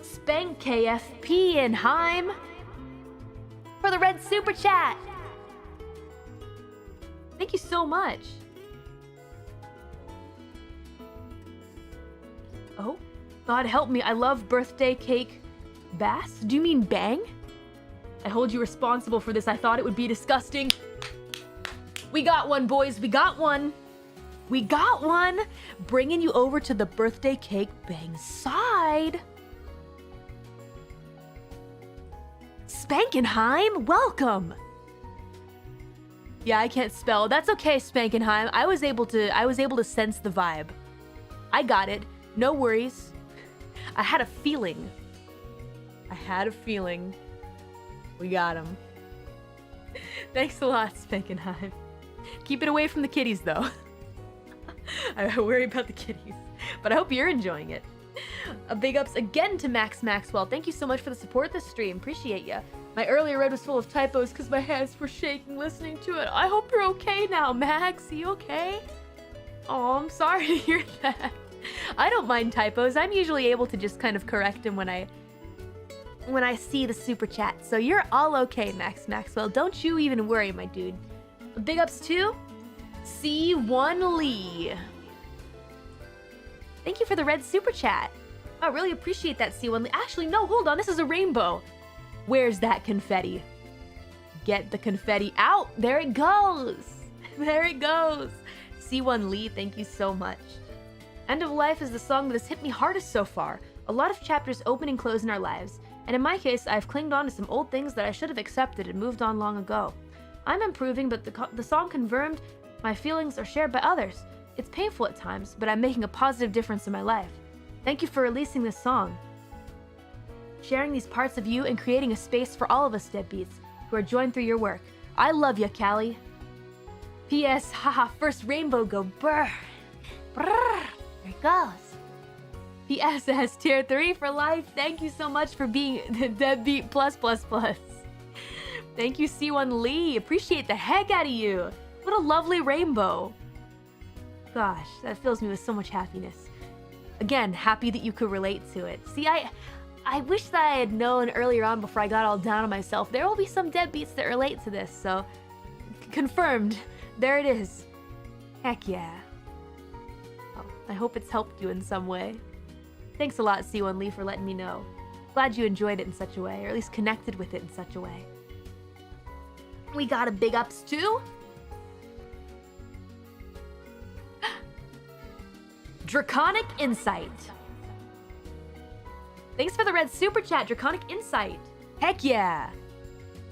Spank KFP in Heim for the red super chat. Thank you so much. Oh, God help me. I love birthday cake bass. Do you mean bang? I hold you responsible for this. I thought it would be disgusting. We got one, boys. We got one. We got one. Bringing you over to the birthday cake bang side. Spankenheim, welcome. Yeah, I can't spell. That's okay, Spankenheim. I was able to sense the vibe. I got it. No worries. I had a feeling. We got him. Thanks a lot, Spankenheim. Keep it away from the kitties, though. I worry about the kitties, but I hope you're enjoying it. Big ups again to Max Maxwell. Thank you so much for the support this stream. Appreciate ya. My earlier read was full of typos because my hands were shaking listening to it. I hope you're okay now, Max. You okay? Oh, I'm sorry to hear that. I don't mind typos. I'm usually able to just kind of correct them when I see the super chat. So you're all okay, Max Maxwell. Don't you even worry, my dude. Big ups to C1 Lee. Thank you for the red super chat. I really appreciate that, C1 Lee. Actually, no, hold on. This is a rainbow. Where's that confetti? Get the confetti out. There it goes. There it goes. C1 Lee, thank you so much. End of Life is the song that has hit me hardest so far. A lot of chapters open and close in our lives. And in my case, I've clinged on to some old things that I should have accepted and moved on long ago. I'm improving, but the song confirmed my feelings are shared by others. It's painful at times, but I'm making a positive difference in my life. Thank you for releasing this song. Sharing these parts of you and creating a space for all of us deadbeats who are joined through your work. I love ya, Callie. P.S. Haha, first rainbow go brr. Brr. There it goes. P.S. It has tier 3 for life. Thank you so much for being the deadbeat plus. Thank you, C1 Lee. Appreciate the heck out of you. What a lovely rainbow. Gosh, that fills me with so much happiness. Again, happy that you could relate to it. See, I wish that I had known earlier on before I got all down on myself. There will be some deadbeats that relate to this, so confirmed. There it is. Heck yeah. Oh, I hope it's helped you in some way. Thanks a lot, C1 Lee, for letting me know. Glad you enjoyed it in such a way, or at least connected with it in such a way. We got a big ups too. Draconic Insight. Thanks for the red super chat, Draconic Insight. Heck yeah.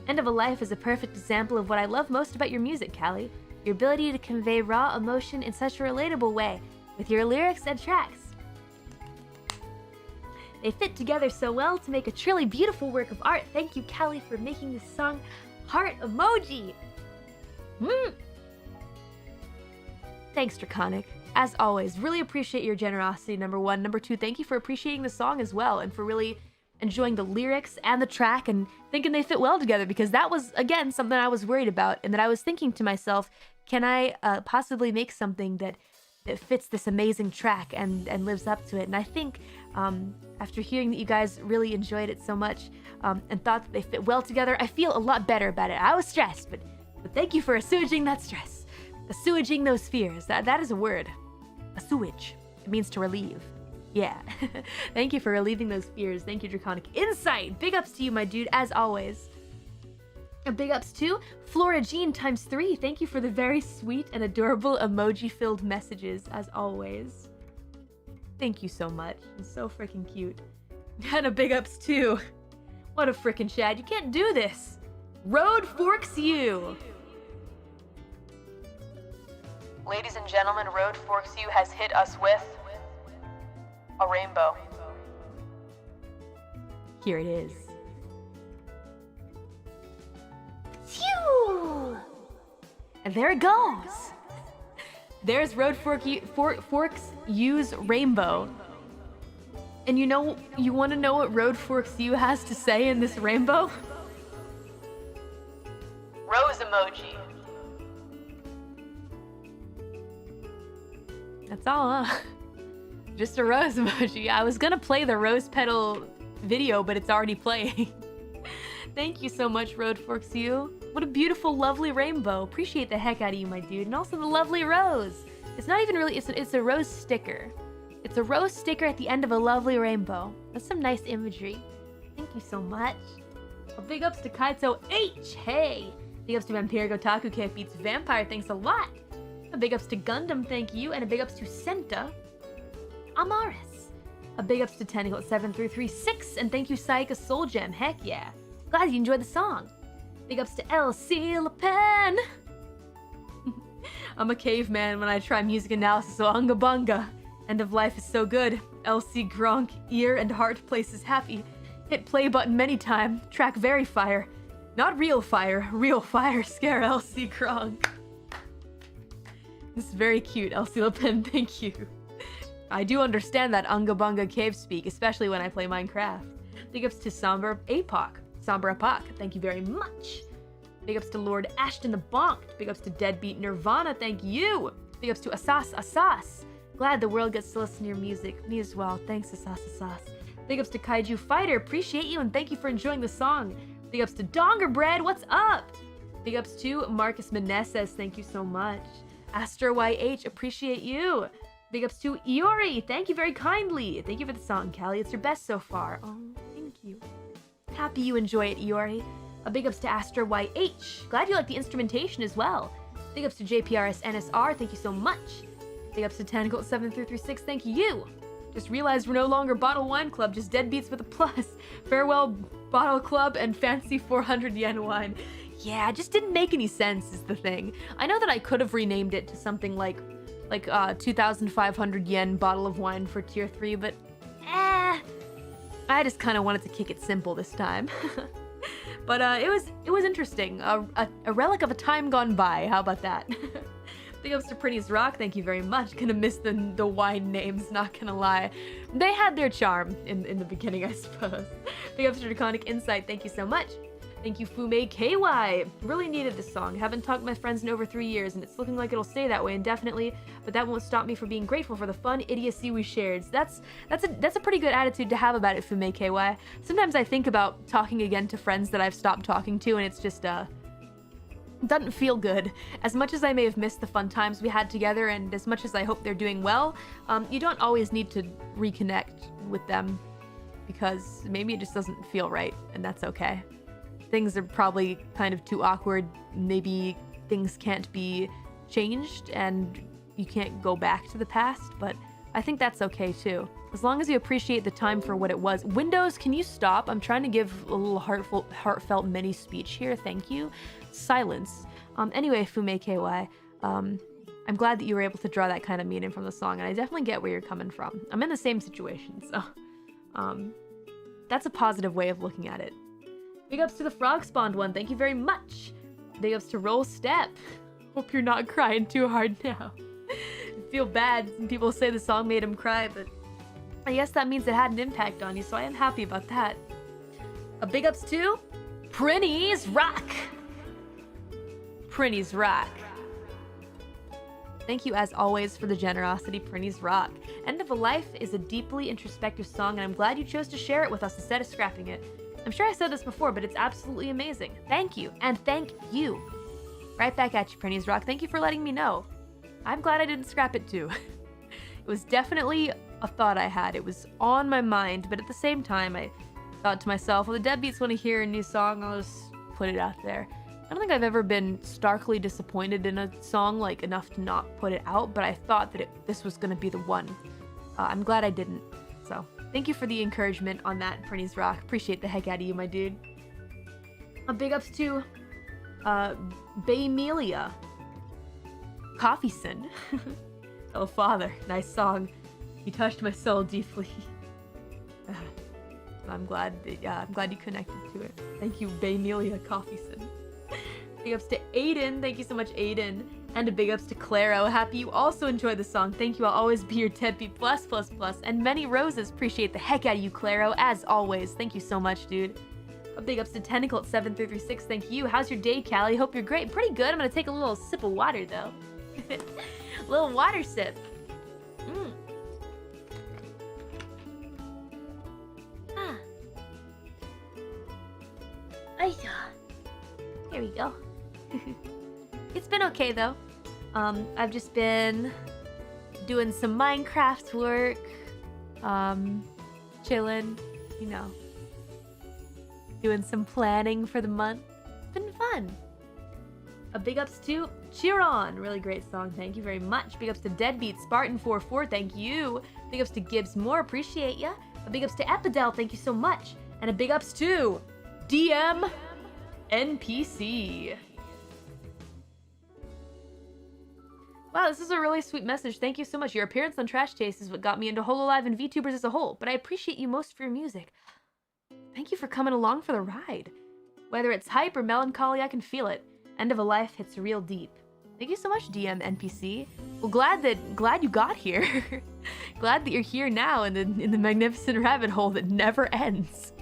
End of a Life is a perfect example of what I love most about your music, Callie. Your ability to convey raw emotion in such a relatable way with your lyrics and tracks. They fit together so well to make a truly beautiful work of art. Thank you, Callie, for making this song heart emoji. Thanks, Draconic. As always, really appreciate your generosity, number one. Number two, thank you for appreciating the song as well and for really enjoying the lyrics and the track and thinking they fit well together, because that was, again, something I was worried about and that I was thinking to myself, can I possibly make something that fits this amazing track and lives up to it? And I think after hearing that you guys really enjoyed it so much and thought that they fit well together, I feel a lot better about it. I was stressed, but thank you for assuaging that stress. Assuaging those fears. That is a word. Assuage. It means to relieve. Yeah. Thank you for relieving those fears. Thank you, Draconic Insight. Big ups to you, my dude, as always. And big ups to Flora Jean ×3. Thank you for the very sweet and adorable emoji-filled messages, as always. Thank you so much. It's so freaking cute. And a big ups too. What a freaking Chad. You can't do this. Road Forks You. Ladies and gentlemen, Road Forks You has hit us with a rainbow. Here it is. Phew! And there it goes. There's Road Forks U's rainbow. And you want to know what Road Forks U has to say in this rainbow? Rose emoji. That's all, huh? Just a rose emoji. I was gonna play the rose petal video, but it's already playing. Thank you so much, Road Forks U. What a beautiful, lovely rainbow. Appreciate the heck out of you, my dude. And also the lovely rose. It's not even really, it's a rose sticker. It's a rose sticker at the end of a lovely rainbow. That's some nice imagery. Thank you so much. Big ups to Kaito H. Hey. Big ups to Vampiric Otaku K Beats Vampire. Thanks a lot. A big ups to Gundam. Thank you. And a big ups to Senta Amaris. A big ups to Tentacle 7336. And thank you, Saika Soul Gem. Heck yeah. Glad you enjoyed the song. Big ups to LC Le Pen. I'm a caveman when I try music analysis, so unga bunga. End of life is so good. LC Gronk, ear and heart places happy. Hit play button many time. Track very fire. Not real fire. Real fire. Scare LC Gronk. This is very cute, LC Le Pen. Thank you. I do understand that unga bunga cave speak, especially when I play Minecraft. Big ups to Somber Apoc. Somber Apoc. Thank you very much. Big ups to Lord Ashton the Bonked. Big ups to Deadbeat Nirvana. Thank you. Big ups to Asas. Glad the world gets to listen to your music. Me as well. Thanks, Asas. Big ups to Kaiju Fighter. Appreciate you and thank you for enjoying the song. Big ups to Donger Bread. What's up? Big ups to Marcus Meneses. Thank you so much. Astro YH. Appreciate you. Big ups to Iori. Thank you very kindly. Thank you for the song, Callie. It's your best so far. Oh, thank you. Happy you enjoy it, Iori. A big ups to Astro YH. Glad you like the instrumentation as well. Big ups to JPRS NSR. Thank you so much. Big ups to Tentacle 7336. Thank you. Just realized we're no longer Bottle Wine Club, just Deadbeats with a plus. Farewell Bottle Club and fancy 400 yen wine. Yeah, it just didn't make any sense is the thing. I know that I could have renamed it to something like 2,500 yen bottle of wine for tier 3, but I just kind of wanted to kick it simple this time. But it was interesting. A relic of a time gone by. How about that? Big ups to Pretty's Rock. Thank you very much. Gonna miss the wine names, not gonna lie. They had their charm in the beginning, I suppose. Big ups to Draconic Insight. Thank you so much. Thank you, Fume KY. Really needed this song. Haven't talked to my friends in over 3 years, and it's looking like it'll stay that way indefinitely, but that won't stop me from being grateful for the fun idiocy we shared. That's a pretty good attitude to have about it, Fume KY. Sometimes I think about talking again to friends that I've stopped talking to, and it's just, doesn't feel good. As much as I may have missed the fun times we had together, and as much as I hope they're doing well, you don't always need to reconnect with them, because maybe it just doesn't feel right, and that's okay. Things are probably kind of too awkward. Maybe things can't be changed and you can't go back to the past, but I think that's okay too. As long as you appreciate the time for what it was. Windows, can you stop? I'm trying to give a little heartfelt mini speech here. Thank you. Silence. Anyway, Fume KY, I'm glad that you were able to draw that kind of meaning from the song, and I definitely get where you're coming from. I'm in the same situation, so that's a positive way of looking at it. Big ups to the Frog Spawned one. Thank you very much. Big ups to Roll Step. Hope you're not crying too hard now. I feel bad when people say the song made him cry, but I guess that means it had an impact on you, so I am happy about that. A big ups to Prinny's Rock. Prinny's Rock. Thank you as always for the generosity, Prinny's Rock. End of a Life is a deeply introspective song, and I'm glad you chose to share it with us instead of scrapping it. I'm sure I said this before, but it's absolutely amazing. Thank you, and thank you. Right back at you, Prinny's Rock. Thank you for letting me know. I'm glad I didn't scrap it too. It was definitely a thought I had. It was on my mind, but at the same time, I thought to myself, well, the Deadbeats want to hear a new song, I'll just put it out there. I don't think I've ever been starkly disappointed in a song, like enough to not put it out, but I thought that this was going to be the one. I'm glad I didn't, so... Thank you for the encouragement on that, Prinny's Rock. Appreciate the heck out of you, my dude. A big ups to Baymelia Coffeeson. Oh, Father, nice song. You touched my soul deeply. I'm glad you connected to it. Thank you, Baymelia Coffeeson. Big ups to Aiden. Thank you so much, Aiden. And a big ups to Claro. Happy you also enjoyed the song. Thank you. I'll always be your Tedby plus. And many roses. Appreciate the heck out of you, Claro. As always. Thank you so much, dude. A big ups to Tentacle at 7336. Thank you. How's your day, Callie? Hope you're great. Pretty good. I'm gonna take a little sip of water, though. Little water sip. Here we go. It's been okay though. I've just been doing some Minecraft work, chilling, you know. doing some planning for the month. It's been fun. A big ups to Cheer On. Really great song. Thank you very much. Big ups to Deadbeat Spartan44. Thank you. Big ups to Gibbs Moore. Appreciate ya. A big ups to Epidel. Thank you so much. And a big ups to DM NPC. Wow, this is a really sweet message. Thank you so much. Your appearance on Trash Taste is what got me into Hololive and VTubers as a whole, but I appreciate you most for your music. Thank you for coming along for the ride. Whether it's hype or melancholy, I can feel it. End of a life hits real deep. Thank you so much, DM NPC. Well, glad you got here. Glad that you're here now in the magnificent rabbit hole that never ends.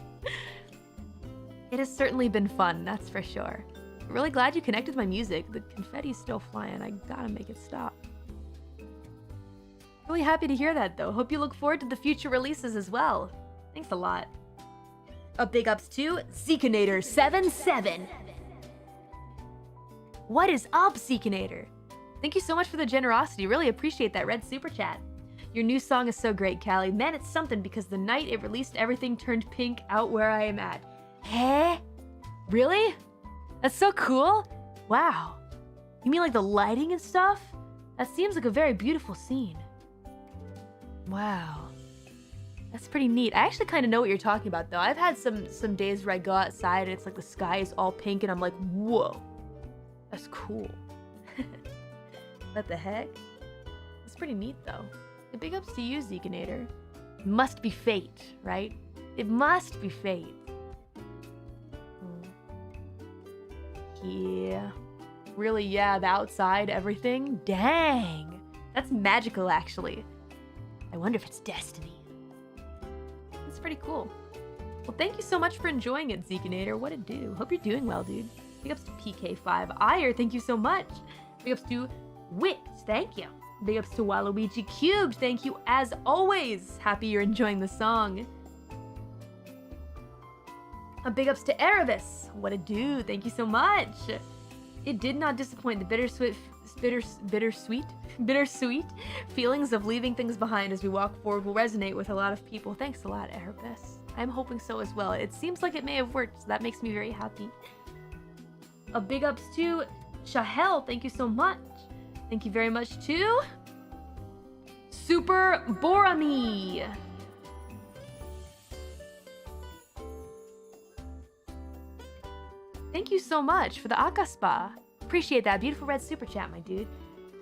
It has certainly been fun, that's for sure. I'm really glad you connected with my music. The confetti's still flying. I gotta make it stop. Really happy to hear that, though. Hope you look forward to the future releases as well. Thanks a lot. A big ups to Zekinator77. What is up, Zekinator? Thank you so much for the generosity. Really appreciate that red super chat. Your new song is so great, Callie. Man, it's something because the night it released, everything turned pink out where I am at. Hey? Really? That's so cool. Wow. You mean like the lighting and stuff? That seems like a very beautiful scene. Wow. That's pretty neat. I actually kind of know what you're talking about, though. I've had some days where I go outside and it's like the sky is all pink and I'm like, whoa. That's cool. What the heck? It's pretty neat, though. The big ups to you, Zekinator. It must be fate, right? It must be fate. Yeah. Really, yeah, the outside, everything? Dang! That's magical, actually. I wonder if it's destiny. That's pretty cool. Well, thank you so much for enjoying it, Zekinator. What a do. Hope you're doing well, dude. Big ups to PK5 Ire, thank you so much. Big ups to Wit, thank you. Big ups to Waluigi Cubed, thank you as always. Happy you're enjoying the song. A big ups to Erebus. What a dude, thank you so much. It did not disappoint. The bittersweet feelings of leaving things behind as we walk forward will resonate with a lot of people. Thanks a lot, Erebus. I'm hoping so as well. It seems like it may have worked, so that makes me very happy. A big ups to Shahel, thank you so much. Thank you very much to Super Borami. Thank you so much for the Akaspa. Appreciate that beautiful red super chat, my dude.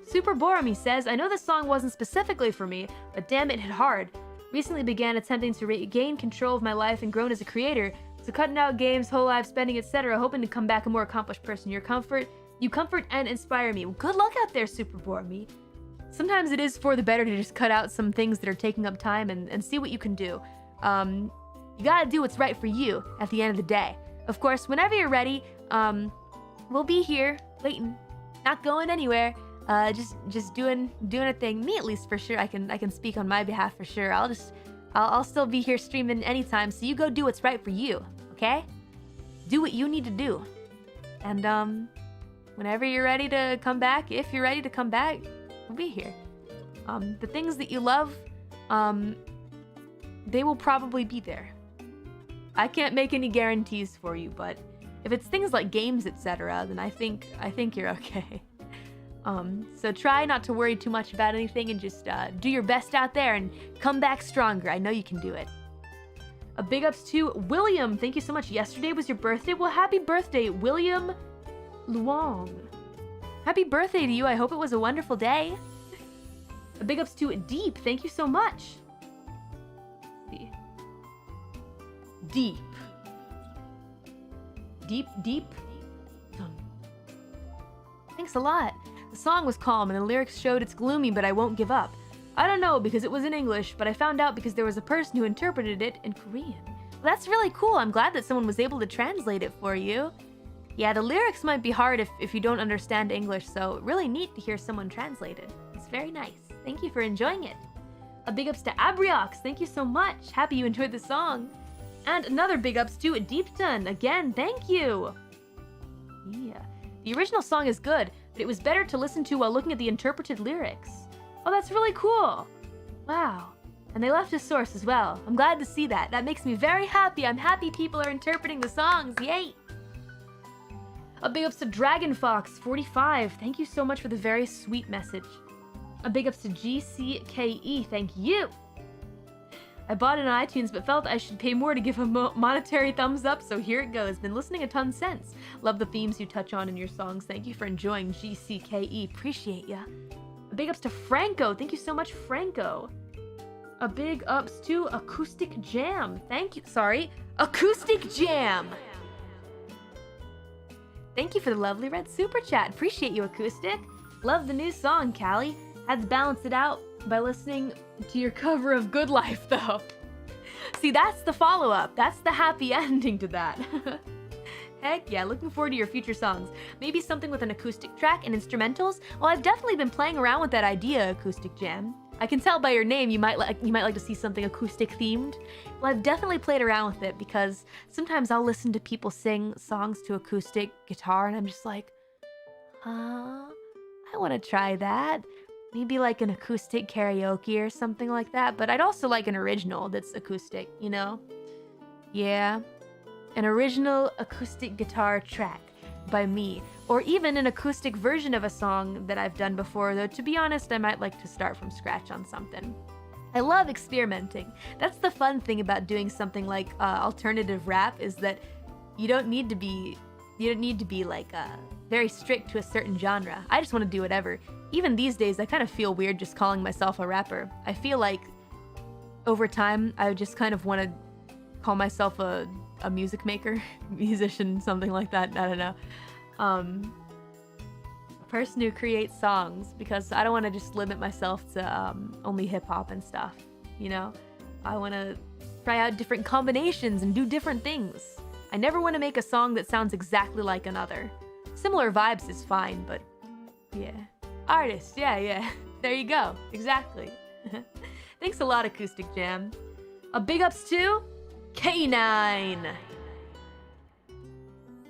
Super Borami says, I know this song wasn't specifically for me, but damn it hit hard. Recently began attempting to regain control of my life and grown as a creator, so cutting out games, whole life spending, etc., hoping to come back a more accomplished person. You comfort and inspire me. Well, good luck out there, Super Borami. Sometimes it is for the better to just cut out some things that are taking up time and see what you can do. You gotta do what's right for you at the end of the day. Of course, whenever you're ready, we'll be here, waiting, not going anywhere. Just doing a thing. Me at least, for sure. I can speak on my behalf for sure. I'll still be here streaming anytime. So you go do what's right for you, okay? Do what you need to do, and whenever you're ready to come back, if you're ready to come back, we'll be here. The things that you love, they will probably be there. I can't make any guarantees for you, but if it's things like games, etc., then I think you're okay. So try not to worry too much about anything and just do your best out there and come back stronger. I know you can do it. A big ups to William. Thank you so much. Yesterday was your birthday. Well, happy birthday, William Luong. Happy birthday to you. I hope it was a wonderful day. A big ups to Deep. Thank you so much. Deep. Thanks a lot. The song was calm and the lyrics showed it's gloomy, but I won't give up. I don't know because it was in English, but I found out because there was a person who interpreted it in Korean. Well, that's really cool. I'm glad that someone was able to translate it for you. Yeah, the lyrics might be hard if you don't understand English, so really neat to hear someone translate it. It's very nice. Thank you for enjoying it. A big ups to Abriox. Thank you so much. Happy you enjoyed the song. And another big ups to Deepton. Again, thank you. Yeah. The original song is good, but it was better to listen to while looking at the interpreted lyrics. Oh, that's really cool. Wow. And they left a source as well. I'm glad to see that. That makes me very happy. I'm happy people are interpreting the songs. Yay! A big ups to Dragon Fox 45. Thank you so much for the very sweet message. A big ups to GCKE. Thank you. I bought it on iTunes but felt I should pay more to give a monetary thumbs up, so here it goes. Been listening a ton since. Love the themes you touch on in your songs. Thank you for enjoying GCKE. Appreciate ya. A big ups to Franco. Thank you so much, Franco. A big ups to Acoustic Jam. Thank you. Sorry. Acoustic Jam. Thank you for the lovely red super chat. Appreciate you, Acoustic. Love the new song, Callie. Had to balance it out by listening to your cover of Good Life, though. See, that's the follow-up. That's the happy ending to that. Heck yeah, looking forward to your future songs. Maybe something with an acoustic track and instrumentals? Well, I've definitely been playing around with that idea, Acoustic Jam. I can tell by your name you might like to see something acoustic themed. Well, I've definitely played around with it because sometimes I'll listen to people sing songs to acoustic guitar and I'm just like, I want to try that. Maybe like an acoustic karaoke or something like that, but I'd also like an original that's acoustic, you know? Yeah. An original acoustic guitar track by me, or even an acoustic version of a song that I've done before, though to be honest, I might like to start from scratch on something. I love experimenting. That's the fun thing about doing something like alternative rap, is that you don't need to be like very strict to a certain genre. I just want to do whatever. Even these days, I kind of feel weird just calling myself a rapper. I feel like over time, I just kind of want to call myself a music maker, musician, something like that. I don't know. A person who creates songs, because I don't want to just limit myself to only hip hop and stuff, you know? I want to try out different combinations and do different things. I never want to make a song that sounds exactly like another. Similar vibes is fine, but yeah. Artist, yeah. There you go. Exactly. Thanks a lot, Acoustic Jam. A big ups to K9.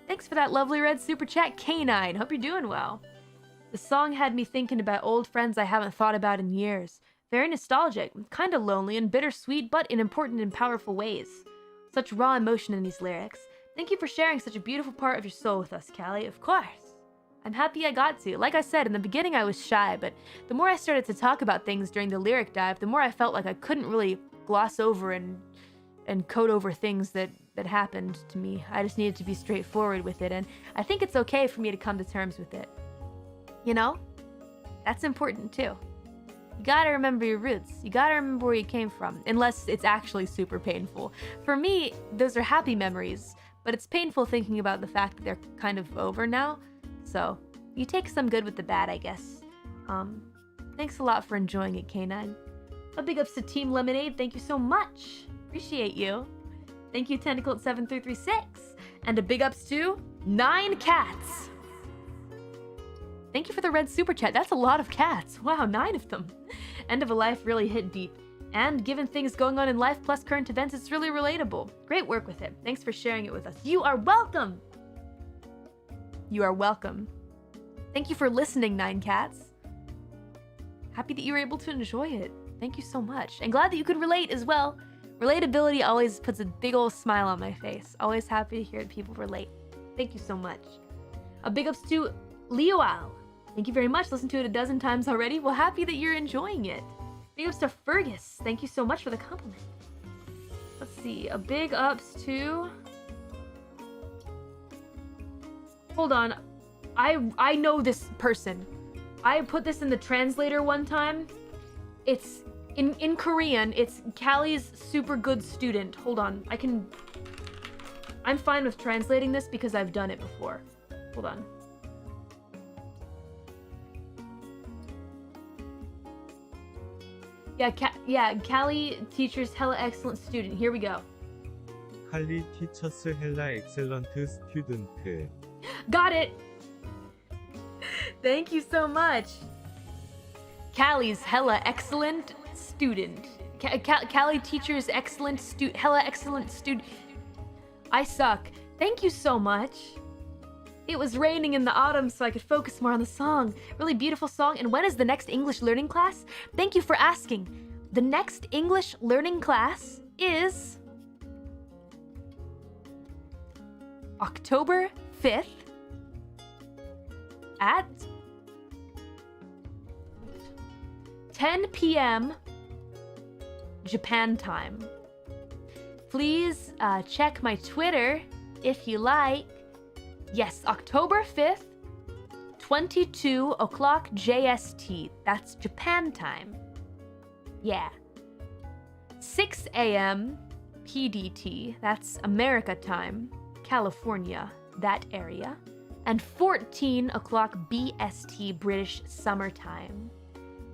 Thanks for that lovely red super chat, K9. Hope you're doing well. The song had me thinking about old friends I haven't thought about in years. Very nostalgic, kind of lonely and bittersweet, but in important and powerful ways. Such raw emotion in these lyrics. Thank you for sharing such a beautiful part of your soul with us, Callie. Of course. I'm happy I got to. Like I said, in the beginning I was shy, but the more I started to talk about things during the lyric dive, the more I felt like I couldn't really gloss over and code over things that happened to me. I just needed to be straightforward with it, and I think it's okay for me to come to terms with it. You know? That's important too. You gotta remember your roots. You gotta remember where you came from, unless it's actually super painful. For me, those are happy memories, but it's painful thinking about the fact that they're kind of over now. So, you take some good with the bad, I guess. Thanks a lot for enjoying it, K9. A big ups to Team Lemonade. Thank you so much. Appreciate you. Thank you, Tentacle7336. And a big ups to 9 Cats. Thank you for the red super chat. That's a lot of cats. Wow, 9 of them. End of a life really hit deep. And given things going on in life plus current events, it's really relatable. Great work with it. Thanks for sharing it with us. You are welcome. You are welcome. Thank you for listening, 9 Cats. Happy that you were able to enjoy it. Thank you so much. And glad that you could relate as well. Relatability always puts a big old smile on my face. Always happy to hear that people relate. Thank you so much. A big ups to Leoal. Thank you very much. Listened to it a dozen times already. Well, happy that you're enjoying it. Big ups to Fergus. Thank you so much for the compliment. Let's see. A big ups to... Hold on. I know this person. I put this in the translator one time. It's in Korean. It's Callie's super good student. Hold on. I'm fine with translating this because I've done it before. Hold on. Yeah, Callie teacher's hella excellent student. Here we go. Callie teacher's hella excellent student. Got it! Thank you so much. Callie's hella excellent student. Callie teacher's excellent hella excellent student. I suck. Thank you so much. It was raining in the autumn so I could focus more on the song. Really beautiful song. And when is the next English learning class? Thank you for asking. The next English learning class is October 5th at 10 p.m. Japan time. Please check my Twitter if you like. Yes, October 5th, 22 o'clock JST. That's Japan time. Yeah. 6 a.m. PDT. That's America time. California, that area. And 14 o'clock BST, British Summer Time.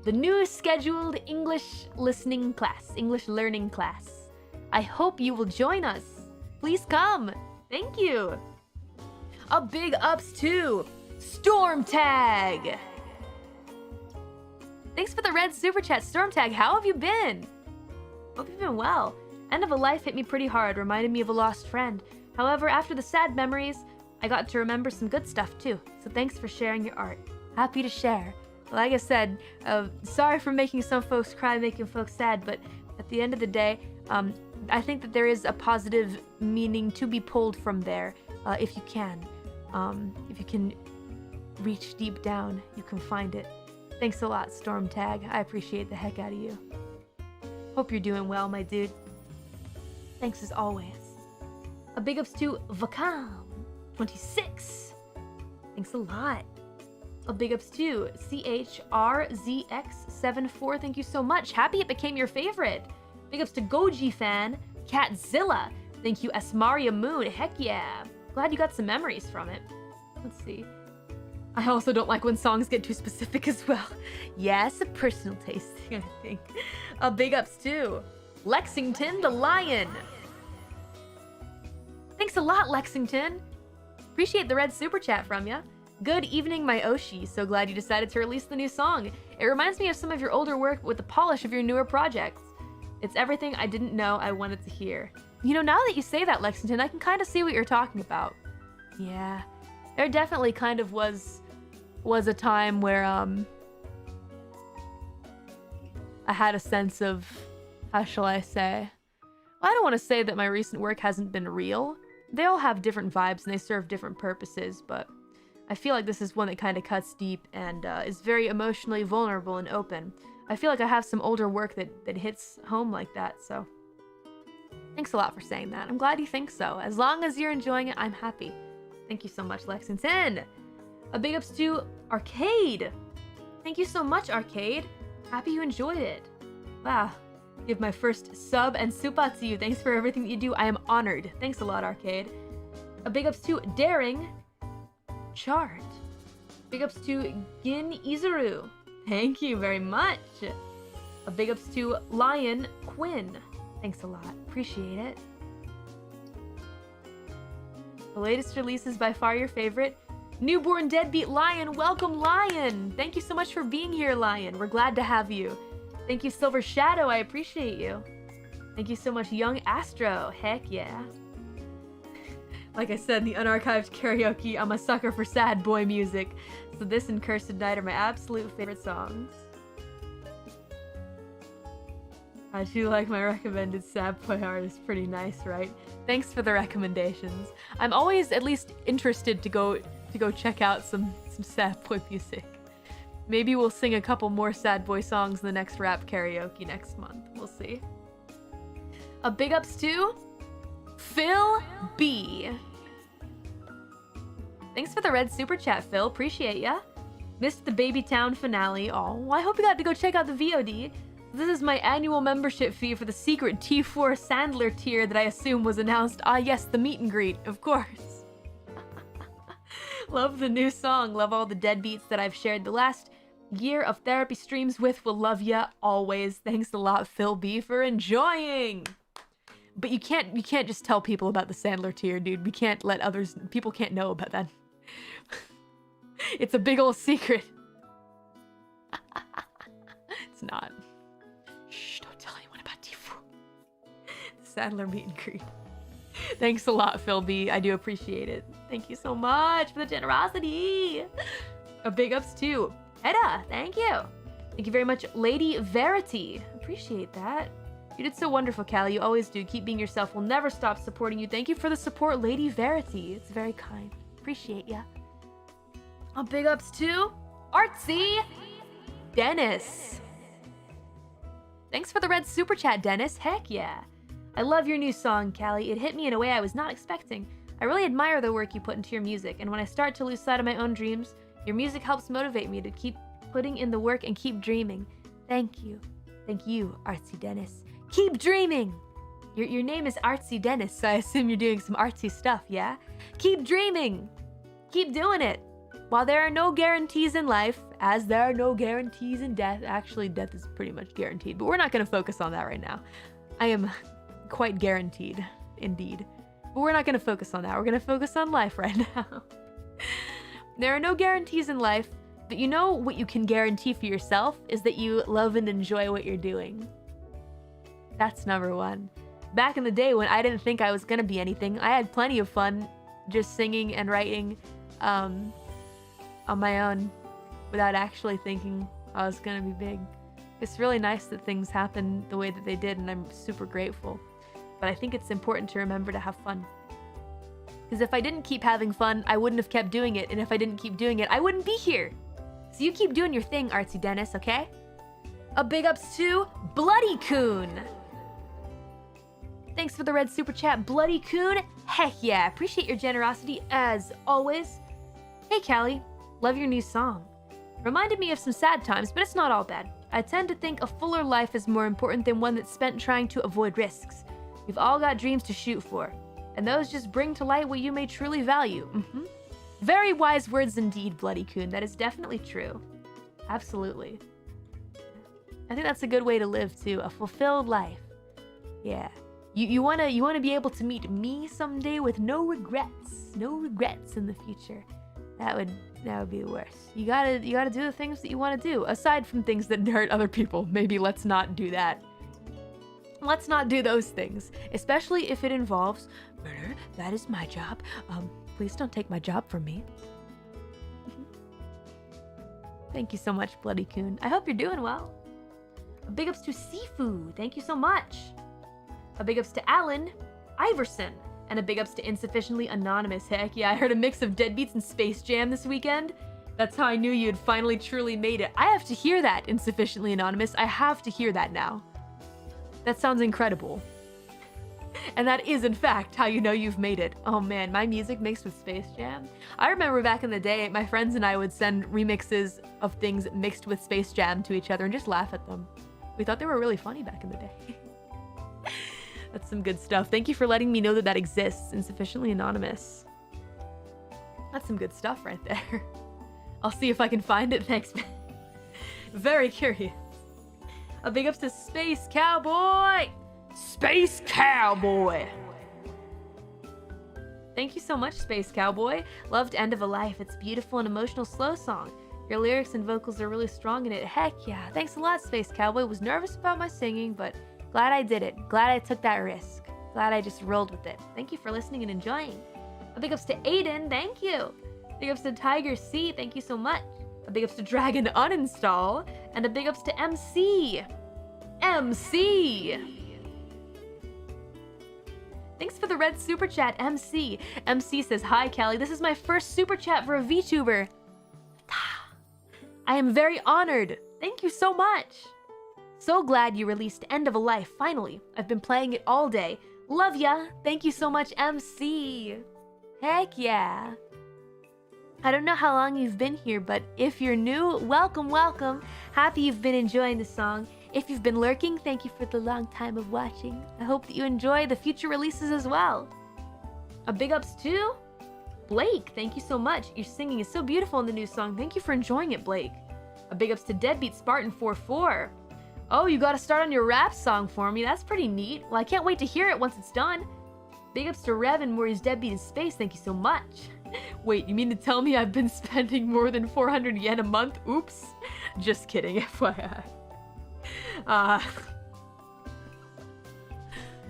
The new scheduled English listening class, English learning class. I hope you will join us. Please come. Thank you. A big ups to Storm Tag. Thanks for the red super chat, Storm Tag. How have you been? Hope you've been well. End of a life hit me pretty hard, reminded me of a lost friend. However, after the sad memories, I got to remember some good stuff too. So thanks for sharing your art. Happy to share. Like I said, sorry for making some folks cry, making folks sad, but at the end of the day, I think that there is a positive meaning to be pulled from there, if you can. If you can reach deep down, you can find it. Thanks a lot, Storm Tag. I appreciate the heck out of you. Hope you're doing well, my dude. Thanks as always. A big ups to Vacam26. Thanks a lot. A big ups to CHRZX74. Thank you so much. Happy it became your favorite. Big ups to Goji fan, Catzilla. Thank you, Asmaria Moon. Heck yeah. Glad you got some memories from it. Let's see. I also don't like when songs get too specific as well. Yeah, it's a personal taste thing, I think. A big ups to Lexington the Lion. Thanks a lot, Lexington. Appreciate the red super chat from ya. Good evening, my Oshi. So glad you decided to release the new song. It reminds me of some of your older work with the polish of your newer projects. It's everything I didn't know I wanted to hear. You know, now that you say that, Lexington, I can kind of see what you're talking about. Yeah, there definitely kind of was a time where I had a sense of, how shall I say? Well, I don't want to say that my recent work hasn't been real. They all have different vibes and they serve different purposes, but I feel like this is one that kind of cuts deep and is very emotionally vulnerable and open. I feel like I have some older work that hits home like that, so thanks a lot for saying that. I'm glad you think so. As long as you're enjoying it, I'm happy. Thank you so much, Lexington. A big ups to Arcade. Thank you so much, Arcade. Happy you enjoyed it. Wow. Give my first sub and supa to you. Thanks for everything that you do. I am honored. Thanks a lot, Arcade. A big ups to Daring Chart. Big ups to Gin Izuru. Thank you very much. A big ups to Lion Quinn. Thanks a lot. Appreciate it. The latest release is by far your favorite. Newborn Deadbeat Lion. Welcome, Lion. Thank you so much for being here, Lion. We're glad to have you. Thank you, Silver Shadow. I appreciate you. Thank you so much, Young Astro. Heck yeah. Like I said, the unarchived karaoke, I'm a sucker for sad boy music. So this and Cursed Night are my absolute favorite songs. I do like my recommended sad boy artist. Pretty nice, right? Thanks for the recommendations. I'm always at least interested to go check out some sad boy music. Maybe we'll sing a couple more sad boy songs in the next rap karaoke next month. We'll see. A big ups to Phil B. Thanks for the red super chat, Phil. Appreciate ya. Missed the Baby Town finale. Oh, I hope you got to go check out the VOD. This is my annual membership fee for the secret T4 Sandler tier that I assume was announced. Ah, yes, the meet and greet, of course. Love the new song. Love all the deadbeats that I've shared the last year of therapy streams with. Will love ya always. Thanks a lot, Phil B, for enjoying. But you can't just tell people about the Sandler tier, dude. We can't let people can't know about that. It's a big old secret. It's not. Shh, don't tell anyone about T4. Sandler meet and greet. Thanks a lot, Phil B. I do appreciate it. Thank you so much for the generosity. A big ups to Hedda. Thank you. Thank you very much, Lady Verity. Appreciate that. You did so wonderful, Callie. You always do. Keep being yourself. We'll never stop supporting you. Thank you for the support, Lady Verity. It's very kind. Appreciate ya. Big ups to Artsy Dennis. Thanks for the red super chat, Dennis. Heck yeah. I love your new song, Callie. It hit me in a way I was not expecting. I really admire the work you put into your music, and when I start to lose sight of my own dreams, your music helps motivate me to keep putting in the work and keep dreaming. Thank you. Thank you, Artsy Dennis. Keep dreaming! Your name is Artsy Dennis, so I assume you're doing some artsy stuff, yeah? Keep dreaming! Keep doing it! While there are no guarantees in life, as there are no guarantees in death, actually death is pretty much guaranteed, but we're not going to focus on that right now. I am quite guaranteed, indeed. But we're not going to focus on that. We're going to focus on life right now. There are no guarantees in life, but you know what you can guarantee for yourself is that you love and enjoy what you're doing. That's number one. Back in the day when I didn't think I was going to be anything, I had plenty of fun just singing and writing on my own without actually thinking I was going to be big. It's really nice that things happen the way that they did, and I'm super grateful. But I think it's important to remember to have fun. Because if I didn't keep having fun, I wouldn't have kept doing it, and if I didn't keep doing it, I wouldn't be here. So you keep doing your thing, Artsy Dennis, okay? A big ups to Bloody Coon. Thanks for the red super chat, Bloody Coon. Heck yeah, appreciate your generosity as always. Hey Callie, love your new song. Reminded me of some sad times, but it's not all bad. I tend to think a fuller life is more important than one that's spent trying to avoid risks. We've all got dreams to shoot for, and those just bring to light what you may truly value. Very wise words indeed, Bloody Coon. That is definitely true. Absolutely. I think that's a good way to live too, a fulfilled life. Yeah. You wanna be able to meet me someday with no regrets in the future. That would be the worst. You gotta do the things that you want to do, aside from things that hurt other people. Maybe let's not do that. Let's not do those things, especially if it involves murder. That is my job. Please don't take my job from me. Thank you so much, Bloody Coon. I hope you're doing well. A big ups to Sifu. Thank you so much. A big ups to Alan Iverson. And a big ups to Insufficiently Anonymous. Heck yeah, I heard a mix of Deadbeats and Space Jam this weekend. That's how I knew you had finally truly made it. I have to hear that, Insufficiently Anonymous. I have to hear that now. That sounds incredible. And that is, in fact, how you know you've made it. Oh man, my music mixed with Space Jam. I remember back in the day, my friends and I would send remixes of things mixed with Space Jam to each other and just laugh at them. We thought they were really funny back in the day. That's some good stuff. Thank you for letting me know that that exists. Insufficiently Anonymous. That's some good stuff right there. I'll see if I can find it. Thanks, man. Very curious. A big ups to Space Cowboy! Space Cowboy! Thank you so much, Space Cowboy. Loved End of a Life. It's beautiful and emotional slow song. Your lyrics and vocals are really strong in it. Heck yeah. Thanks a lot, Space Cowboy. Was nervous about my singing, but glad I did it. Glad I took that risk. Glad I just rolled with it. Thank you for listening and enjoying. A big ups to Aiden. Thank you. Big ups to Tiger C. Thank you so much. A big ups to Dragon Uninstall. And a big ups to MC. MC! Thanks for the red super chat, MC. MC says, hi, Callie. This is my first super chat for a VTuber. I am very honored. Thank you so much. So glad you released End of a Life, finally. I've been playing it all day. Love ya. Thank you so much, MC. Heck yeah. I don't know how long you've been here, but if you're new, welcome, welcome. Happy you've been enjoying the song. If you've been lurking, thank you for the long time of watching. I hope that you enjoy the future releases as well. A big ups to Blake. Thank you so much. Your singing is so beautiful in the new song. Thank you for enjoying it, Blake. A big ups to Deadbeat Spartan 44. Oh, you gotta start on your rap song for me. That's pretty neat. Well, I can't wait to hear it once it's done. Big ups to Rev and Mori's Deadbeat in Space. Thank you so much. Wait, you mean to tell me I've been spending more than 400 yen a month? Oops. Just kidding, FYI.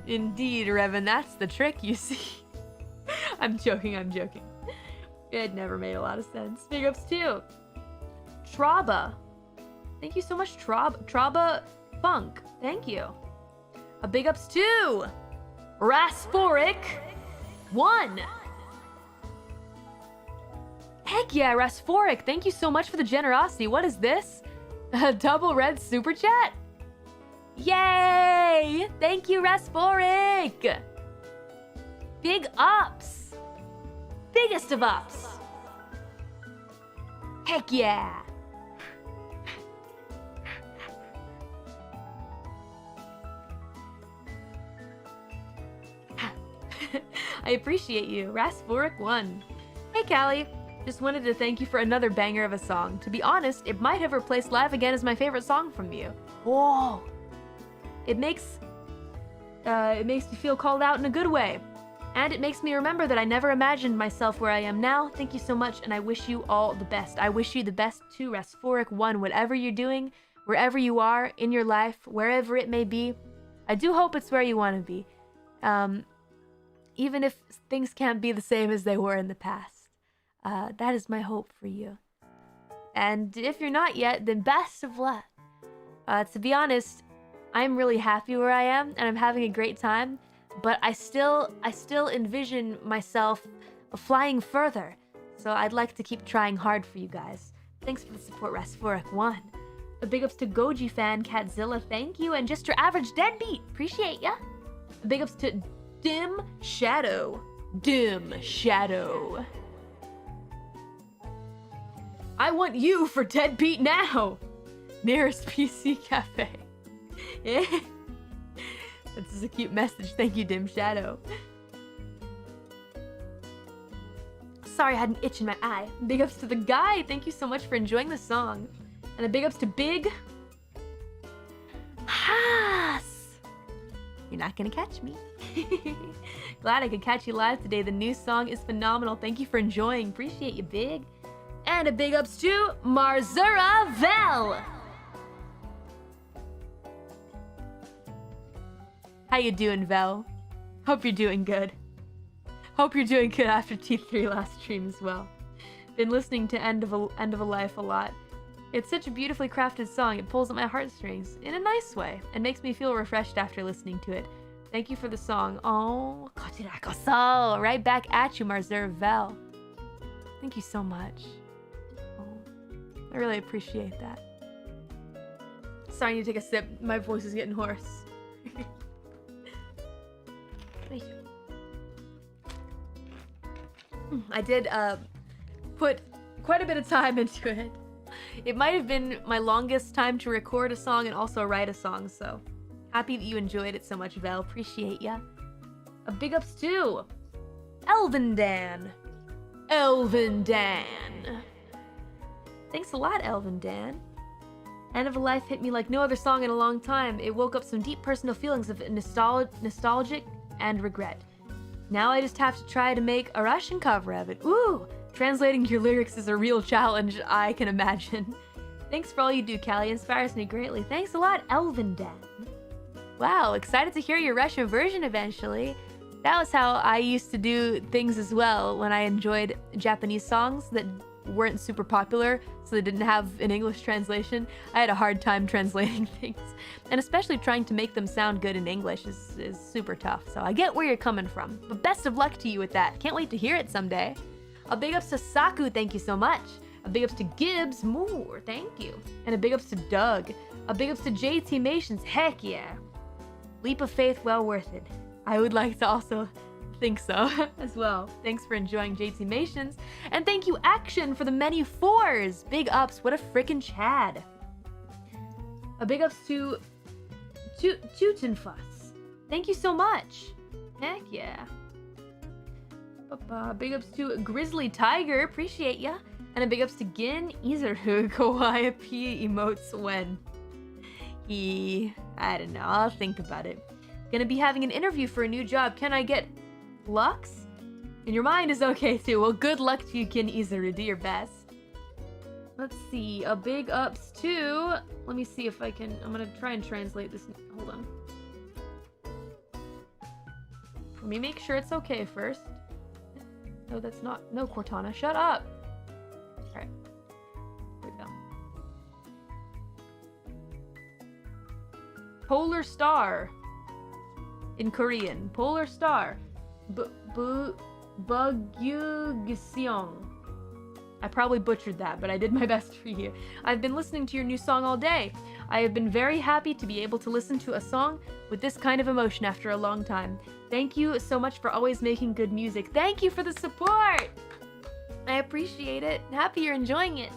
Indeed, Revan, that's the trick, you see. I'm joking. It never made a lot of sense. Big ups too. Traba. Thank you so much, Traba. Funk. Thank you. A big ups to Rasphoric 1. Heck yeah, Rasphoric. Thank you so much for the generosity. What is this? A double red super chat? Yay! Thank you, Rasphoric. Big ups. Biggest of ups. Heck yeah. I appreciate you. Rasphoric 1. Hey, Callie. Just wanted to thank you for another banger of a song. To be honest, it might have replaced Live Again as my favorite song from you. Whoa. It makes me feel called out in a good way. And it makes me remember that I never imagined myself where I am now. Thank you so much, and I wish you all the best. I wish you the best too, Rasphoric 1. Whatever you're doing, wherever you are in your life, wherever it may be, I do hope it's where you want to be. Even if things can't be the same as they were in the past. That is my hope for you. And if you're not yet, then best of luck. To be honest, I'm really happy where I am, and I'm having a great time. But I still envision myself flying further. So I'd like to keep trying hard for you guys. Thanks for the support, Rasphoric 1. A big ups to Goji fan, Catzilla, thank you. And just your average deadbeat, appreciate ya. A big ups to Dim Shadow. Dim Shadow. I want you for deadbeat now. Nearest PC cafe. Yeah. This is a cute message. Thank you, Dim Shadow. Sorry, I had an itch in my eye. Big ups to the guy. Thank you so much for enjoying the song. And a big ups to Big Haas. You're not gonna catch me. Glad I could catch you live today. The new song is phenomenal. Thank you for enjoying. Appreciate you, Big. And a big ups to Marzura Vel. How you doing, Vel? Hope you're doing good. Hope you're doing good after T3 last stream as well. Been listening to End of a Life a lot. It's such a beautifully crafted song. It pulls at my heartstrings in a nice way and makes me feel refreshed after listening to it. Thank you for the song. Oh, kochirakoso. Right back at you, Marzura Vel. Thank you so much. I really appreciate that. Sorry, I need to take a sip. My voice is getting hoarse. I did put quite a bit of time into it. It might have been my longest time to record a song and also write a song, so happy that you enjoyed it so much, Vel. Appreciate ya. A big ups to Elvin Dan. Elvin Dan. Thanks a lot, Elvin Dan. End of a Life hit me like no other song in a long time. It woke up some deep personal feelings of nostalgic and regret. Now I just have to try to make a Russian cover of it. Ooh! Translating your lyrics is a real challenge, I can imagine. Thanks for all you do, Callie. Inspires me greatly. Thanks a lot, Elvin Dan. Wow, excited to hear your Russian version eventually. That was how I used to do things as well when I enjoyed Japanese songs that weren't super popular, so they didn't have an English translation. I had a hard time translating things, and especially trying to make them sound good in English is super tough, so I get where you're coming from. But best of luck to you with that. Can't wait to hear it someday. A big ups to Saku, thank you so much. A big ups to Gibbs, more, thank you. And a big ups to Doug. A big ups to JT Mations, heck yeah. Leap of faith, well worth it. I would like to also think so as well. Thanks for enjoying JT Mations. And thank you, Action, for the many fours. Big ups, what a frickin' Chad. A big ups to Tutenfuss. Thank you so much. Heck yeah. Big ups to Grizzly Tiger, appreciate ya. And a big ups to Gin Izerhu Kawaii P emotes when I don't know, I'll think about it. Gonna be having an interview for a new job. Can I get Lux? And your mind is okay too. Well, good luck to you, Gin Izerhu. Do your best. Let's see, a big ups to, let me see if I can, I'm gonna try and translate this. Hold on. Let me make sure it's okay first. No, that's not. No, Cortana, shut up. Alright. Here we go. Polar Star in Korean. Polar Star. Bugyeong. I probably butchered that, but I did my best for you. I've been listening to your new song all day. I have been very happy to be able to listen to a song with this kind of emotion after a long time. Thank you so much for always making good music. Thank you for the support! I appreciate it. Happy you're enjoying it.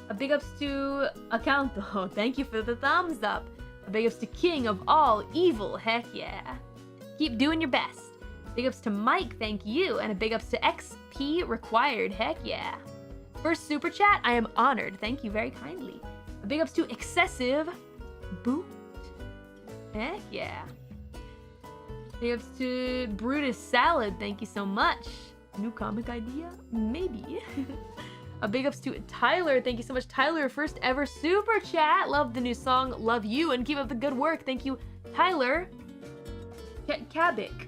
A big ups to Accounto. Thank you for the thumbs up. A big ups to King of All Evil. Heck yeah. Keep doing your best. Big ups to Mike, thank you, and a big ups to XP required, heck yeah. First super chat, I am honored, thank you very kindly. A big ups to Excessive Boot, heck yeah. Big ups to Brutus Salad, thank you so much. New comic idea? Maybe. A big ups to Tyler, thank you so much, Tyler, first ever super chat. Love the new song, love you, and keep up the good work. Thank you, Tyler. Kabik.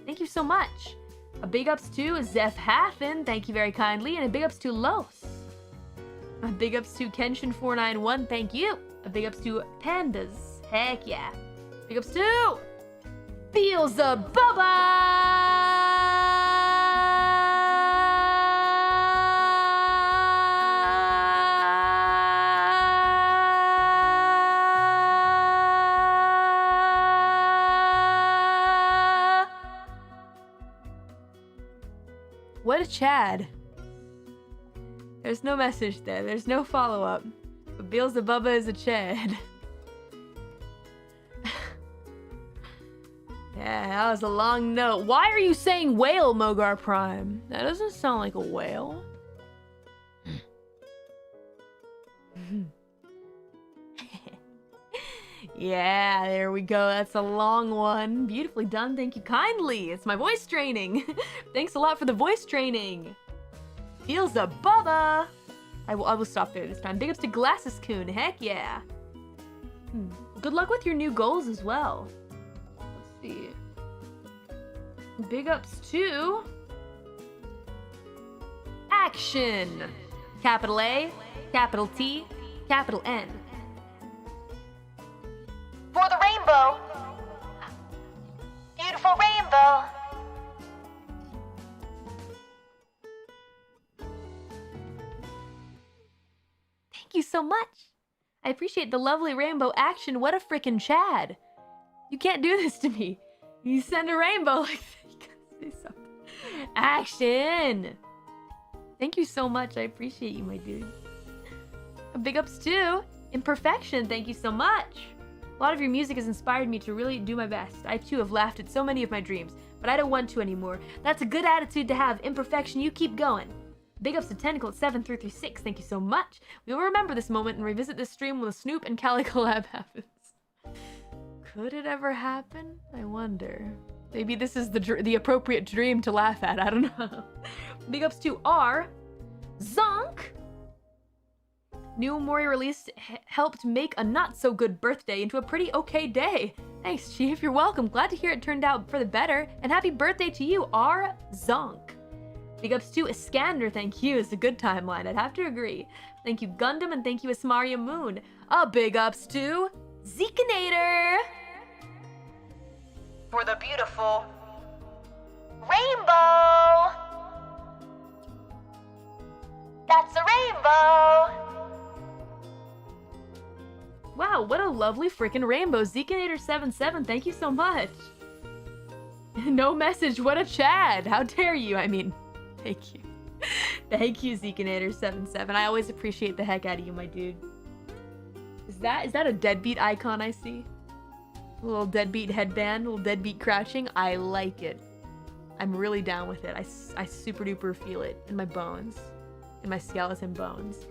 Thank you so much. A big ups to Zeph Haffen, thank you very kindly, and a big ups to Los. A big ups to Kenshin491, thank you. A big ups to Pandas, heck yeah. Big ups to Feels a Bubba! What a Chad. There's no message there. There's no follow-up. But Beelzebubba is a Chad. Yeah, that was a long note. Why are you saying whale, Mogar Prime? That doesn't sound like a whale. Yeah, there we go. That's a long one. Beautifully done. Thank you kindly. It's my voice training. Thanks a lot for the voice training. Feels a bubba. I will stop there this time. Big ups to Glasses Coon. Heck yeah. Good luck with your new goals as well. Let's see. Big ups to Action. Capital A, capital T, capital N. For the rainbow. Beautiful rainbow. Thank you so much. I appreciate the lovely rainbow action. What a frickin' Chad. You can't do this to me. You send a rainbow like that. You gotta say something. Action. Thank you so much. I appreciate you, my dude. A big ups to Imperfection. Thank you so much. A lot of your music has inspired me to really do my best. I too have laughed at so many of my dreams, but I don't want to anymore. That's a good attitude to have. Imperfection, you keep going. Big ups to Tentacle7336. Thank you so much. We will remember this moment and revisit this stream when the Snoop and Cali collab happens. Could it ever happen? I wonder. Maybe this is the appropriate dream to laugh at. I don't know. Big ups to R. Zonk. New Mori release helped make a not-so-good birthday into a pretty okay day. Thanks, Chief. You're welcome. Glad to hear it turned out for the better. And happy birthday to you, R. Zonk. Big ups to Iskander. Thank you. It's a good timeline. I'd have to agree. Thank you, Gundam, and thank you, Asmaria Moon. A big ups to Zekinator. For the beautiful rainbow. That's a rainbow. Wow, what a lovely freaking rainbow. Zekinator77, thank you so much. No message, what a Chad. How dare you? I mean, thank you. Thank you, Zekinator77. I always appreciate the heck out of you, my dude. Is that a deadbeat icon I see? A little deadbeat headband, a little deadbeat crouching. I like it. I'm really down with it. I super duper feel it in my bones. In my skeleton bones.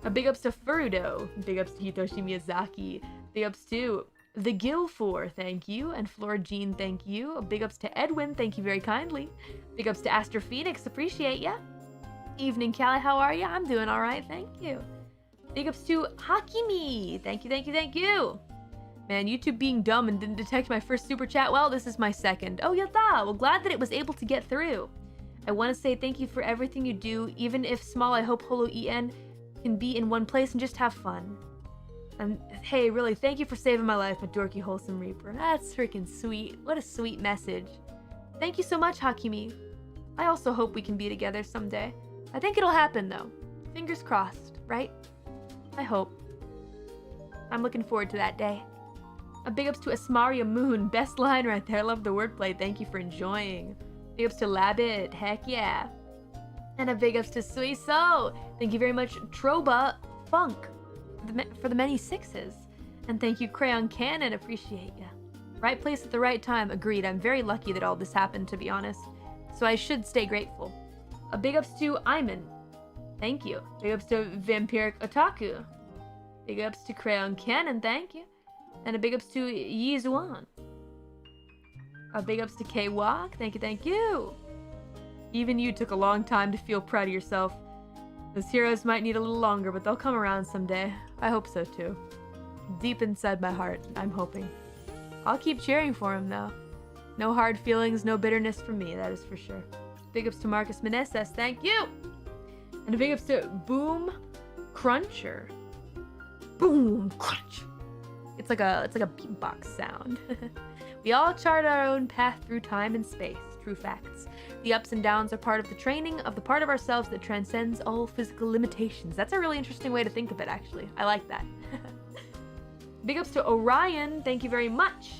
A big ups to Furudo. Big ups to Hitoshi Miyazaki. Big ups to The Gilfor, thank you. And Flora Jean, thank you. A big ups to Edwin, thank you very kindly. Big ups to Astro Phoenix, appreciate ya. Evening, Callie, how are ya? I'm doing alright, thank you. Big ups to Hakimi. Thank you, thank you, thank you. Man, YouTube being dumb and didn't detect my first super chat. Well, this is my second. Oh, yatta. Well, glad that it was able to get through. I want to say thank you for everything you do. Even if small, I hope Holo EN can be in one place and just have fun. And hey, really, thank you for saving my life, my dorky wholesome reaper. That's freaking sweet. What a sweet message. Thank you so much, Hakimi. I also hope we can be together someday. I think it'll happen, though. Fingers crossed, right? I hope. I'm looking forward to that day. A big ups to Asmaria Moon. Best line right there. I love the wordplay. Thank you for enjoying. Big ups to Labbit. Heck yeah. And a big ups to Suiso. Thank you very much, Troba Funk, for the many sixes. And thank you, Crayon Cannon. Appreciate ya. Right place at the right time. Agreed. I'm very lucky that all this happened, to be honest. So I should stay grateful. A big ups to Iman. Thank you. Big ups to Vampiric Otaku. Big ups to Crayon Cannon. Thank you. And a big ups to Yizuan. A big ups to K-Walk. Thank you, thank you. Even you took a long time to feel proud of yourself. Those heroes might need a little longer, but they'll come around someday. I hope so too. Deep inside my heart, I'm hoping. I'll keep cheering for him though. No hard feelings, no bitterness from me, that is for sure. Big ups to Marcus Meneses, thank you! And a big ups to Boom Cruncher. Boom Crunch. It's like a beatbox sound. We all chart our own path through time and space. True facts. The ups and downs are part of the training of the part of ourselves that transcends all physical limitations. That's a really interesting way to think of it, actually. I like that. Big ups to Orion. Thank you very much.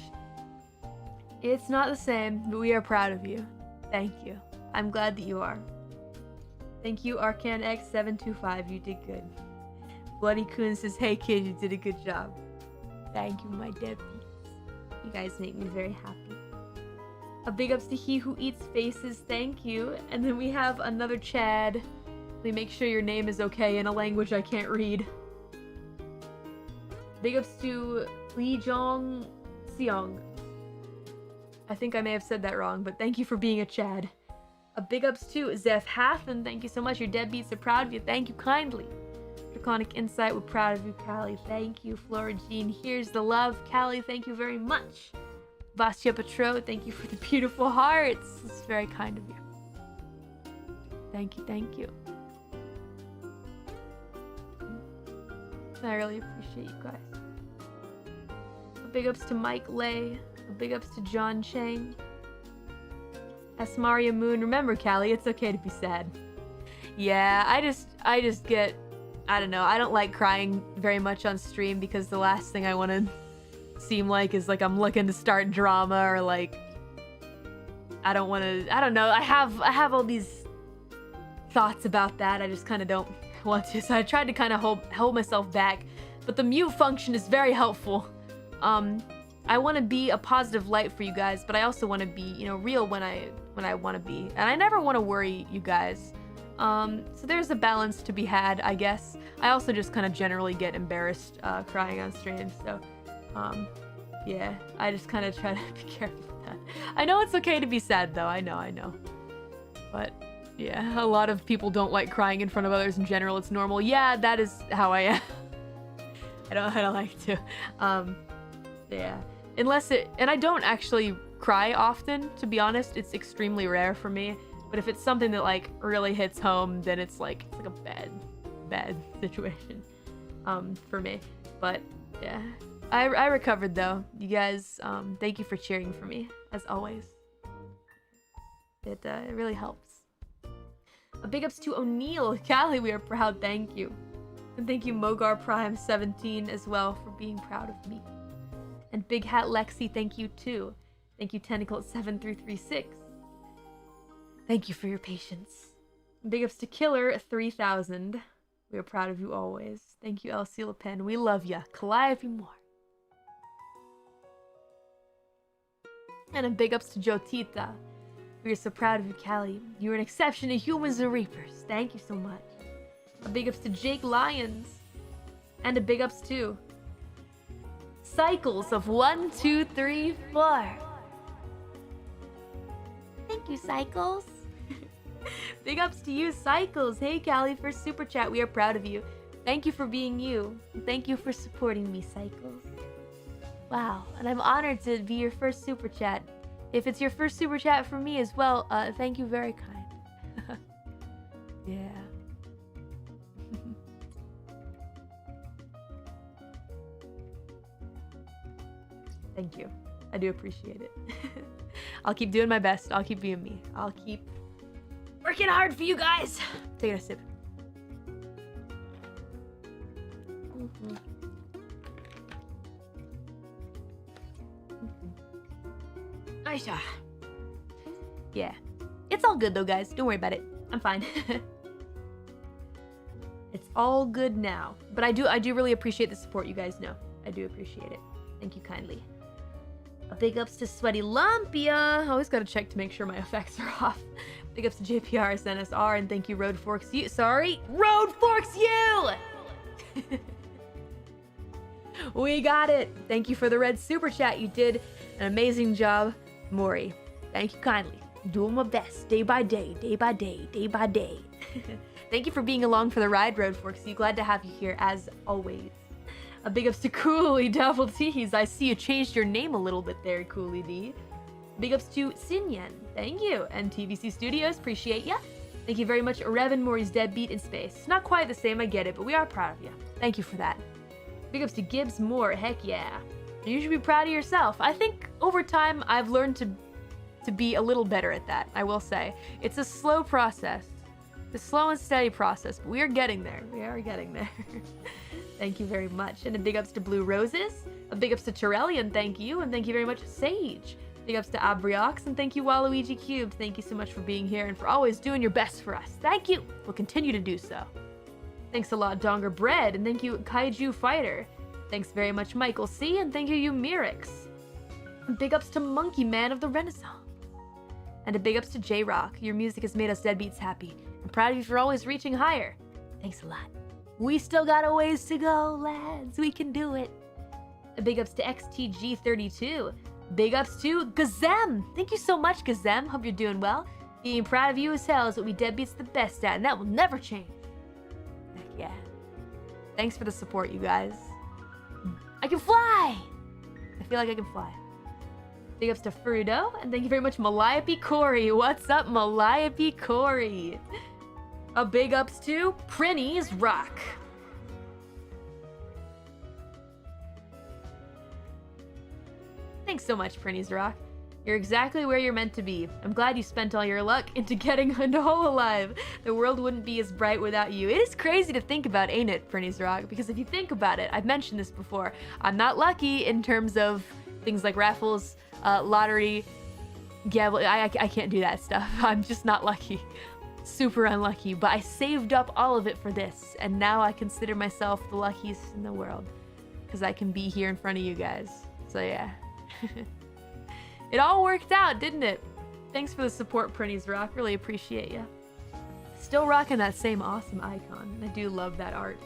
It's not the same, but we are proud of you. Thank you. I'm glad that you are. Thank you, Arcan X725. You did good. Bloody Coon says, hey kid, you did a good job. Thank you, my deadbeats. You guys make me very happy. A big ups to He Who Eats Faces, thank you. And then we have another Chad. Let me make sure your name is okay in a language I can't read. Big ups to Lee Jong Seong. I think I may have said that wrong, but thank you for being a Chad. A big ups to Zeph Hathen, thank you so much. Your deadbeats are proud of you, thank you kindly. Draconic Insight, we're proud of you, Callie. Thank you, Flora Jean. Here's the love, Callie. Thank you very much. Vasya Petro, thank you for the beautiful hearts. It's very kind of you. Thank you, thank you. I really appreciate you guys. A big ups to Mike Lay. A big ups to John Chang. Asmaria Moon. Remember, Callie, it's okay to be sad. Yeah, I just get... I don't know, I don't like crying very much on stream because the last thing I want to seem like is like I'm looking to start drama or like I don't know, I have all these thoughts about that. I just kind of don't want to, so I tried to kind of hold myself back, but the mute function is very helpful. I want to be a positive light for you guys, but I also want to be, you know, real when I want to be, and I never want to worry you guys. So there's a balance to be had, I guess. I also just kind of generally get embarrassed crying on stream, so yeah, I just kind of try to be careful with that. I know it's okay to be sad though, I know. But yeah, a lot of people don't like crying in front of others in general. It's normal. Yeah, that is how I am. I don't like to. Yeah, and I don't actually cry often, to be honest. It's extremely rare for me. But if it's something that like really hits home, then it's like a bad situation for me. But yeah, I recovered though. You guys, thank you for cheering for me as always. It really helps. A big ups to O'Neill. Callie, we are proud. Thank you. And thank you Mogar Prime 17 as well for being proud of me. And Big Hat Lexi, thank you too. Thank you Tentacle 7336. Thank you for your patience. Big ups to Killer 3000. We are proud of you always. Thank you, Elsie Le Pen. We love ya. Calliope more. And a big ups to Jotita. We are so proud of you, Callie. You are an exception to humans and reapers. Thank you so much. A big ups to Jake Lyons. And a big ups to Cycles of 1, 2, 3, 4. Thank you, Cycles. Big ups to you, Cycles. Hey, Callie, for super chat. We are proud of you. Thank you for being you. Thank you for supporting me, Cycles. Wow, and I'm honored to be your first super chat. If it's your first super chat for me as well, thank you, very kind. Yeah. Thank you. I do appreciate it. I'll keep doing my best. I'll keep being me. I'll keep working hard for you guys. Take a sip. Aisha. Yeah. It's all good though, guys. Don't worry about it. I'm fine. It's all good now. But I do really appreciate the support, you guys know. I do appreciate it. Thank you kindly. A big ups to Sweaty Lumpia. Always gotta check to make sure my effects are off. Big ups to JPRS NSR, and thank you Road Forks U. Sorry, Road Forks U! We got it. Thank you for the red super chat. You did an amazing job, Mori. Thank you kindly. Doing my best, day by day, day by day, day by day. Thank you for being along for the ride, Road Forks U. Glad to have you here as always. A big ups to Cooley Double T's. I see you changed your name a little bit there, Cooley D. Big ups to Sinyen. Thank you. And TVC Studios. Appreciate ya. Thank you very much, Revan Mori's Deadbeat in Space. Not quite the same, I get it, but we are proud of you. Thank you for that. Big ups to Gibbs Moore. Heck yeah. You should be proud of yourself. I think over time I've learned to be a little better at that, I will say. It's a slow process. A slow and steady process, but we are getting there. We are getting there. Thank you very much. And a big ups to Blue Roses. A big ups to Torellian, thank you. And thank you very much, Sage. Big ups to Abriox. And thank you, Waluigi Cubed. Thank you so much for being here and for always doing your best for us. Thank you. We'll continue to do so. Thanks a lot, Donger Bread. And thank you, Kaiju Fighter. Thanks very much, Michael C. And thank you, Mirix. And big ups to Monkey Man of the Renaissance. And a big ups to J-Rock. Your music has made us deadbeats happy. I'm proud of you for always reaching higher. Thanks a lot. We still got a ways to go, lads. We can do it. A big ups to XTG32. Big ups to Gazem. Thank you so much, Gazem. Hope you're doing well. Being proud of you as hell is what we deadbeats the best at, and that will never change. Heck yeah. Thanks for the support, you guys. I can fly! I feel like I can fly. Big ups to Frudo, and thank you very much, Calliope Corey. What's up, Calliope Corey? A big ups to Prinny's Rock. Thanks so much, Prinny's Rock. You're exactly where you're meant to be. I'm glad you spent all your luck into getting into Hololive. The world wouldn't be as bright without you. It is crazy to think about, ain't it, Prinny's Rock? Because if you think about it, I've mentioned this before, I'm not lucky in terms of things like raffles, lottery, gamble. I can't do that stuff. I'm just not lucky. Super unlucky, but I saved up all of it for this, and now I consider myself the luckiest in the world because I can be here in front of you guys. So yeah. It all worked out, didn't it? Thanks for the support, Prinny's Rock. Really appreciate ya. Still rocking that same awesome icon. I do love that art.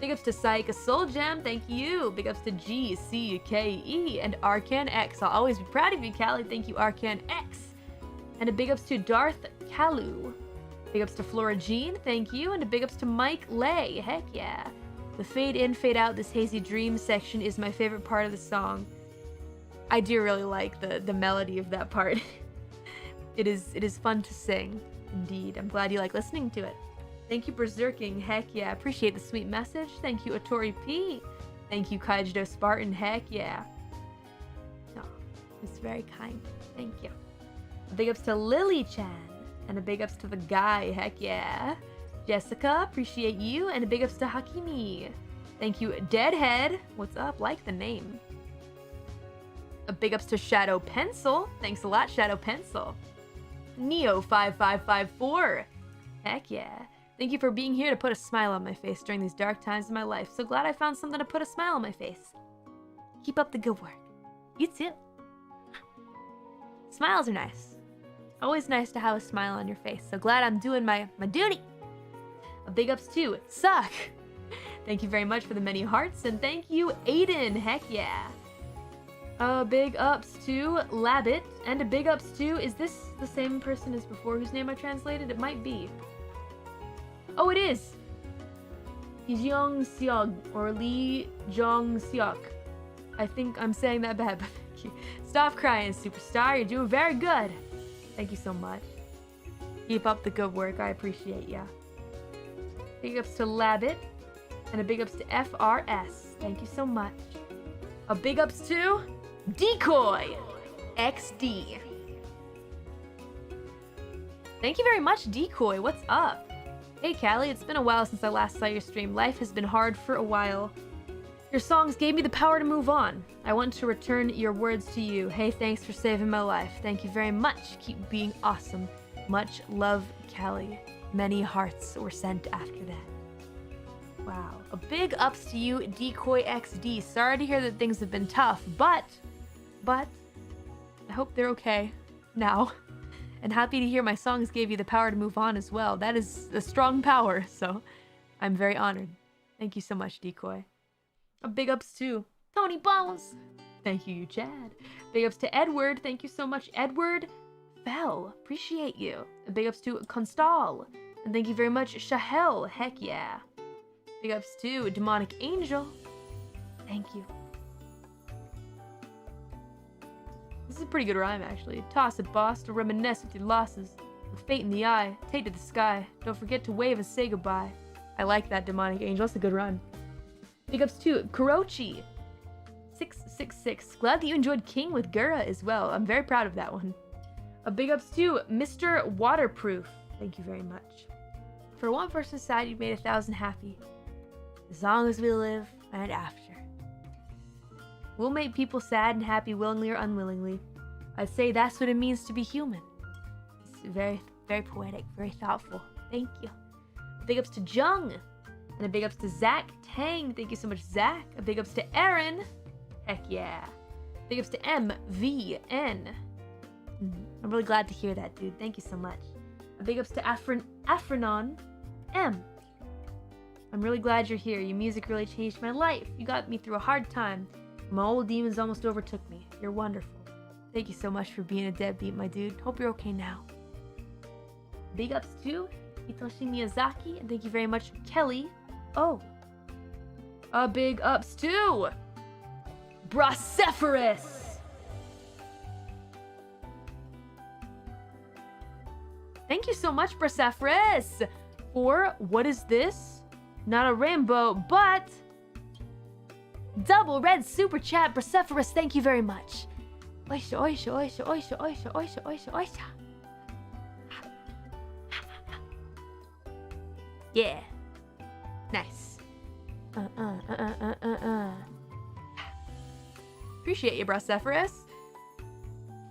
Big ups to Saika Soul Jam, thank you. Big ups to GCKE and Arcan X. I'll always be proud of you, Callie. Thank you, Arcan X. And a big ups to Darth Kalu. Big ups to Flora Jean, thank you. And a big ups to Mike Lay, heck yeah. The fade in, fade out, this hazy dream section is my favorite part of the song. I do really like the melody of that part. It is fun to sing, indeed. I'm glad you like listening to it. Thank you, Berserking, heck yeah. Appreciate the sweet message. Thank you, Atori P. Thank you, Kaijido Spartan, heck yeah. Oh, it's very kind. Thank you. A big ups to Lily Chan. And a big ups to the guy, heck yeah. Jessica, appreciate you. And a big ups to Hakimi. Thank you, Deadhead. What's up? Like the name. A big ups to Shadow Pencil. Thanks a lot, Shadow Pencil. Neo5554. Heck yeah. Thank you for being here to put a smile on my face during these dark times in my life. So glad I found something to put a smile on my face. Keep up the good work. You too. Smiles are nice. Always nice to have a smile on your face. So glad I'm doing my duty. A big ups to Suck. Thank you very much for the many hearts. And thank you, Aiden. Heck yeah. Big ups to Labbit. And a big ups to, is this the same person as before whose name I translated? It might be. Oh, it is. Jong Seok or Lee Jong Seok. I think I'm saying that bad, but thank you. Stop crying, superstar. You're doing very good. Thank you so much. Keep up the good work. I appreciate ya. Big ups to Labbit. And a big ups to FRS. Thank you so much. A big ups to Decoy XD. Thank you very much, Decoy. What's up? Hey, Callie, it's been a while since I last saw your stream. Life has been hard for a while. Your songs gave me the power to move on. I want to return your words to you. Hey, thanks for saving my life. Thank you very much. Keep being awesome. Much love, Callie. Many hearts were sent after that. Wow. A big ups to you, Decoy XD. Sorry to hear that things have been tough, but I hope they're okay now. And happy to hear my songs gave you the power to move on as well. That is a strong power, so I'm very honored. Thank you so much, Decoy. A big ups to Tony Bones. Thank you, Chad. Big ups to Edward. Thank you so much, Edward. Fell. Appreciate you. A big ups to Constal. And thank you very much, Shahel. Heck yeah. Big ups to Demonic Angel. Thank you. This is a pretty good rhyme, actually. Toss it, boss, to reminisce with your losses. With fate in the eye, take to the sky. Don't forget to wave and say goodbye. I like that, Demonic Angel. That's a good rhyme. Big ups to Kurochi. 666. Glad that you enjoyed King with Gura as well. I'm very proud of that one. A big ups to Mr. Waterproof. Thank you very much. For one person sad, you've made 1,000 happy. As long as we live and after. We'll make people sad and happy willingly or unwillingly. I'd say that's what it means to be human. It's very, very poetic, very thoughtful. Thank you. Big ups to Jung. And a big ups to Zach Tang. Thank you so much, Zach. A big ups to Aaron. Heck yeah. Big ups to MVN. I'm really glad to hear that, dude. Thank you so much. A big ups to Afranon M. I'm really glad you're here. Your music really changed my life. You got me through a hard time. My old demons almost overtook me. You're wonderful. Thank you so much for being a deadbeat, my dude. Hope you're okay now. Big ups to Hitoshi Miyazaki, and thank you very much, Kelly. Oh. A big ups to Bracephalus. Thank you so much, Bracephalus, for what is this? Not a rainbow, but double red super chat. Bracephalus, thank you very much. Oisha, oisha, oisha, oisha, oisha, oisha, oisha, oisha. Yeah. Nice. Appreciate you, Bracephalus.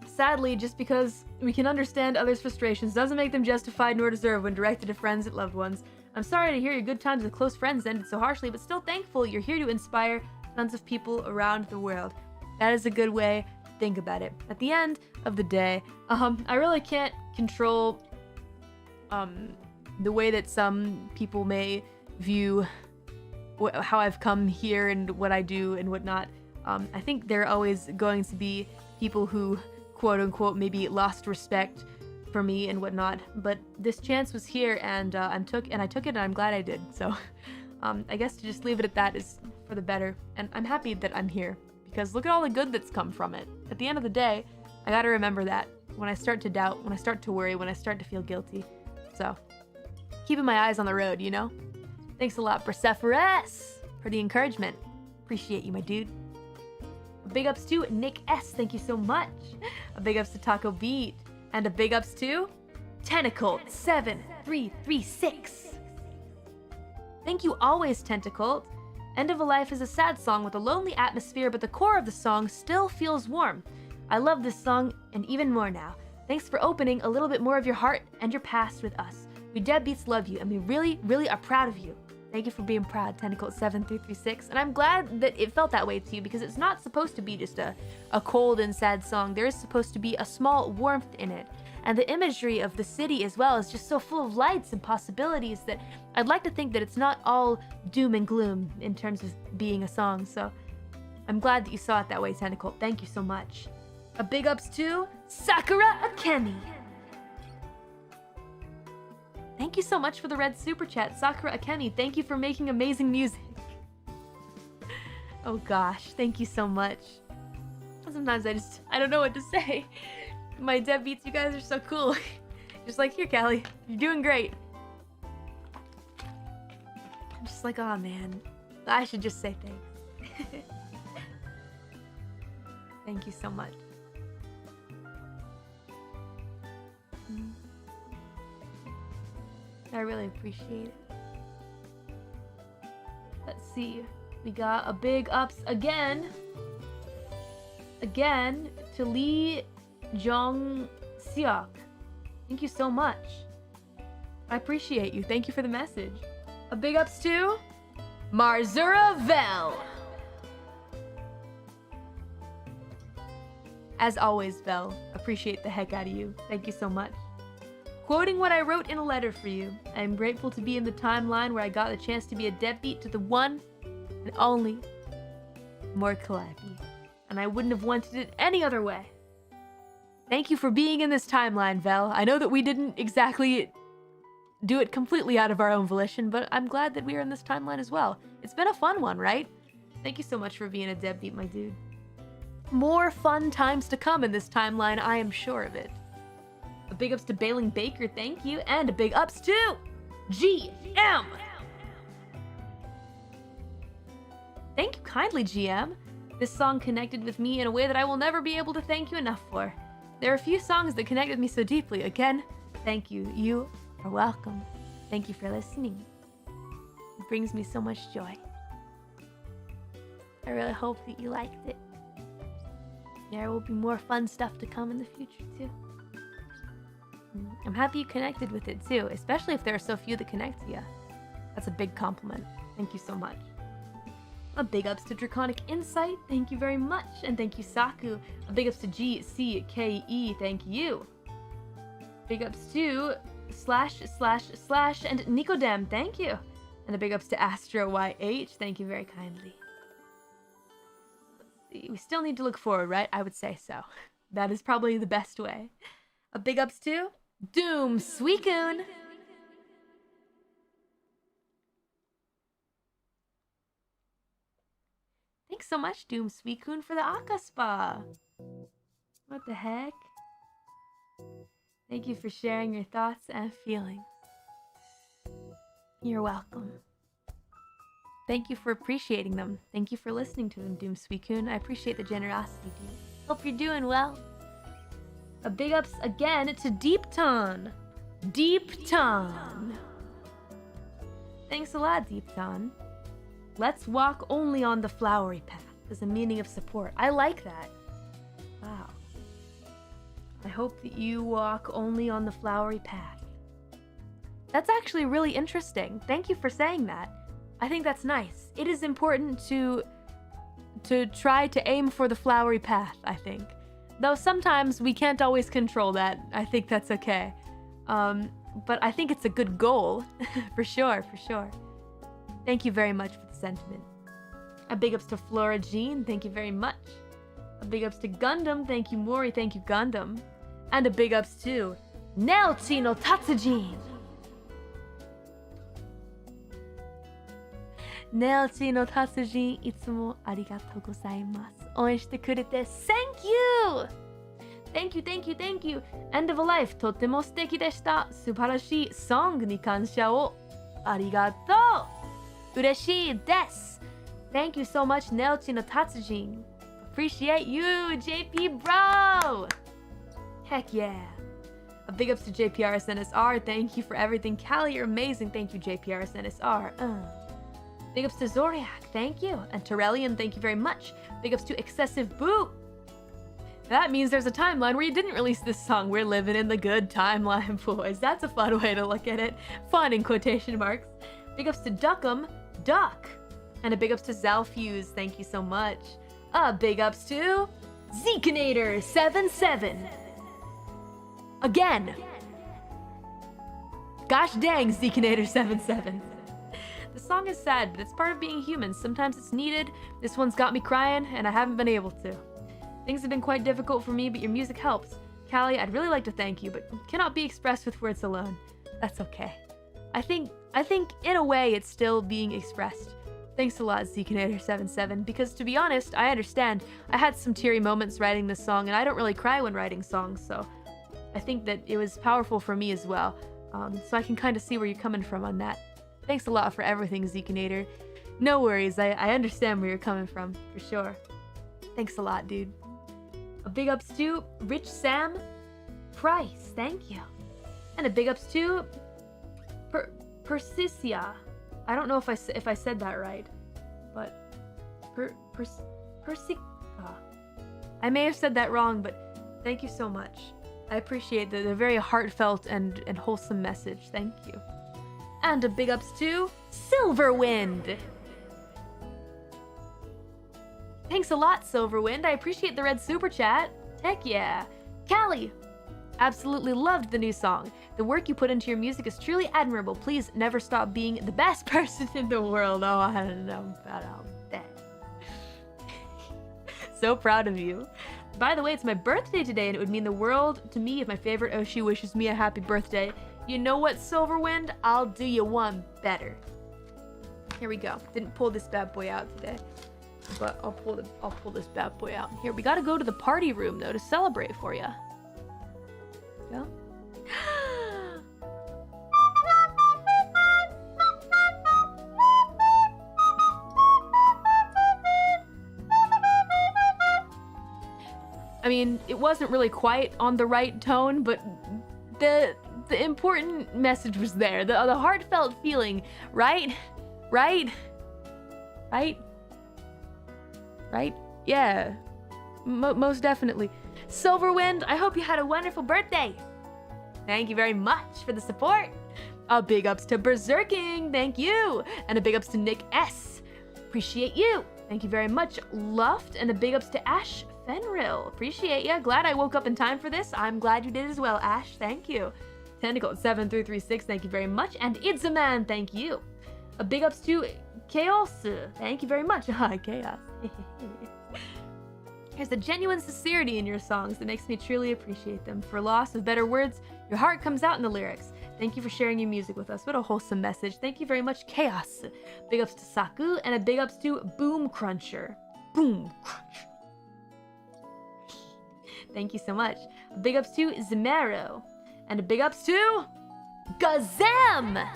Sadly, just because we can understand others' frustrations doesn't make them justified nor deserved when directed to friends and loved ones. I'm sorry to hear your good times with close friends ended so harshly, but still thankful you're here to inspire tons of people around the world. That is a good way to think about it. At the end of the day, I really can't control the way that some people may view how I've come here and what I do and whatnot. I think there are always going to be people who, quote unquote, maybe lost respect for me and whatnot. But this chance was here, and I took it, and I'm glad I did. So, I guess to just leave it at that is for the better. And I'm happy that I'm here because look at all the good that's come from it. At the end of the day, I gotta remember that when I start to doubt, when I start to worry, when I start to feel guilty. So, keeping my eyes on the road, you know? Thanks a lot, Bracephalus, for the encouragement. Appreciate you, my dude. A big ups to Nick S. Thank you so much. A big ups to Taco Beat. And a big ups to Tentacle 7336. Thank you always, Tentacle. End of a Life is a sad song with a lonely atmosphere, but the core of the song still feels warm. I love this song and even more now. Thanks for opening a little bit more of your heart and your past with us. We deadbeats love you and we really, really are proud of you. Thank you for being proud, Tentacle 7336. And I'm glad that it felt that way to you because it's not supposed to be just a cold and sad song. There is supposed to be a small warmth in it. And the imagery of the city as well is just so full of lights and possibilities that I'd like to think that it's not all doom and gloom in terms of being a song. So I'm glad that you saw it that way, Tentacle. Thank you so much. A big ups to Sakura Akemi. Thank you so much for the red super chat, Sakura Akemi. Thank you for making amazing music. Oh gosh, thank you so much. Sometimes I don't know what to say. My deadbeats, you guys are so cool. Just like, here, Callie, you're doing great. I'm just like, oh man, I should just say thanks. Thank you so much. I really appreciate it. Let's see. We got a big ups again to Lee Jong-seok. Thank you so much. I appreciate you. Thank you for the message. A big ups to Marzura Vel. As always, Vel, appreciate the heck out of you. Thank you so much. Quoting what I wrote in a letter for you, I am grateful to be in the timeline where I got the chance to be a deadbeat to the one and only Mori Calliope, and I wouldn't have wanted it any other way. Thank you for being in this timeline, Vel. I know that we didn't exactly do it completely out of our own volition, but I'm glad that we are in this timeline as well. It's been a fun one, right? Thank you so much for being a deadbeat, my dude. More fun times to come in this timeline, I am sure of it. A big ups to Bailing Baker, thank you, and a big ups to GM. Thank you kindly, GM. This song connected with me in a way that I will never be able to thank you enough for. There are a few songs that connect with me so deeply. Again, thank you. You are welcome. Thank you for listening. It brings me so much joy. I really hope that you liked it. There will be more fun stuff to come in the future, too. I'm happy you connected with it, too, especially if there are so few that connect to you. That's a big compliment. Thank you so much. A big ups to Draconic Insight. Thank you very much. And thank you, Saku. A big ups to GCKE. Thank you. Big ups to / and Nicodem. Thank you. And a big ups to Astro YH. Thank you very kindly. We still need to look forward, right? I would say so. That is probably the best way. A big ups to Doom Suicune. Thanks so much, Doom Suicune, for the Aka Spa. What the heck? Thank you for sharing your thoughts and feelings. You're welcome. Thank you for appreciating them. Thank you for listening to them, Doom Suicune. I appreciate the generosity, dude. Hope you're doing well. A big ups again to Deep Ton. Deep Ton. Thanks a lot, Deep Ton. Let's walk only on the flowery path as a meaning of support. I like that. Wow. I hope that you walk only on the flowery path. That's actually really interesting. Thank you for saying that. I think that's nice. It is important to try to aim for the flowery path, I think. Though sometimes we can't always control that. I think that's okay. But I think it's a good goal. For sure, for sure. Thank you very much for the sentiment. A big ups to Flora Jean. Thank you very much. A big ups to Gundam. Thank you, Mori. Thank you, Gundam. And a big ups to Nelchi no Tatsujin. Nelchi no Tatsujin, itsumo arigatou gozaimasu. 応援してくれて Thank you! Thank you, thank you, thank you. End of a Life とっても素敵でした。素晴らしいソングに感謝をありがとう。嬉しいです。Thank you so much, Nelchi no Tatsujin. Appreciate you, JP bro! Heck yeah. A big ups to JPRSNSR. Thank you for everything. Callie, you're amazing. Thank you, JPRSNSR. Big ups to Zoriac, thank you. And Terrellian, thank you very much. Big ups to Excessive Boo. That means there's a timeline where you didn't release this song. We're living in the good timeline, boys. That's a fun way to look at it. Fun in quotation marks. Big ups to Duckham, Duck. And a big ups to Zalfuse, thank you so much. A big ups to Zekinator77. Again. Gosh dang, Zekinator77. The song is sad, but it's part of being human. Sometimes it's needed. This one's got me crying, and I haven't been able to. Things have been quite difficult for me, but your music helps. Callie, I'd really like to thank you, but cannot be expressed with words alone. That's okay. I think in a way it's still being expressed. Thanks a lot, Zekinator77, because to be honest, I understand. I had some teary moments writing this song, and I don't really cry when writing songs, so I think that it was powerful for me as well. So I can kind of see where you're coming from on that. Thanks a lot for everything, Zekinator. No worries, I understand where you're coming from, for sure. Thanks a lot, dude. A big ups to Rich Sam Price. Thank you. And a big ups to Persisia. I don't know if I said that right, but Persica. I may have said that wrong, but thank you so much. I appreciate the very heartfelt and wholesome message. Thank you. And a big ups to Silverwind. Thanks a lot, Silverwind. I appreciate the red super chat. Heck yeah. Callie. Absolutely loved the new song. The work you put into your music is truly admirable. Please never stop being the best person in the world. Oh, I don't know about all that. So proud of you. By the way, it's my birthday today, and it would mean the world to me if my favorite Oshi wishes me a happy birthday. You know what, Silverwind? I'll do you one better. Here we go. Didn't pull this bad boy out today, but I'll pull this bad boy out. Here, we gotta go to the party room though to celebrate for you. Go. I mean, it wasn't really quite on the right tone, but the important message was there. The heartfelt feeling, right? Right? Right? Right? Yeah. Most definitely. Silverwind, I hope you had a wonderful birthday. Thank you very much for the support. A big ups to Berserking, thank you. And a big ups to Nick S. Appreciate you. Thank you very much, Luft. And a big ups to Ash Fenril. Appreciate ya. Glad I woke up in time for this. I'm glad you did as well, Ash. Thank you. Tentacle 7336, thank you very much. And It's a Man, thank you. A big ups to Chaos. Thank you very much. Chaos. There's a genuine sincerity in your songs that makes me truly appreciate them. For loss of better words, your heart comes out in the lyrics. Thank you for sharing your music with us. What a wholesome message. Thank you very much, Chaos. Big ups to Saku, and a big ups to Boom Cruncher. Boom Cruncher. Thank you so much. A big ups to Zimero. And a big ups to Gazem!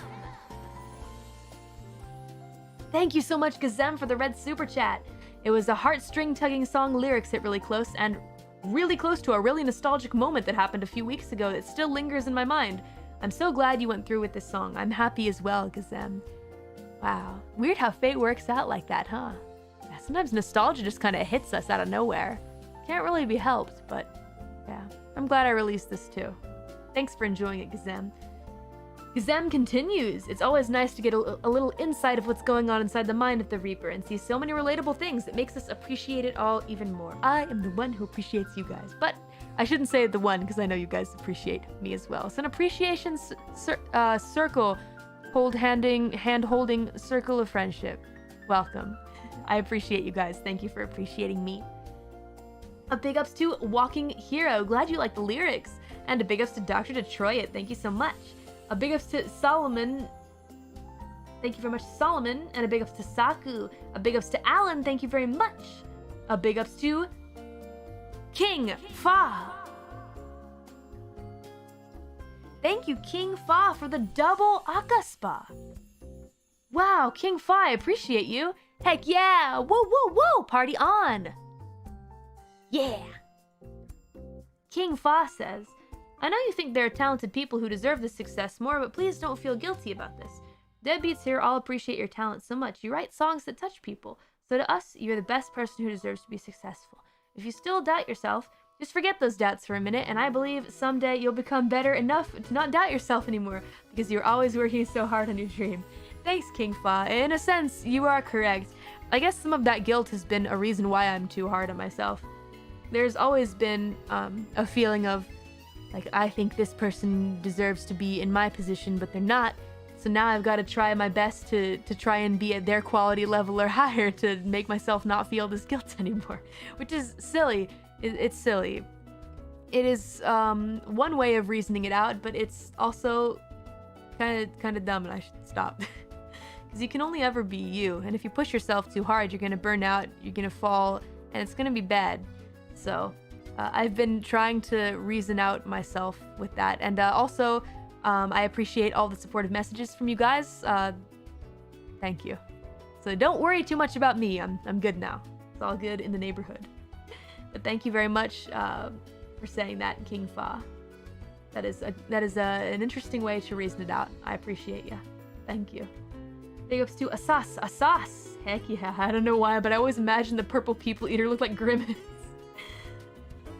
Thank you so much, Gazem, for the red super chat. It was a heartstring-tugging song, lyrics hit really close, and really close to a really nostalgic moment that happened a few weeks ago that still lingers in my mind. I'm so glad you went through with this song. I'm happy as well, Gazem. Wow. Weird how fate works out like that, huh? Yeah, sometimes nostalgia just kind of hits us out of nowhere. Can't really be helped, but yeah. I'm glad I released this too. Thanks for enjoying it, Gazem. Gazem continues. It's always nice to get a little insight of what's going on inside the mind of the Reaper and see so many relatable things that makes us appreciate it all even more. I am the one who appreciates you guys, but I shouldn't say the one because I know you guys appreciate me as well. It's an appreciation circle, hand-holding circle of friendship. Welcome. I appreciate you guys. Thank you for appreciating me. A big ups to Walking Hero. Glad you like the lyrics. And a big ups to Dr. Detroit. Thank you so much. A big ups to Solomon. Thank you very much, Solomon. And a big ups to Saku. A big ups to Alan. Thank you very much. A big ups to King Fa. Thank you, King Fa, for the double Akaspa. Wow, King Fa, I appreciate you. Heck yeah! Whoa, whoa, whoa! Party on! Yeah! King Fa says, I know you think there are talented people who deserve this success more, but please don't feel guilty about this. Deadbeats here all appreciate your talent so much. You write songs that touch people. So to us, you're the best person who deserves to be successful. If you still doubt yourself, just forget those doubts for a minute, and I believe someday you'll become better enough to not doubt yourself anymore, because you're always working so hard on your dream. Thanks, King Fa. In a sense, you are correct. I guess some of that guilt has been a reason why I'm too hard on myself. There's always been a feeling of, like, I think this person deserves to be in my position, but they're not. So now I've got to try my best to try and be at their quality level or higher to make myself not feel this guilt anymore. Which is silly. It's silly. It is one way of reasoning it out, but it's also kind of dumb, and I should stop. Because you can only ever be you, and if you push yourself too hard, you're gonna burn out, you're gonna fall, and it's gonna be bad. So I've been trying to reason out myself with that, and also I appreciate all the supportive messages from you guys. Thank you. So don't worry too much about me. I'm good now. It's all good in the neighborhood. But thank you very much for saying that, King Fa. That is an interesting way to reason it out. I appreciate you. Thank you. Big ups to Asas. Asas! Heck yeah. I don't know why, but I always imagine the purple people eater look like Grimace.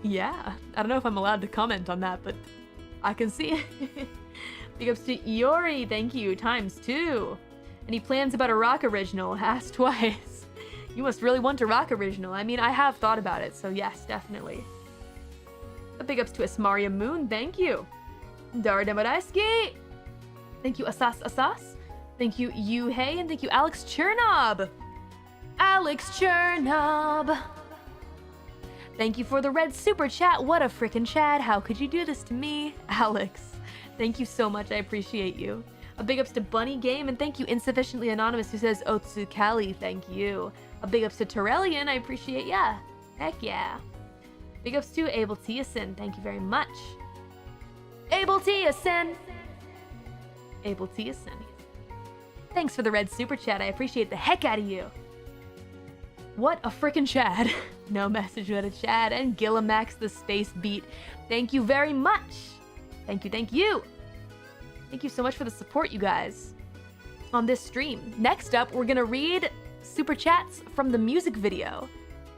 Yeah. I don't know if I'm allowed to comment on that, but I can see it. Big ups to Iori. Thank you. ×2. Any plans about a rock original? Ask twice. You must really want a rock original. I mean, I have thought about it, so yes, definitely. A big ups to Asmaria Moon. Thank you. Dara Demaraski. Thank you, Asas Asas. Thank you, Yuhei, and thank you, Alex Chernob. Alex Chernob. Thank you for the red super chat. What a frickin' chat. How could you do this to me? Alex, thank you so much. I appreciate you. A big ups to Bunny Game, and thank you, Insufficiently Anonymous, who says Otsukali. Thank you. A big ups to Torellian. I appreciate ya. Heck yeah. Big ups to Abel Tiasin. Thank you very much. Abel Tiasin. Abel Tiasin. Thanks for the red super chat. I appreciate the heck out of you. What a frickin' Chad. No message with a Chad. And Gillamax the Space Beat. Thank you very much. Thank you, thank you. Thank you so much for the support, you guys, on this stream. Next up, we're gonna read super chats from the music video.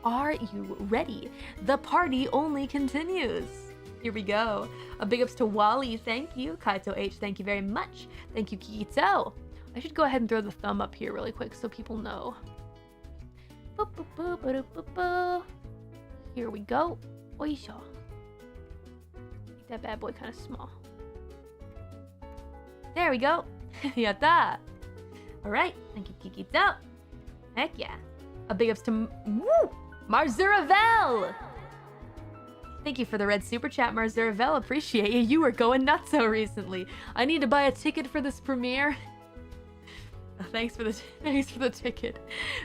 Are you ready? The party only continues. Here we go. A big ups to Wally. Thank you. Kaito H. Thank you very much. Thank you, Kikito. I should go ahead and throw the thumb up here really quick so people know. Here we go. Oisho. Make that bad boy kind of small. There we go. Yatta. Alright. Thank you, Kikito. Heck yeah. A big ups to Marzuravel. Thank you for the red super chat, Marzuravel. Appreciate you. You were going nuts so recently. I need to buy a ticket for this premiere. Thanks for the ticket,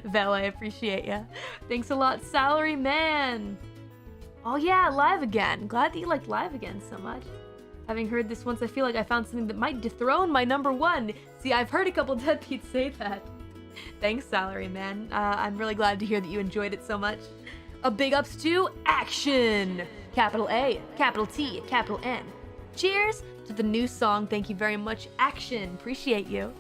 Vel. I appreciate ya. Thanks a lot, Salary Man. Oh yeah, live again. Glad that you liked live again so much. Having heard this once, I feel like I found something that might dethrone my #1. See, I've heard a couple deadbeats say that. Thanks, Salary Man. I'm really glad to hear that you enjoyed it so much. A big ups to Action. Capital A, capital T, capital N. Cheers to the new song. Thank you very much, Action. Appreciate you.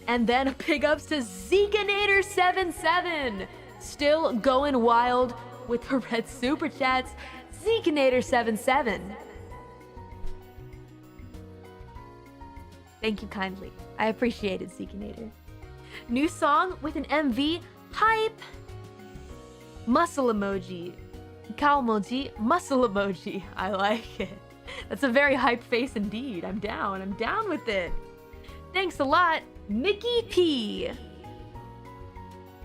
And then a big ups to Zekinator77. Still going wild with the red super chats. Zekinator77. Thank you kindly. I appreciate it, Zekinator. New song with an MV. Hype. Muscle emoji. Cow emoji. Muscle emoji. I like it. That's a very hype face indeed. I'm down. I'm down with it. Thanks a lot, Mickey P.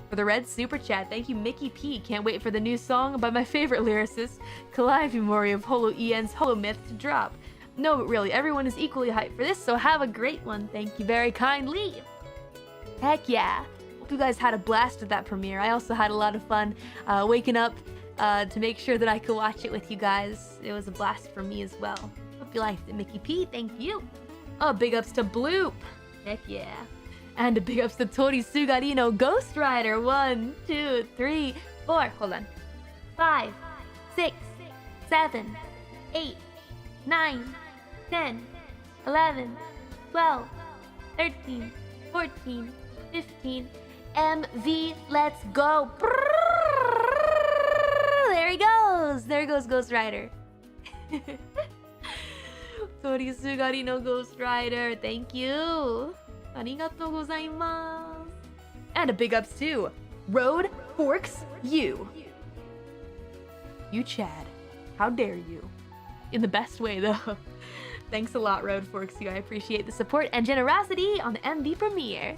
For the red super chat. Thank you, Mickey P. Can't wait for the new song by my favorite lyricist, Calliope Mori of Holo EN's Holo Myth to drop. No, but really, everyone is equally hyped for this, so have a great one. Thank you very kindly. Heck yeah. Hope you guys had a blast with that premiere. I also had a lot of fun waking up to make sure that I could watch it with you guys. It was a blast for me as well. Hope you liked it, Mickey P. Thank you. Oh, big ups to Bloop. Heck yeah. And a big ups to Tori Sugarino Ghost Rider. 1, 2, 3, 4. Hold on. 5, 6, 7, 8, 9, 10, 11, 12, 13, 14, 15. MV, let's go. There he goes. There goes Ghost Rider. Tori Sugarino Ghost Rider. Thank you. Arigatou gozaimasu. And a big ups to Road Forks You. You Chad. How dare you? In the best way though. Thanks a lot, Road Forks You. I appreciate the support and generosity on the MV premiere.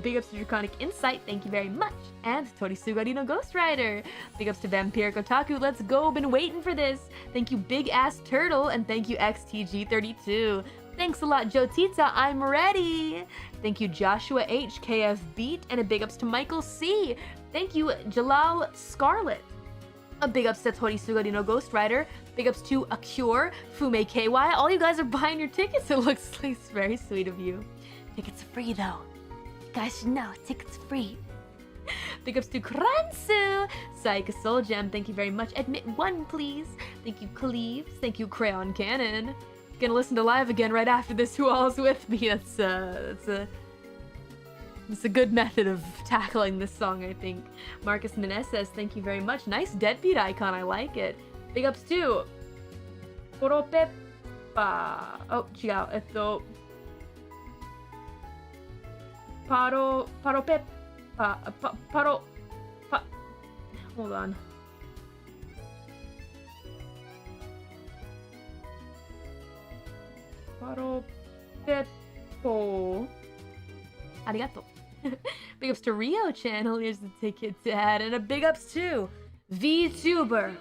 Big ups to Draconic Insight, thank you very much. And Tori Sugarino Ghost Rider. Big ups to Vampiric Otaku, let's go, been waiting for this. Thank you Big Ass Turtle, and thank you XTG32. Thanks a lot, Jotita, I'm ready. Thank you Joshua H, KF Beat, and a big ups to Michael C. Thank you Jalal Scarlet. A big ups to Tori Sugarino Ghost Rider. Big ups to Acure, Fume KY. All you guys are buying your tickets, it looks like it's very sweet of you. Tickets are free though. You guys should know, tickets free. Big ups to Kransu. Psych Soul Gem, thank you very much. Admit one, please. Thank you, Cleaves. Thank you, Crayon Cannon. Gonna listen to live again right after this. Who all's with me? That's a good method of tackling this song, I think. Marcus Meneses, thank you very much. Nice deadbeat icon, I like it. Big ups to Poropeppa. Oh, 違う。Hold on. Paropeppo. Arigato. Big ups to Rio channel. Here's the ticket, Dad. And a big ups to VTuber.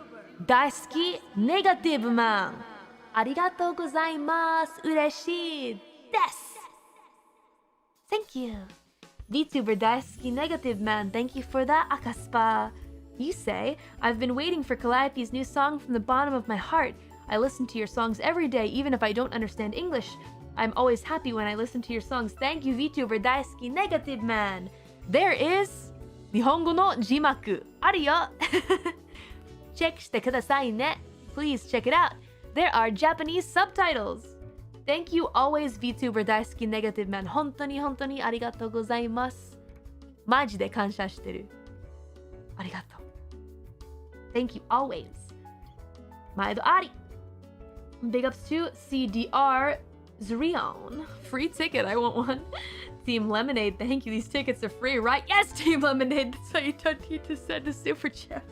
Daisuki Negative Man. Arigatou gozaimasu. Ureshi desu. Thank you. VTuber Daisuki Negative Man, thank you for that, Akaspa. You say, I've been waiting for Calliope's new song from the bottom of my heart. I listen to your songs every day, even if I don't understand English. I'm always happy when I listen to your songs. Thank you, VTuber Daisuki Negative Man. There is Nihongo no jimaku. Aru Check してくださいね. Please check it out. There are Japanese subtitles. Thank you always, VTuber Daisuki Negative Man. 本当にありがとうございます。マジで感謝してる。ありがとう。Thank you always. 毎度あり。Big ups to CDR Zrion. Free ticket, I want one. Team Lemonade, thank you. These tickets are free, right? Yes, Team Lemonade. That's why you don't need to send a super chat.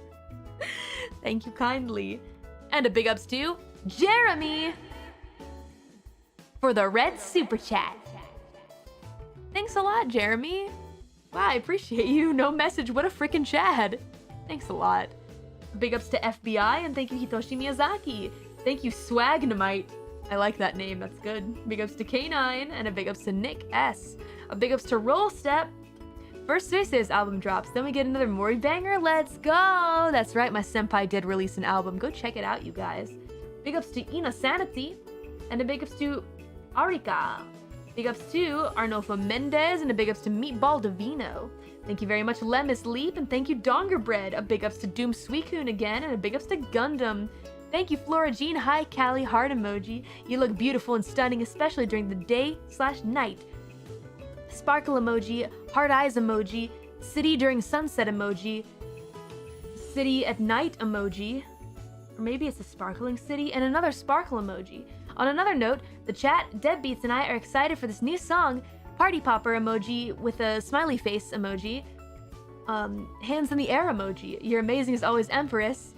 Thank you kindly. And a big ups to Jeremy for the red super chat. Thanks a lot, Jeremy. Wow, I appreciate you. No message. What a freaking Chad. Thanks a lot. Big ups to FBI and thank you, Hitoshi Miyazaki. Thank you, Swagnamite. I like that name. That's good. Big ups to K9 and a big ups to Nick S. A big ups to Roll Step. First Suicide album drops. Then we get another Mori banger. Let's go. That's right. My senpai did release an album. Go check it out, you guys. Big ups to Ina Sanity and a big ups to Arika. Big ups to Arnolfo Mendez and a big ups to Meatball Divino. Thank you very much, Lemus Leap, and thank you, Donger Bread. A big ups to Doom Suicune again, and a big ups to Gundam. Thank you, Flora Jean. Hi, Callie. Heart emoji. You look beautiful and stunning, especially during the day/night. Sparkle emoji. Heart eyes emoji. City during sunset emoji. City at night emoji. Or maybe it's a sparkling city, and another sparkle emoji. On another note, the chat, Deadbeats, and I are excited for this new song. Party popper emoji with a smiley face emoji. Hands in the air emoji. You're amazing as always, Empress.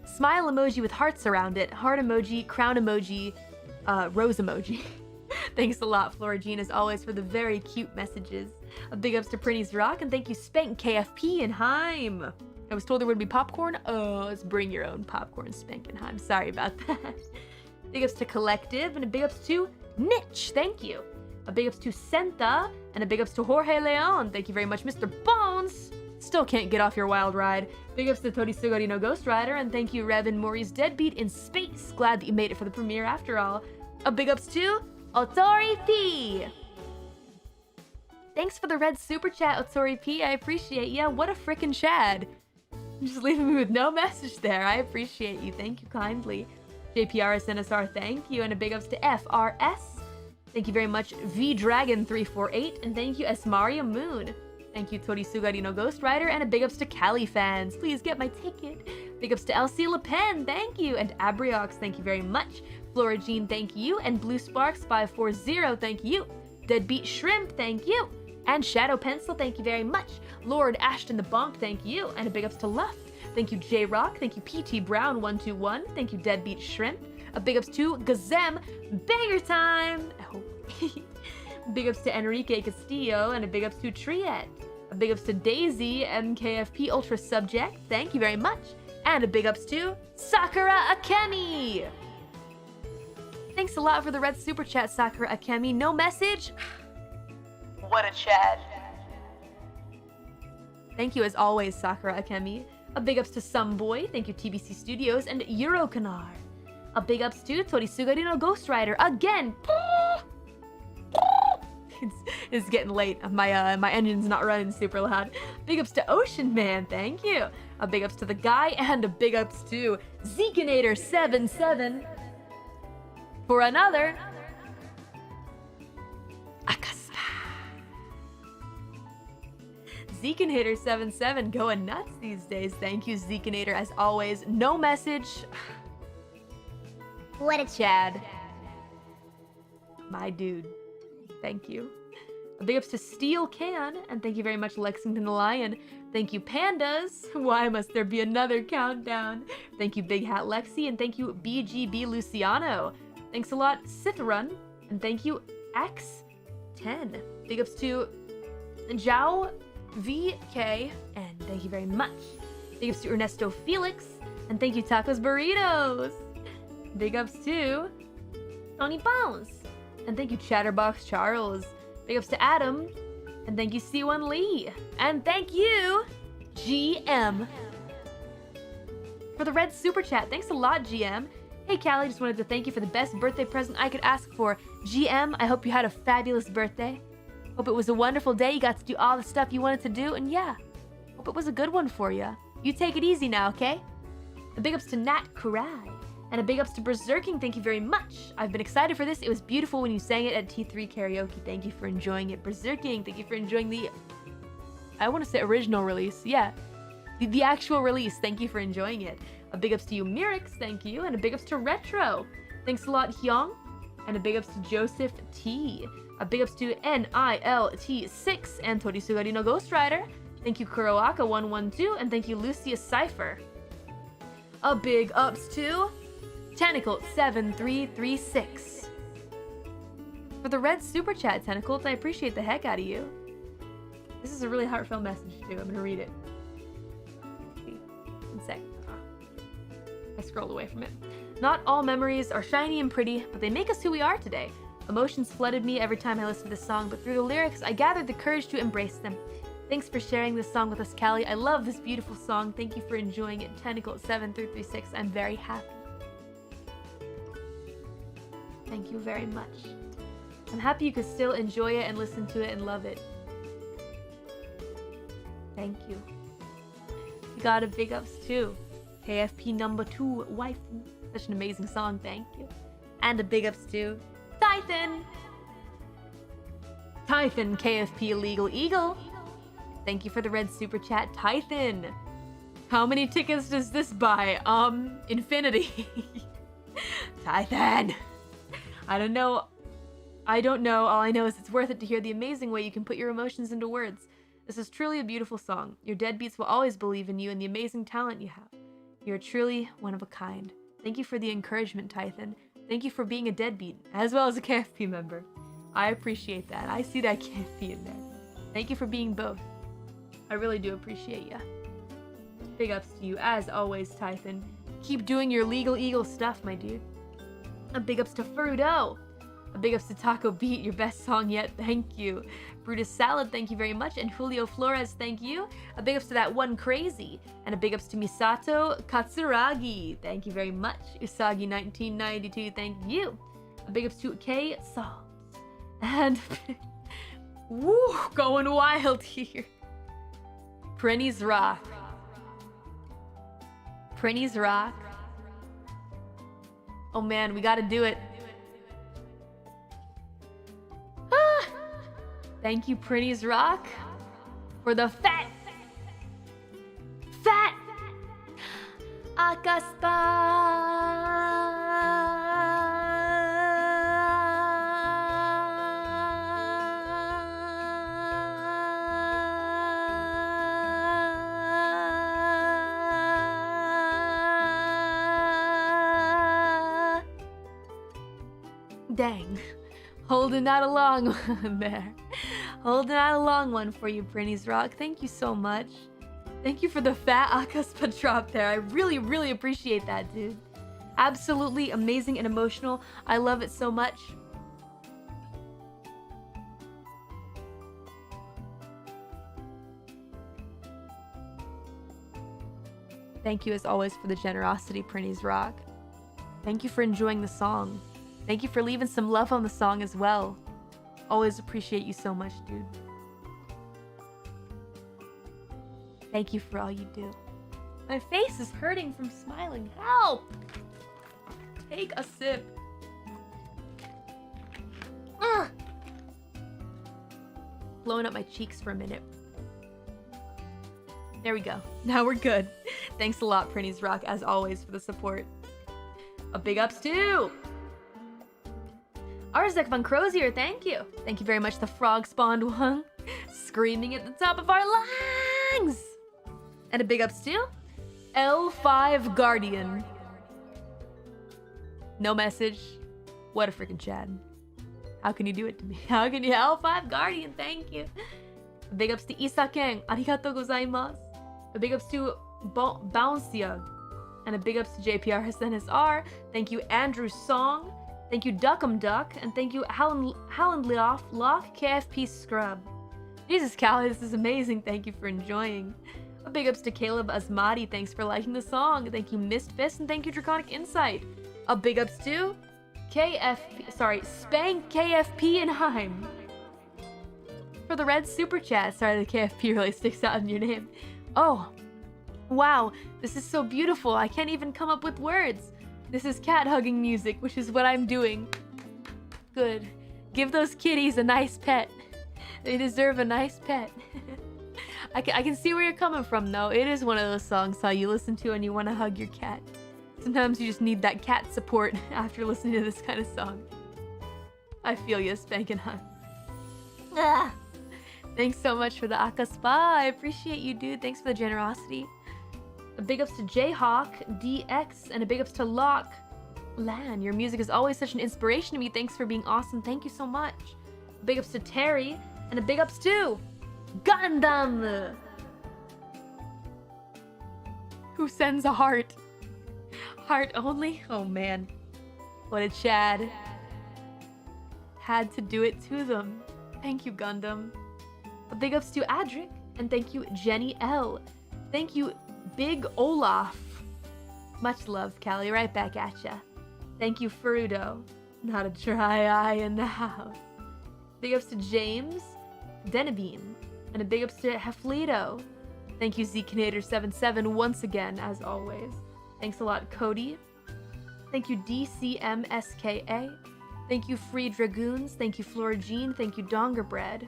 Smile emoji with hearts around it. Heart emoji, crown emoji, rose emoji. Thanks a lot, Flora Jean, as always, for the very cute messages. A big ups to Pretty's Rock, and thank you, Spank, KFP, and Heim. I was told there would be popcorn. Oh, let's bring your own popcorn, Spank and Heim. Sorry about that. Big ups to Collective, and a big ups to Niche. Thank you. A big ups to Senta, and a big ups to Jorge Leon. Thank you very much, Mr. Bones. Still can't get off your wild ride. Big ups to Torisugari no Ghost Rider, and thank you, Rev and Mori's Deadbeat in Space. Glad that you made it for the premiere after all. A big ups to Otori P. Thanks for the red super chat, Otori P. I appreciate ya. What a frickin' Chad. Just leaving me with no message there. I appreciate you. Thank you kindly. JPRS NSR, thank you. And a big ups to FRS. Thank you very much, VDragon348. And thank you, S Mario Moon. Thank you, Torisugari no Ghost Rider. And a big ups to Cali fans. Please get my ticket. Big ups to LC Le Pen. Thank you. And Abriox, thank you very much. Flora Jean, thank you. And Blue Sparks 540, thank you. Deadbeat Shrimp, thank you. And Shadow Pencil, thank you very much. Lord Ashton the Bonk, thank you. And a big ups to Luff. Thank you, J-Rock. Thank you, PT Brown 121. Thank you, Deadbeat Shrimp. A big ups to Gazem. Banger time! I hope. Big ups to Enrique Castillo. And a big ups to Triet. A big ups to Daisy, MKFP Ultra Subject. Thank you very much. And a big ups to Sakura Akemi. Thanks a lot for the red super chat, Sakura Akemi. No message? What a Chad. Thank you as always, Sakura Akemi. A big ups to Someboy. Thank you, TBC Studios. And Eurocanar. A big ups to Torisugari no Ghost Rider. Again. it's getting late. My engine's not running super loud. Big ups to Ocean Man, thank you. A big ups to the guy, and a big ups to Zekinator77 for another Akasa. Zekinator77 going nuts these days. Thank you, Zekinator, as always. No message. What a Chad. My dude. Thank you. A big ups to Steel Can, and thank you very much, Lexington the Lion. Thank you, Pandas. Why must there be another countdown? Thank you, Big Hat Lexi, and thank you, BGB Luciano. Thanks a lot, Sithrun, and thank you, X10. Big ups to Zhao VK, and thank you very much. Big ups to Ernesto Felix, and thank you, Tacos Burritos. Big ups to Tony Bones, and thank you, Chatterbox Charles. Big ups to Adam, and thank you, C1 Lee, and thank you, GM, for the red super chat. Thanks a lot, GM. Hey, Callie, just wanted to thank you for the best birthday present I could ask for. GM, I hope you had a fabulous birthday. Hope it was a wonderful day. You got to do all the stuff you wanted to do, and yeah, hope it was a good one for you. You take it easy now, okay? A big ups to Nat Kurai. And a big ups to Berserking, thank you very much. I've been excited for this. It was beautiful when you sang it at T3 Karaoke. Thank you for enjoying it. Berserking, thank you for enjoying the, I want to say original release. Yeah, the actual release. Thank you for enjoying it. A big ups to you, Mirix, thank you. And a big ups to Retro. Thanks a lot, Hyung. And a big ups to Joseph T. A big ups to NILT6 and Torisugarino Ghost Rider. Thank you, Kuroaka112. And thank you, Lucia Cypher. A big ups to Tentacle7336 for the red super chat. Tentacles, I appreciate the heck out of you. This is a really heartfelt message too. I'm gonna read it. One sec. I scrolled away from it. Not all memories are shiny and pretty, but they make us who we are today. Emotions flooded me every time I listened to this song, but through the lyrics, I gathered the courage to embrace them. Thanks for sharing this song with us, Callie. I love this beautiful song. Thank you for enjoying it. Tentacle7336. I'm very happy. Thank you very much. I'm happy you could still enjoy it and listen to it and love it. Thank you. You got a big ups too. KFP number 2, waifu. Such an amazing song, thank you. And a big ups to Tython. Tython KFP Illegal Eagle. Thank you for the red super chat, Tython. How many tickets does this buy? Infinity. Tython. I don't know. All I know is it's worth it to hear the amazing way you can put your emotions into words. This is truly a beautiful song. Your deadbeats will always believe in you and the amazing talent you have. You're truly one of a kind. Thank you for the encouragement, Tython. Thank you for being a deadbeat, as well as a KFP member. I appreciate that. I see that KFP in there. Thank you for being both. I really do appreciate ya. Big ups to you, as always, Tython. Keep doing your legal eagle stuff, my dude. A big ups to Frudo. A big ups to Taco Beat, your best song yet, thank you. Brutus Salad, thank you very much. And Julio Flores, thank you. A big ups to that one crazy. And a big ups to Misato Katsuragi. Thank you very much. Usagi1992, thank you. A big ups to K Songs. And woo, going wild here. Prenny's Rock. Prenny's Rock. Oh man, we gotta do it. Ah! Thank you, Prenny's Rock, for the fat Dang. Holding out a long one there. Holding out a long one for you, Prenny's Rock. Thank you so much. Thank you for the fat Akaspa drop there. I really, really appreciate that, dude. Absolutely amazing and emotional. I love it so much. Thank you as always for the generosity, Prenny's Rock. Thank you for enjoying the song. Thank you for leaving some love on the song as well. Always appreciate you so much, dude. Thank you for all you do. My face is hurting from smiling. Help! Take a sip. Ugh. Blowing up my cheeks for a minute. There we go. Now we're good. Thanks a lot, Prinny's Rock, as always, for the support. A big ups too! Arzek von Crozier, thank you. Thank you very much, the frog spawned one. Screaming at the top of our lungs! And a big ups too. L5 Guardian. No message. What a freaking Chad. How can you do it to me? How can you? L5 Guardian, thank you. Big ups to Isa Ken. Arigatou gozaimasu. A big ups to Bouncia. And a big ups to JPR Hassan SR. Thank you, Andrew Song. Thank you, Duckum Duck. And thank you, Howland Lock KFP Scrub. Jesus, Callie, this is amazing. Thank you for enjoying. A big ups to Caleb Asmati. Thanks for liking the song. Thank you, Mist Fist. And thank you, Draconic Insight. A big ups to Spank KFP and Heim. For the red super chat. Sorry, the KFP really sticks out in your name. Oh, wow. This is so beautiful. I can't even come up with words. This is cat hugging music, which is what I'm doing. Good. Give those kitties a nice pet. They deserve a nice pet. I can see where you're coming from, though. It is one of those songs how you listen to and you want to hug your cat. Sometimes you just need that cat support after listening to this kind of song. I feel you, Spankin' Hunt. Ah. Thanks so much for the Aka Spa. I appreciate you, dude. Thanks for the generosity. A big ups to Jayhawk, DX, and a big ups to Locke. Lan, your music is always such an inspiration to me. Thanks for being awesome. Thank you so much. A big ups to Terry, and a big ups to Gundam, who sends a heart. Heart only? Oh man. What a Chad. Had to do it to them. Thank you, Gundam. A big ups to Adric, and thank you, Jenny L. Thank you, Big Olaf. Much love, Callie. Right back at ya. Thank you, Furudo. Not a dry eye in the house. Big ups to James Denabine, and a big ups to Heflito. Thank you, Zkinator77 once again, as always. Thanks a lot, Cody. Thank you, DCMSKA. Thank you, Free Dragoons. Thank you, Flora Jean. Thank you, Dongerbread.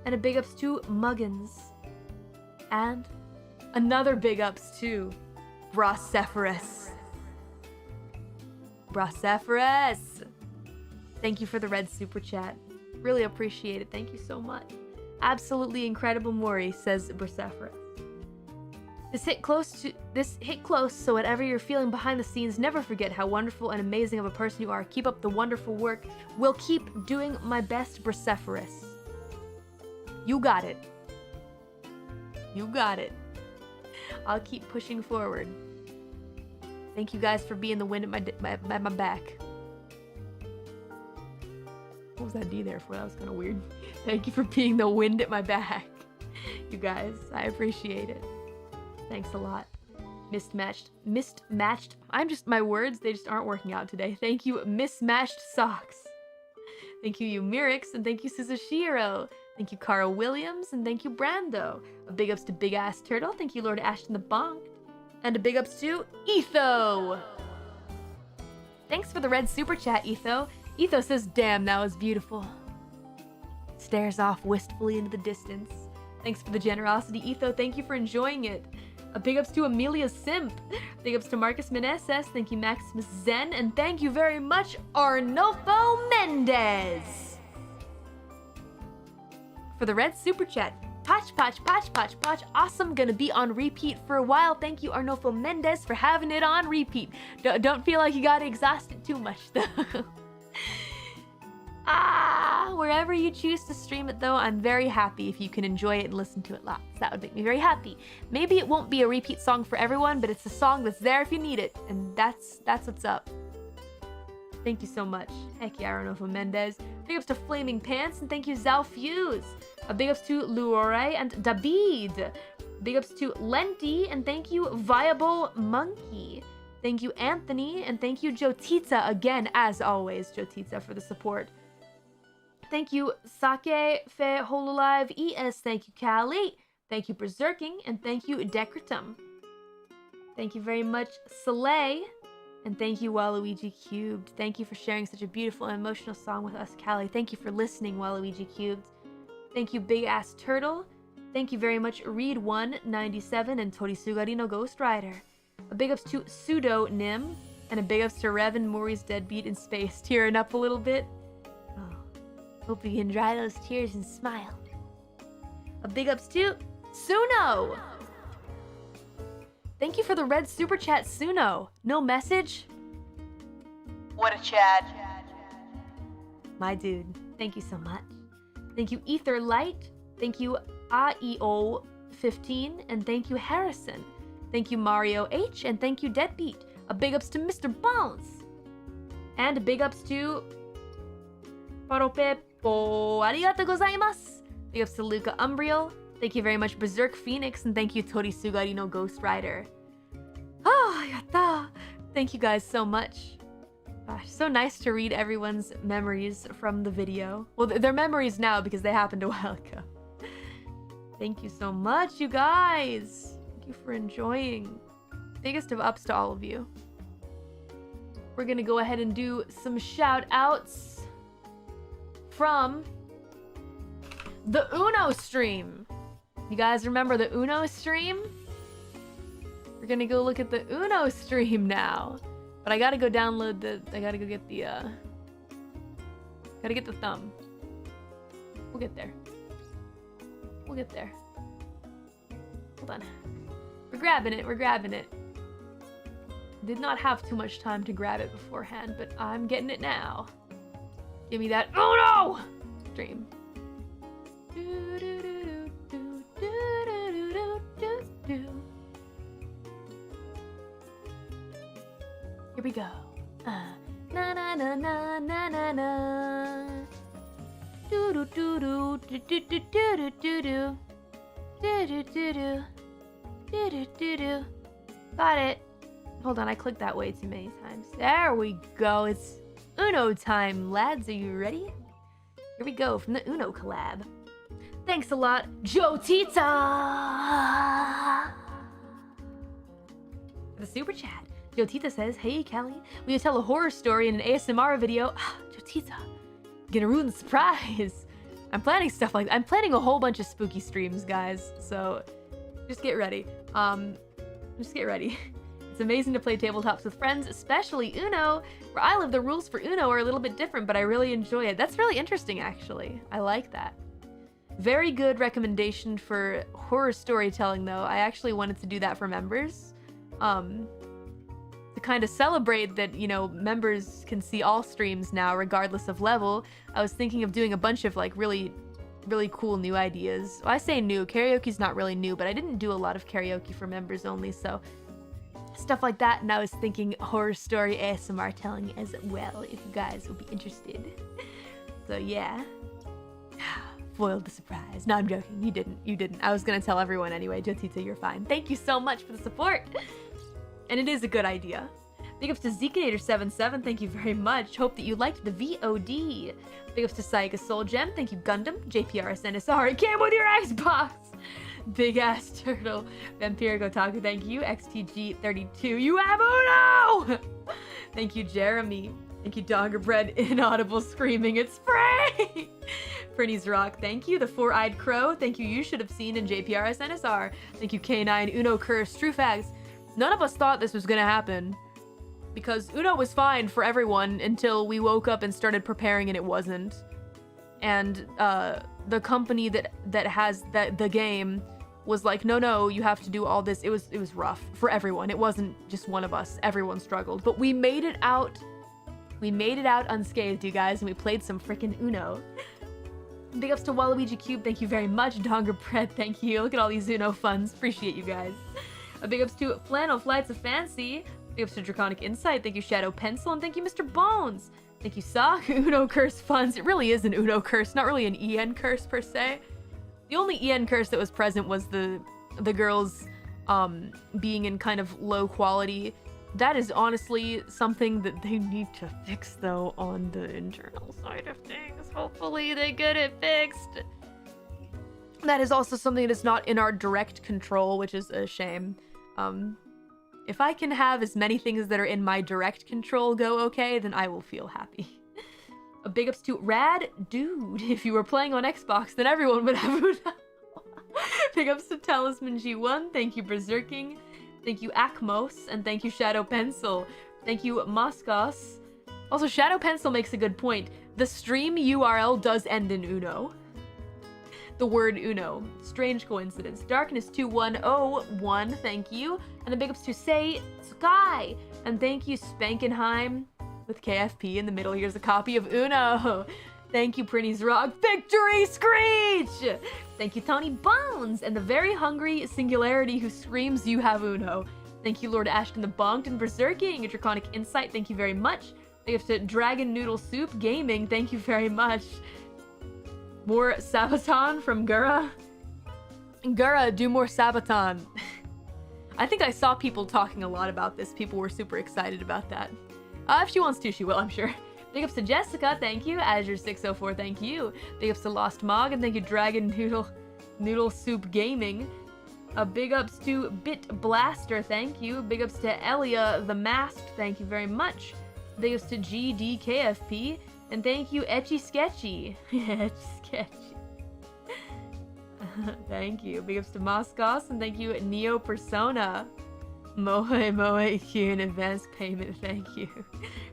And a big ups to Muggins. And another big ups to Brosephoros. Brosephoros! Thank you for the red super chat. Really appreciate it. Thank you so much. Absolutely incredible, Mori, says Brosephoros. This hit close, so whatever you're feeling behind the scenes, never forget how wonderful and amazing of a person you are. Keep up the wonderful work. We'll keep doing my best, Brosephoros. You got it. You got it. I'll keep pushing forward. Thank you guys for being the wind at my back. What was that D there for? That was kind of weird. Thank you for being the wind at my back. You guys, I appreciate it. Thanks a lot. Mismatched. My words, they just aren't working out today. Thank you, Mismatched Socks. Thank you, Mirix, and thank you, Suzushiro. Thank you, Cara Williams, and thank you, Brando. A big ups to Big Ass Turtle. Thank you, Lord Ashton the Bonk. And a big ups to Etho. Thanks for the red super chat, Etho. Etho says, damn, that was beautiful. Stares off wistfully into the distance. Thanks for the generosity, Etho. Thank you for enjoying it. A big ups to Amelia Simp. Big ups to Marcus Meneses. Thank you, Maximus Zen. And thank you very much, Arnolfo Mendez, for the red super chat. Patch. Awesome. Gonna be on repeat for a while. Thank you, Arnolfo Mendez, for having it on repeat. Don't feel like you gotta exhaust it too much, though. Wherever you choose to stream it, though, I'm very happy if you can enjoy it and listen to it lots. That would make me very happy. Maybe it won't be a repeat song for everyone, but it's a song that's there if you need it, and that's what's up. Thank you so much. Heck yeah, Arnolfo Mendez. Big ups to Flaming Pants, and thank you, Zalfuse. A big ups to Luore and David. Big ups to Lenti, and thank you, Viable Monkey. Thank you, Anthony, and thank you, Jotita, again, as always, Jotita, for the support. Thank you, Sake Fe Hololive ES. Thank you, Callie. Thank you, Berserking. And thank you, Decritum. Thank you very much, Soleil. And thank you, Waluigi Cubed. Thank you for sharing such a beautiful and emotional song with us, Callie. Thank you for listening, Waluigi Cubed. Thank you, Big Ass Turtle. Thank you very much, Reed197 and Torisugari no Ghost Rider. A big ups to Pseudo Nim. And a big ups to Rev and Mori's Deadbeat in Space. Tearing up a little bit. Oh, hope you can dry those tears and smile. A big ups to Suno! Thank you for the red super chat, Suno. No message? What a Chad. My dude, thank you so much. Thank you, Ether Light. Thank you, AEO15. And thank you, Harrison. Thank you, Mario H. And thank you, Deadbeat. A big ups to Mr. Bones. And a big ups to Paropepo. Arigatou gozaimasu. Big ups to Luca Umbriel. Thank you very much, Berserk Phoenix. And thank you, Torisugari no Ghost Rider. Oh, yatta. Thank you guys so much. Gosh, so nice to read everyone's memories from the video. Well, they're memories now because they happened a while ago. Thank you so much, you guys. Thank you for enjoying. Biggest of ups to all of you. We're gonna go ahead and do some shout outs from the Uno stream. You guys remember the Uno stream? We're gonna go look at the Uno stream now. But I gotta go download I gotta go get the, gotta get the thumb. We'll get there. We'll get there. Hold on. We're grabbing it. Did not have too much time to grab it beforehand, but I'm getting it now. Give me that Uno stream. Here we go. Na na na na na na na. Do do do do do do do do do do do do do do do do. Got it. Hold on, I clicked that way too many times. There we go. It's Uno time, lads. Are you ready? Here we go from the Uno collab. Thanks a lot, Joe Tita, for the super chat. Joe Tita says, "Hey Callie, will you tell a horror story in an ASMR video?" Joe Tita, gonna ruin the surprise. I'm planning stuff like that. I'm planning a whole bunch of spooky streams, guys. So just get ready. Just get ready. It's amazing to play tabletops with friends, especially Uno. Where I live, the rules for Uno are a little bit different, but I really enjoy it. That's really interesting, actually. I like that. Very good recommendation for horror storytelling, though. I actually wanted to do that for members. To kind of celebrate that, you know, members can see all streams now, regardless of level. I was thinking of doing a bunch of, like, really cool new ideas. Well, I say new. Karaoke's not really new, but I didn't do a lot of karaoke for members only, so stuff like that. And I was thinking horror story ASMR telling as well, if you guys would be interested. So yeah. Foiled the surprise. No, I'm joking. You didn't. I was gonna tell everyone anyway. Jotita, you're fine. Thank you so much for the support. And it is a good idea. Big ups to Zekinator77. Thank you very much. Hope that you liked the VOD. Big ups to Saiga Soul Gem. Thank you, Gundam. JPRS NSR. It came with your Xbox. Big ass turtle. Vampiric Otaku. Thank you. XTG32. You have Uno! Thank you, Jeremy. Thank you, Dogger Bread. Inaudible screaming. It's free! Prinny's Rock. Thank you. The Four-Eyed Crow. Thank you. You should have seen in JPRS NSR. Thank you, K9. Uno Curse. True Fags. None of us thought this was gonna happen. Because Uno was fine for everyone until we woke up and started preparing and it wasn't. And the company that has the game was like, no, you have to do all this. It was rough for everyone. It wasn't just one of us. Everyone struggled. But we made it out. We made it out unscathed, you guys, and we played some freaking Uno. Big ups to Waluigi Cube. Thank you very much. Donger Bread. Thank you. Look at all these Uno funds. Appreciate you guys. A big ups to Flannel Flights of Fancy. Big ups to Draconic Insight. Thank you, Shadow Pencil. And thank you, Mr. Bones. Thank you, Sock. Uno Curse funds. It really is an Uno curse, not really an EN curse per se. The only EN curse that was present was the girls being in kind of low quality That is honestly something that they need to fix, though, on the internal side of things. Hopefully they get it fixed. That is also something that is not in our direct control, which is a shame. If I can have as many things that are in my direct control go okay, then I will feel happy. A big ups to Rad Dude. If you were playing on Xbox, then everyone would have Uno. Big ups to Talisman G1. Thank you, Berserking. Thank you, Akmos. And thank you, Shadow Pencil. Thank you, Moskos. Also, Shadow Pencil makes a good point. The stream URL does end in Uno. The word Uno. Strange coincidence. Darkness2101. Thank you. And a big ups to Say Sky. And thank you, Spankenheim. With KFP in the middle, here's a copy of Uno. Thank you, Prinny's Rock. Victory Screech! Thank you, Tony Bones. And the very hungry Singularity who screams you have Uno. Thank you, Lord Ashton the Bonked and Berserking. A Draconic Insight, thank you very much. Thanks to Dragon Noodle Soup Gaming, thank you very much. More Sabaton from Gura. Gura, do more Sabaton. I think I saw people talking a lot about this. People were super excited about that. If she wants to, she will, I'm sure. Big ups to Jessica, thank you. Azure604, thank you. Big ups to Lost Mog, and thank you, Dragon Noodle Soup Gaming. Big ups to Bit Blaster, thank you. Big ups to Elia the Masked, thank you very much. Big ups to GDKFP, and thank you, Etchy Sketchy. Etchy Sketchy. Thank you. Big ups to Moskos, and thank you, Neo Persona. Moe Q in advance payment, thank you.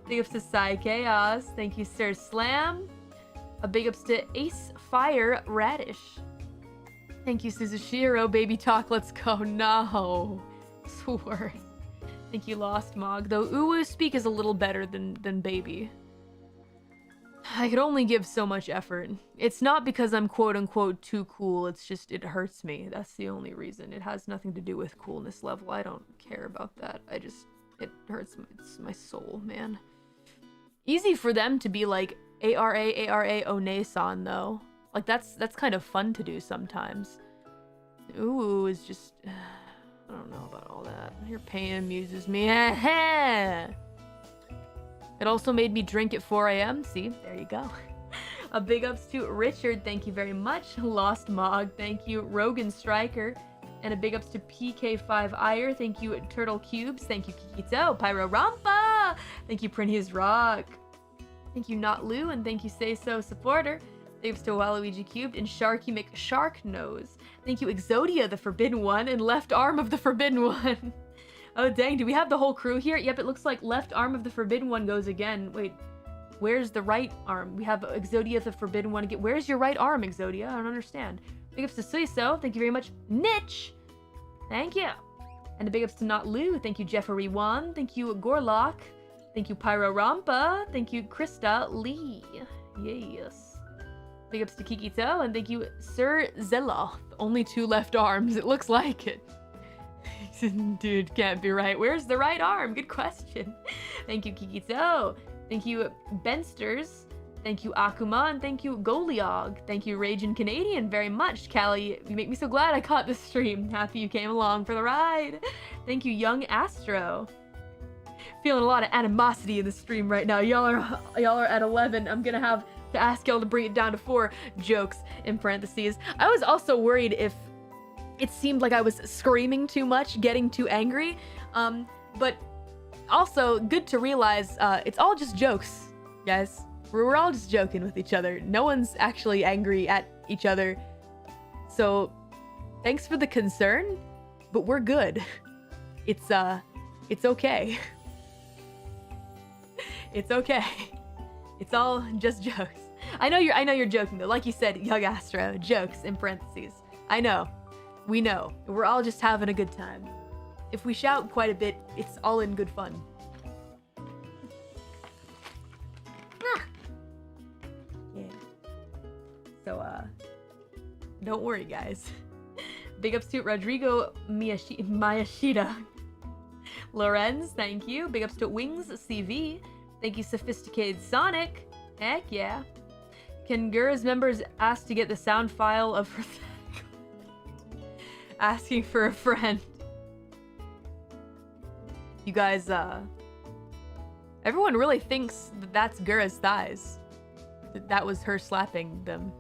Big ups to Psy Chaos, thank you, Sir Slam. A big ups to Ace Fire Radish. Thank you, Suzushiro. Baby Talk, let's go. No. Sword. Thank you, Lost Mog. Though Uwu Speak is a little better than Baby. I could only give so much effort. It's not because I'm quote-unquote too cool, it's just it hurts me. That's the only reason. It has nothing to do with coolness level. I don't care about that. It hurts my soul, man. Easy for them to be like, ARA, One-san, though. Like, that's kind of fun to do sometimes. Ooh, is just... I don't know about all that. Your pain amuses me. It also made me drink at 4 a.m. See, there you go. A big ups to Richard, thank you very much. Lost Mog, thank you. Rogan Striker. And a big ups to PK5 Ire, thank you. Turtle Cubes, thank you. Kikito. Pyro Rampa, thank you. Prinny's Rock. Thank you, Not Lou, and thank you, Say So Supporter. Thanks to Waluigi Cubed and Sharky McShark Nose. Thank you, Exodia, the Forbidden One, and Left Arm of the Forbidden One. Oh dang, do we have the whole crew here? Yep, it looks like Left Arm of the Forbidden One goes again. Wait, where's the right arm? We have Exodia, the Forbidden One again. Where's your right arm, Exodia? I don't understand. Big ups to Suiso, thank you very much. Niche, thank you. And a big ups to Not Lou, thank you, Jeffrey Wan, thank you, Gorlock, thank you, Pyro Rampa, thank you, Krista Lee. Yes. Big ups to Kikito, and thank you, Sir Zeloth. Only 2 left arms, it looks like it. Dude, can't be right. Where's the right arm? Good question. Thank you, Kikito. Thank you, Bensters. Thank you, Akuma. And thank you, Goliog. Thank you, Raging Canadian, very much. Callie, you make me so glad I caught this stream. Happy you came along for the ride. Thank you, Young Astro. Feeling a lot of animosity in the stream right now. Y'all are at 11. I'm gonna have to ask y'all to bring it down to 4 jokes in parentheses. I was also worried if it seemed like I was screaming too much, getting too angry, but also good to realize it's all just jokes, guys. We're all just joking with each other. No one's actually angry at each other. So thanks for the concern, but we're good. It's okay. It's okay. It's all just jokes. I know you're joking though. Like you said, Young Astro, jokes in parentheses. I know. We know. We're all just having a good time. If we shout quite a bit, it's all in good fun. Yeah. So, don't worry, guys. Big ups to Rodrigo Mayashida. Lorenz, thank you. Big ups to Wings CV. Thank you, Sophisticated Sonic. Heck yeah. Can Gura's members ask to get the sound file of her asking for a friend? You guys, everyone really thinks that that's Gura's thighs. That was her slapping them.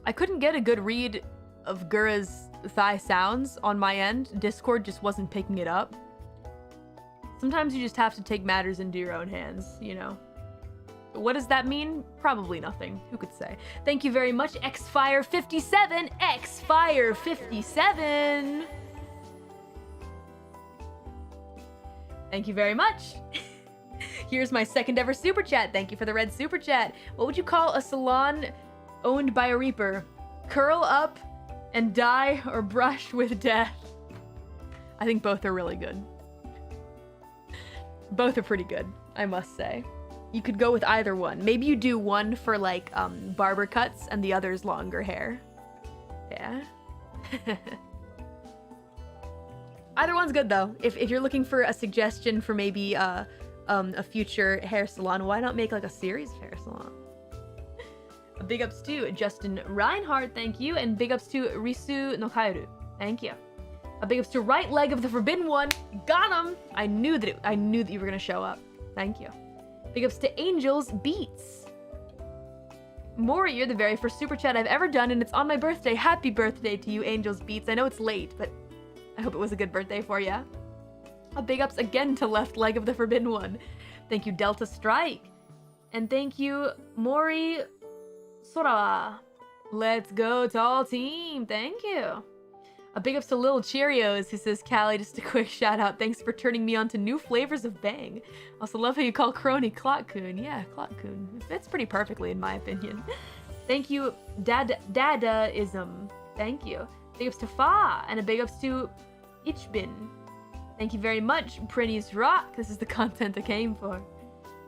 I couldn't get a good read of Gura's thigh sounds on my end. Discord just wasn't picking it up. Sometimes you just have to take matters into your own hands, you know? What does that mean? Probably nothing. Who could say? Thank you very much, Xfire57! Xfire57! Thank you very much. Here's my second ever super chat. Thank you for the red super chat. What would you call a salon owned by a reaper? Curl up and die or brush with death? I think both are really good. Both are pretty good, I must say. You could go with either one. Maybe you do one for like barber cuts and the other's longer hair. Yeah. Either one's good though. If you're looking for a suggestion for maybe a future hair salon, why not make like a series of hair salon? Big ups to Justin Reinhardt, thank you, and big ups to Risu no Kaeru, thank you. A big ups to Right Leg of the Forbidden One, got him! I knew that you were gonna show up. Thank you. Big ups to Angels Beats. Mori, you're the very first super chat I've ever done, and it's on my birthday. Happy birthday to you, Angels Beats. I know it's late, but I hope it was a good birthday for ya. A big ups again to Left Leg of the Forbidden One. Thank you, Delta Strike. And thank you, Mori Sora. Let's go, tall team. Thank you. A big ups to Lil Cheerios, who says, Callie, just a quick shout out. Thanks for turning me on to new flavors of Bang. Also love how you call Crony Clockcoon. Yeah, Clockcoon. It fits pretty perfectly in my opinion. Thank you, Dadaism. Thank you. Big ups to Fa, and a big ups to Ichbin. Thank you very much, Prinny's Rock. This is the content I came for.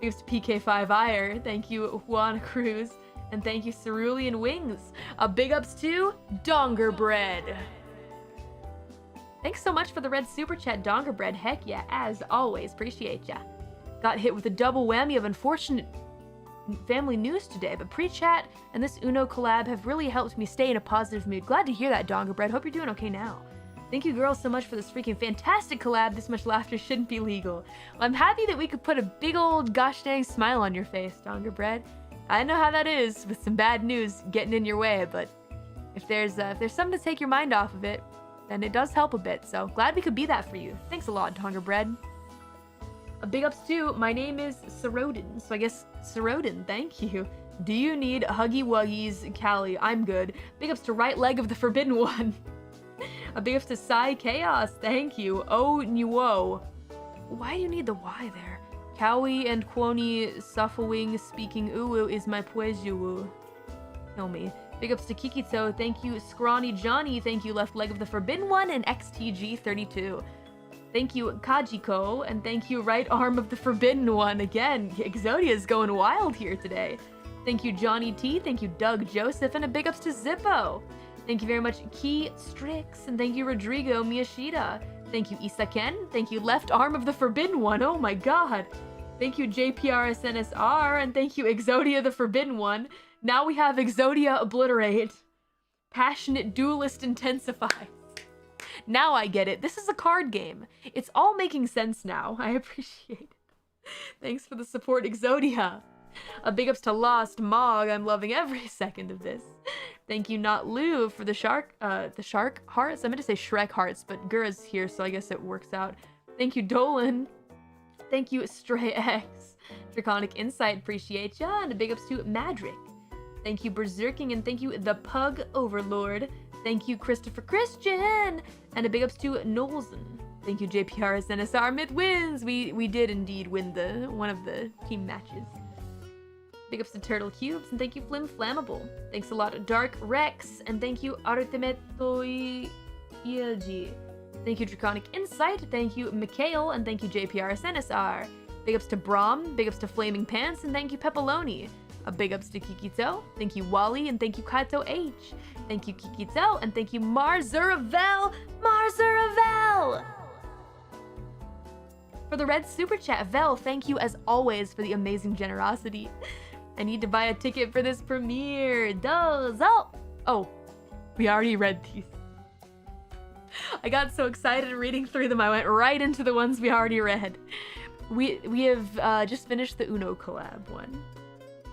Big ups to PK5ire. Thank you, Juan Cruz. And thank you, Cerulean Wings. A big ups to Donger Bread. Thanks so much for the red super chat, Donger Bread. Heck yeah, as always, appreciate ya. Got hit with a double whammy of unfortunate family news today, but pre-chat and this Uno collab have really helped me stay in a positive mood. Glad to hear that, Donger Bread. Hope you're doing okay now. Thank you girls so much for this freaking fantastic collab. This much laughter shouldn't be legal. Well, I'm happy that we could put a big old gosh dang smile on your face, Donger Bread. I know how that is with some bad news getting in your way, but if there's something to take your mind off of it, then it does help a bit. So glad we could be that for you. Thanks a lot, Donger Bread. A big ups to, my name is Sarodin, so I guess Sarodin, thank you. Do you need Huggy Wuggies, Callie? I'm good. Big ups to Right Leg of the Forbidden One. A big ups to Psy Chaos, thank you. Oh, Nuo. Why do you need the Y there? Cowie and Kwoni Suffawing speaking uwu is my poejuwu. Kill me. Big ups to Kikito, thank you. Scrawny Johnny, thank you. Left Leg of the Forbidden One and XTG32. Thank you, Kajiko, and thank you, Right Arm of the Forbidden One. Again, Exodia's going wild here today. Thank you, Johnny T, thank you, Doug Joseph, and a big ups to Zippo. Thank you very much, Key Strix, and thank you, Rodrigo Miyashita. Thank you, Isaken, thank you, Left Arm of the Forbidden One, oh my god. Thank you, JPRSNSR, and thank you, Exodia the Forbidden One. Now we have Exodia Obliterate. Passionate Duelist Intensifies. Now I get it. This is a card game. It's all making sense now. I appreciate it. Thanks for the support, Exodia. A big ups to Lost Mog. I'm loving every second of this. Thank you, Not Lou, for the shark hearts. I meant to say Shrek hearts, but Gura's here, so I guess it works out. Thank you, Dolan. Thank you, Stray X. Draconic Insight, appreciate ya. And a big ups to Madrick. Thank you, Berserking, and thank you, The Pug Overlord. Thank you, Christopher Christian! And a big ups to Nolson. Thank you, JPRS NSR Myth wins! We did indeed win one of the team matches. Big ups to Turtle Cubes, and thank you, Flim Flammable. Thanks a lot, Dark Rex, and thank you, Artemetoi ELG. Thank you, Draconic Insight, thank you, Mikhail, and thank you, JPRS NSR. Big ups to Braum, big ups to Flaming Pants, and thank you, Pepperoni. A big ups to Kikito, thank you, Wally, and thank you, Kaito H. Thank you, Kikito, and thank you, Marzuravel! Marzuravel! For the red super chat, Vel, thank you as always for the amazing generosity. I need to buy a ticket for this premiere. Oh, we already read these. I got so excited reading through them, I went right into the ones we already read. We have just finished the Uno collab one.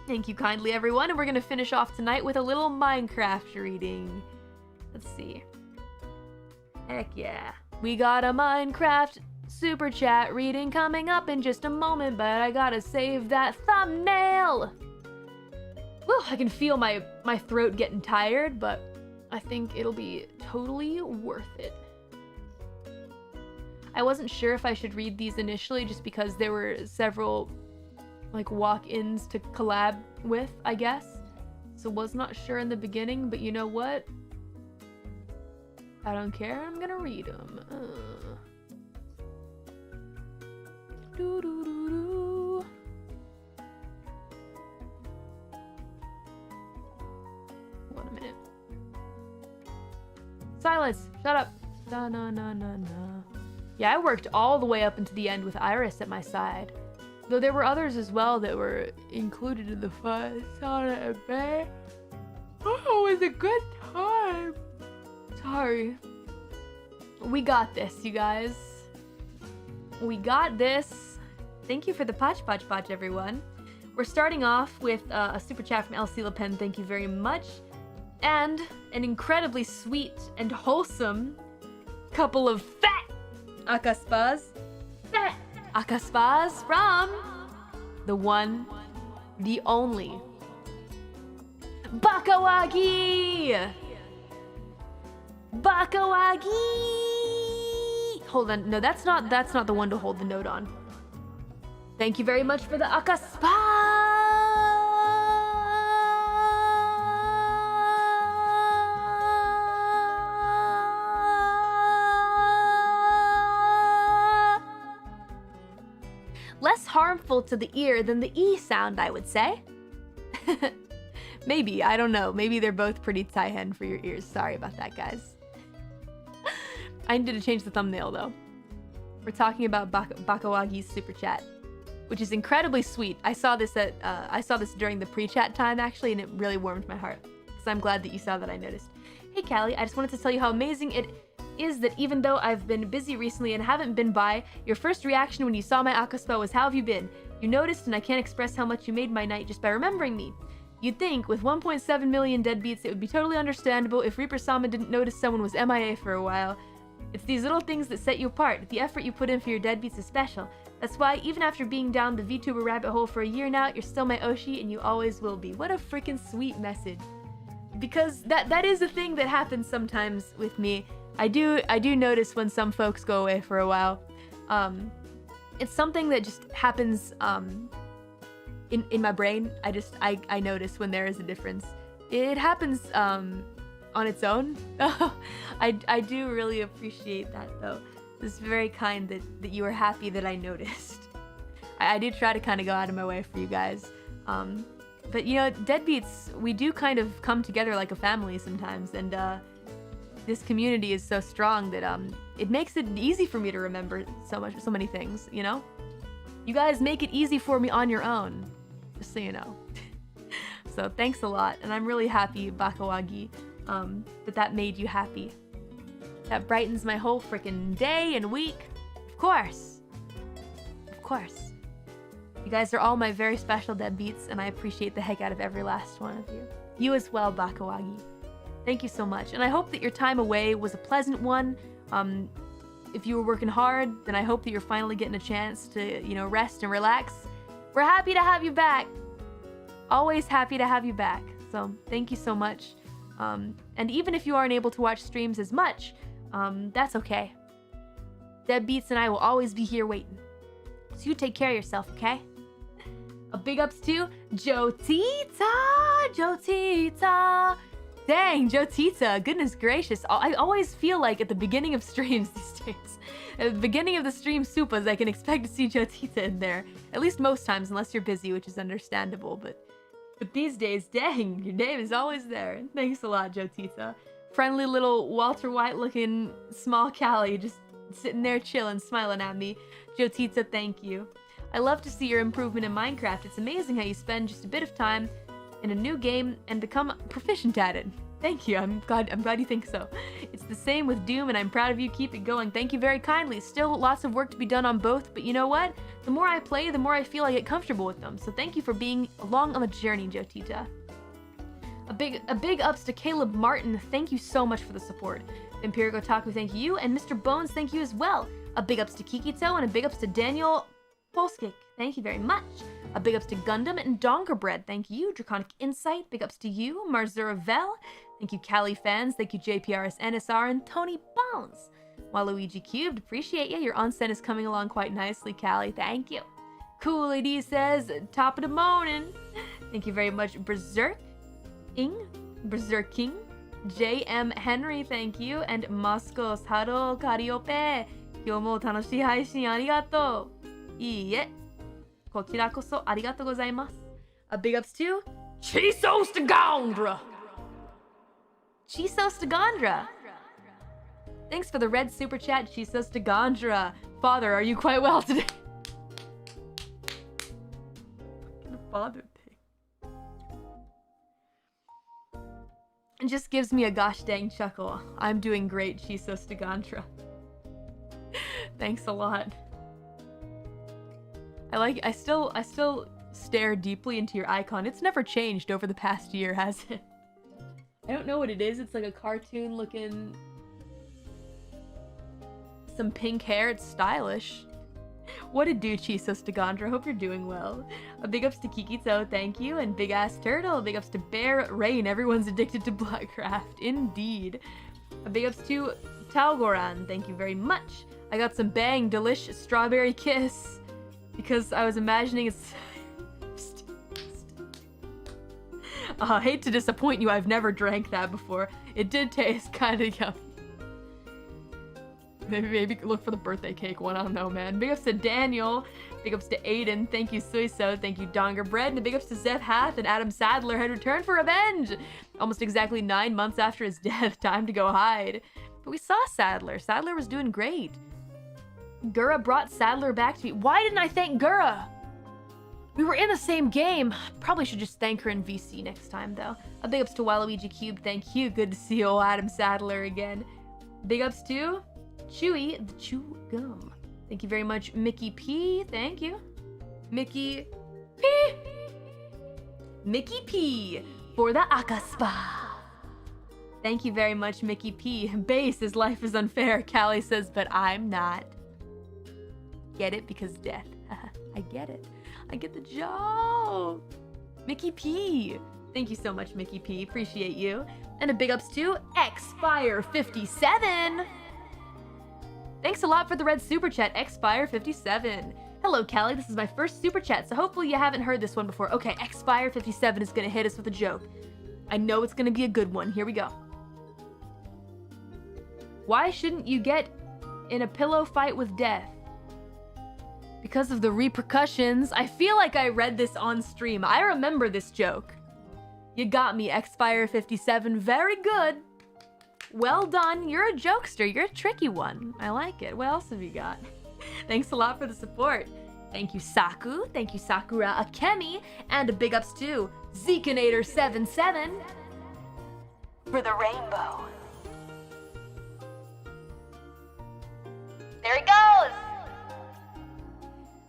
Thank you kindly, everyone, and we're gonna finish off tonight with a little Minecraft reading. Let's see. Heck yeah. We got a Minecraft super chat reading coming up in just a moment, but I gotta save that thumbnail. Well, I can feel my throat getting tired, but I think it'll be totally worth it. I wasn't sure if I should read these initially just because there were several like walk-ins to collab with, I guess. So was not sure in the beginning, but you know what? I don't care, I'm gonna read them. One minute. Silence! Shut up! Na na na na na. Yeah, I worked all the way up into the end with Iris at my side. Though there were others as well that were included in the fun. Oh, it was a good time. Sorry. We got this, you guys. We got this. Thank you for the Patch, everyone. We're starting off with a super chat from LC Le Pen. Thank you very much. And an incredibly sweet and wholesome couple of fat akaspas. Fat akaspas from the one, the only Bakawagi! Bakawagi! Hold on, no, that's not the one to hold the note on. Thank you very much for the akaspa! Less harmful to the ear than the E sound, I would say. Maybe, I don't know. Maybe they're both pretty tie-hen for your ears. Sorry about that, guys. I needed to change the thumbnail, though. We're talking about Bakawagi's super chat, which is incredibly sweet. I saw this during the pre-chat time, actually, and it really warmed my heart. So I'm glad that you saw that. I noticed. Hey, Callie, I just wanted to tell you how amazing it is that even though I've been busy recently and haven't been by, your first reaction when you saw my akaspa was, how have you been? You noticed, and I can't express how much you made my night just by remembering me. You'd think, with 1.7 million deadbeats, it would be totally understandable if Reaper Sama didn't notice someone was MIA for a while. It's these little things that set you apart. The effort you put in for your deadbeats is special. That's why, even after being down the VTuber rabbit hole for a year now, you're still my Oshi, and you always will be. What a freaking sweet message. Because that is a thing that happens sometimes with me. I do notice when some folks go away for a while. It's something that just happens in my brain. I notice when there is a difference. It happens on its own. I do really appreciate that, though. It's very kind that you were happy that I noticed. I do try to kind of go out of my way for you guys. But you know, deadbeats, we do kind of come together like a family sometimes, and this community is so strong that it makes it easy for me to remember so many things, you know? You guys make it easy for me on your own, just so you know. So thanks a lot, and I'm really happy, Bakawagi, that made you happy. That brightens my whole freaking day and week. Of course. Of course. You guys are all my very special deadbeats, and I appreciate the heck out of every last one of you. You as well, Bakawagi. Thank you so much, and I hope that your time away was a pleasant one. If you were working hard, then I hope that you're finally getting a chance to, you know, rest and relax. We're happy to have you back. Always happy to have you back. So thank you so much. And even if you aren't able to watch streams as much, that's okay. Deadbeats and I will always be here waiting. So you take care of yourself, okay? A big ups to Jotita! Jotita! Dang, Jotita, goodness gracious. I always feel like at the beginning of streams these days, at the beginning of the stream supas, I can expect to see Jotita in there. At least most times, unless you're busy, which is understandable. But these days, dang, your name is always there. Thanks a lot, Jotita. Friendly little Walter White looking small Callie just sitting there chilling, smiling at me. Jotita, thank you. I love to see your improvement in Minecraft. It's amazing how you spend just a bit of time in a new game and become proficient at it. Thank you. I'm glad you think so. It's the same with Doom, and I'm proud of you. Keep it going. Thank you very kindly. Still lots of work to be done on both, but you know what? The more I play, the more I feel I get comfortable with them. So thank you for being along on the journey, Jotita. A big ups to Caleb Martin. Thank you so much for the support. Empiric Otaku, thank you, and Mr. Bones, thank you as well. A big ups to Kikito and a big ups to Daniel Polskik. Thank you very much. A big ups to Gundam and Donkerbread. Thank you. Draconic Insight. Big ups to you. Marzura Vel. Thank you, Cali fans. Thank you, JPRS NSR and Tony Bones. Waluigi Cubed. Appreciate you. Your onsen is coming along quite nicely, Cali. Thank you. Cool AD says, top of the morning. Thank you very much, Berserking. JM Henry, thank you. And Moscos Haro Calliope. 今日も楽しい配信ありがとう。いいえ。こちらこそありがとうございます。A big ups to Chisos to Gondra. Chisos to Gondra. Thanks for the red super chat, Chisos to Gondra. Father, are you quite well today? Father thing. It just gives me a gosh dang chuckle. I'm doing great, Chisos to Gondra. Thanks a lot. I still stare deeply into your icon. It's never changed over the past year, has it? I don't know what it is. It's like a cartoon looking... some pink hair. It's stylish. What a do, Chisos to Gondra. Hope you're doing well. A big ups to Kikito, thank you. And Big Ass Turtle. Big ups to Bear Rain. Everyone's addicted to Bloodcraft. Indeed. A big ups to Talgoran. Thank you very much. I got some Bang Delicious Strawberry Kiss. Because I was imagining it's... I hate to disappoint you, I've never drank that before. It did taste kind of yummy. Maybe look for the birthday cake one, I don't know, man. Big ups to Daniel. Big ups to Aiden. Thank you, Suiso. Thank you, Donger Bread. And big ups to Zeph Hath and Adam Sadler had returned for revenge. Almost exactly 9 months after his death. Time to go hide. But we saw Sadler. Sadler was doing great. Gura brought Sadler back to me. Why didn't I thank Gura? We were in the same game. Probably should just thank her in VC next time, though. A big ups to Waluigi Cube. Thank you. Good to see old Adam Sadler again. Big ups to Chewy the Chew Gum. Thank you very much, Mickey P. Thank you. Mickey P. Mickey P. for the Akaspa. Thank you very much, Mickey P. Base says life is unfair. Callie says, but I'm not. Get it? Because death. I get it. I get the joke. Mickey P. Thank you so much, Mickey P. Appreciate you. And a big ups to Xfire57. Thanks a lot for the red super chat, Xfire57. Hello, Callie. This is my first super chat, so hopefully you haven't heard this one before. Okay, Xfire57 is gonna hit us with a joke. I know it's gonna be a good one. Here we go. Why shouldn't you get in a pillow fight with death? Because of the repercussions. I feel like I read this on stream. I remember this joke. You got me, Xfire57. Very good. Well done. You're a jokester. You're a tricky one. I like it. What else have you got? Thanks a lot for the support. Thank you, Saku. Thank you, Sakura Akemi. And a big ups to Zekinator77 For the rainbow. There he goes!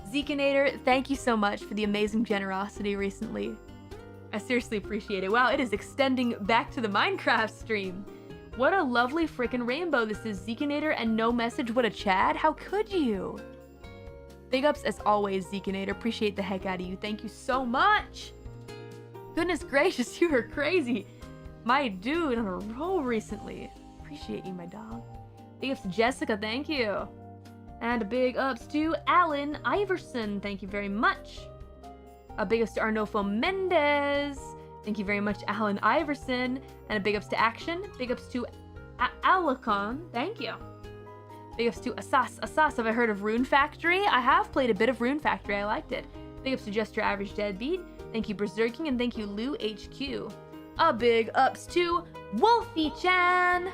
Zekinator, thank you so much for the amazing generosity recently. I seriously appreciate it. Wow, it is extending back to the Minecraft stream. What a lovely frickin' rainbow this is, Zekinator, and no message, what a Chad? How could you? Big ups as always, Zekinator. Appreciate the heck out of you. Thank you so much. Goodness gracious, you are crazy. My dude on a roll recently. Appreciate you, my dog. Big ups to Jessica, thank you. And a big ups to Alan Iverson. Thank you very much. A big ups to Arnolfo Mendez. Thank you very much, Alan Iverson. And a big ups to Action. Big ups to Alicon. Thank you. Big ups to Asas. Asas, have I heard of Rune Factory? I have played a bit of Rune Factory. I liked it. Big ups to Just Your Average Deadbeat. Thank you, Berserking. And thank you, Lou HQ. A big ups to Wolfie Chan.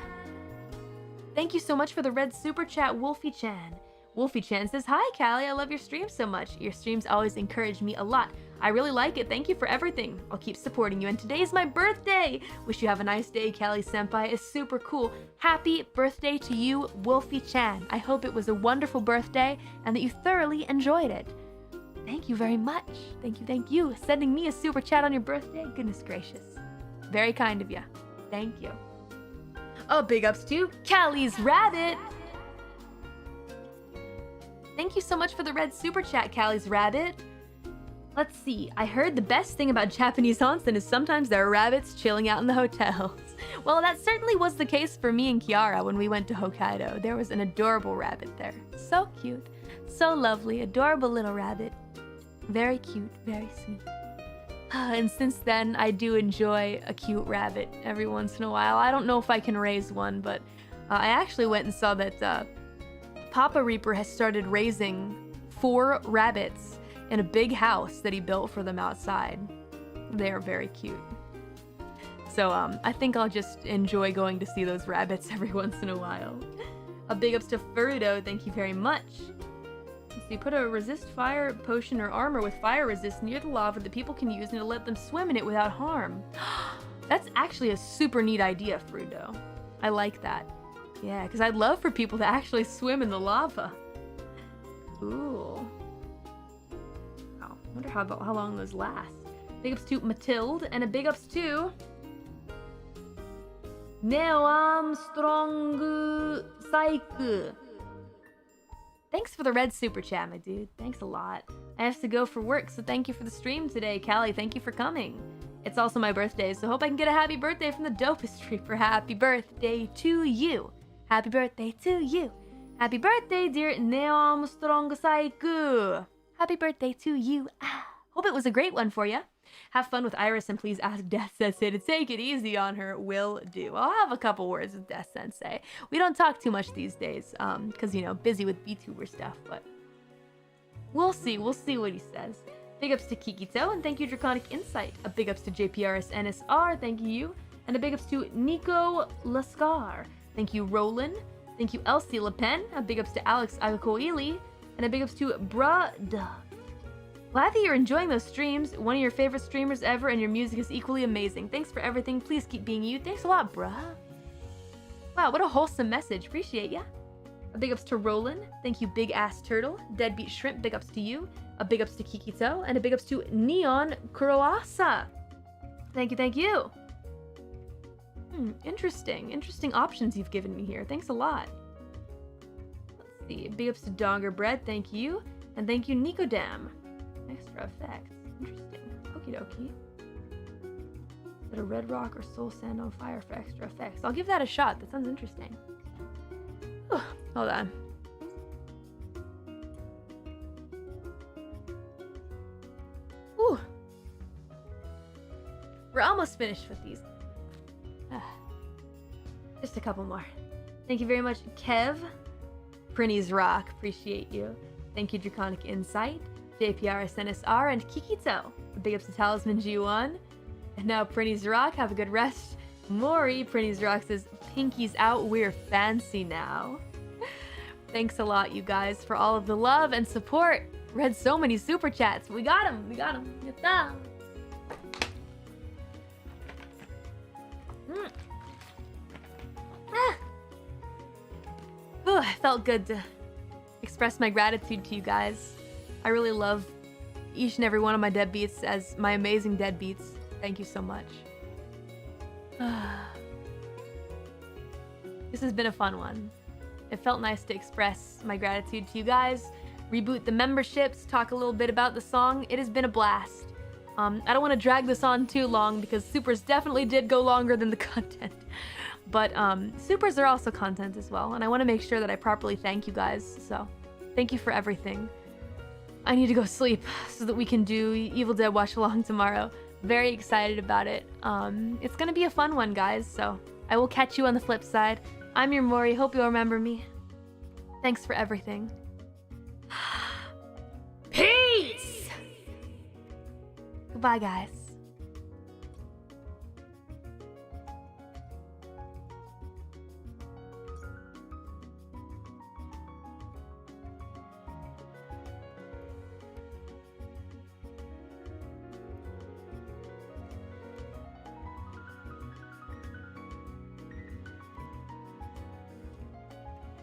Thank you so much for the red super chat, Wolfie Chan. Wolfie-chan says, "Hi, Callie. I love your stream so much. Your streams always encourage me a lot. I really like it. Thank you for everything. I'll keep supporting you. And today is my birthday. Wish you have a nice day, Callie-senpai. It's super cool. Happy birthday to you, Wolfie-chan. I hope it was a wonderful birthday and that you thoroughly enjoyed it." Thank you very much. Thank you. Sending me a super chat on your birthday? Goodness gracious. Very kind of you. Thank you. Oh, big ups to Callie's Rabbit. Thank you so much for the red super chat, Callie's Rabbit. Let's see. I heard the best thing about Japanese onsen is sometimes there are rabbits chilling out in the hotels. Well, that certainly was the case for me and Kiara when we went to Hokkaido. There was an adorable rabbit there. So cute. So lovely. Adorable little rabbit. Very cute. Very sweet. And since then, I do enjoy a cute rabbit every once in a while. I don't know if I can raise one, but I actually went and saw that Papa Reaper has started raising 4 rabbits in a big house that he built for them outside. They are very cute. So I think I'll just enjoy going to see those rabbits every once in a while. A big ups to Furudo, thank you very much. Let's see, put a resist fire potion or armor with fire resist near the lava that people can use and it'll let them swim in it without harm. That's actually a super neat idea, Furudo. I like that. Yeah, because I'd love for people to actually swim in the lava. Cool. Wow, I wonder how long those last. Big ups to Matilde, and a big ups to Neo Armstrong Saiku. Thanks for the red super chat, my dude. Thanks a lot. I have to go for work, so thank you for the stream today. Callie, thank you for coming. It's also my birthday, so hope I can get a happy birthday from the dopest reaper. Happy birthday to you. Happy birthday to you. Happy birthday, dear Neo Armstrong Saiku. Happy birthday to you. Hope it was a great one for you. Have fun with Iris and please ask Death Sensei to take it easy on her. Will do. I'll have a couple words with Death Sensei. We don't talk too much these days, because, you know, busy with VTuber stuff, but we'll see. We'll see what he says. Big ups to Kikito, and thank you, Draconic Insight. A big ups to JPRS NSR, thank you. And a big ups to Nico Lascar. Thank you, Roland. Thank you, Elsie Le Pen. A big ups to Alex Agakoili. And a big ups to Bruh Dog. Glad that you're enjoying those streams. One of your favorite streamers ever, and your music is equally amazing. Thanks for everything. Please keep being you. Thanks a lot, bruh. Wow, what a wholesome message. Appreciate ya. A big ups to Roland. Thank you, Big Ass Turtle. Deadbeat Shrimp, big ups to you. A big ups to Kikito. And a big ups to Neon Kuroasa. Thank you, thank you. Interesting options you've given me here. Thanks a lot. Let's see. Big ups to Dogger Bread. Thank you. And thank you, Nikodam. Extra effects. Interesting. Okie dokie. Is it a red rock or soul sand on fire for extra effects? I'll give that a shot. That sounds interesting. Whew. Hold on. Whew. We're almost finished with these. Just a couple more. Thank you very much, Kev. Prinny's Rock. Appreciate you. Thank you, Draconic Insight. JPRS NSR, and Kikito. Big ups to Talisman G1. And now Prinny's Rock, have a good rest. Mori, Prinny's Rock says, Pinky's out, we're fancy now. Thanks a lot, you guys, for all of the love and support. Read so many super chats. We got them. Yatta. Ooh, it felt good to express my gratitude to you guys. I really love each and every one of my deadbeats as my amazing deadbeats. Thank you so much. This has been a fun one. It felt nice to express my gratitude to you guys, reboot the memberships, talk a little bit about the song. It has been a blast. I don't want to drag this on too long because supers definitely did go longer than the content. But supers are also content as well, and I want to make sure that I properly thank you guys. So thank you for everything. I need to go sleep so that we can do Evil Dead Watch Along tomorrow. Very excited about it. It's gonna be a fun one, guys, so I will catch you on the flip side. I'm your Mori, hope you'll remember me. Thanks for everything. Peace! Goodbye, guys.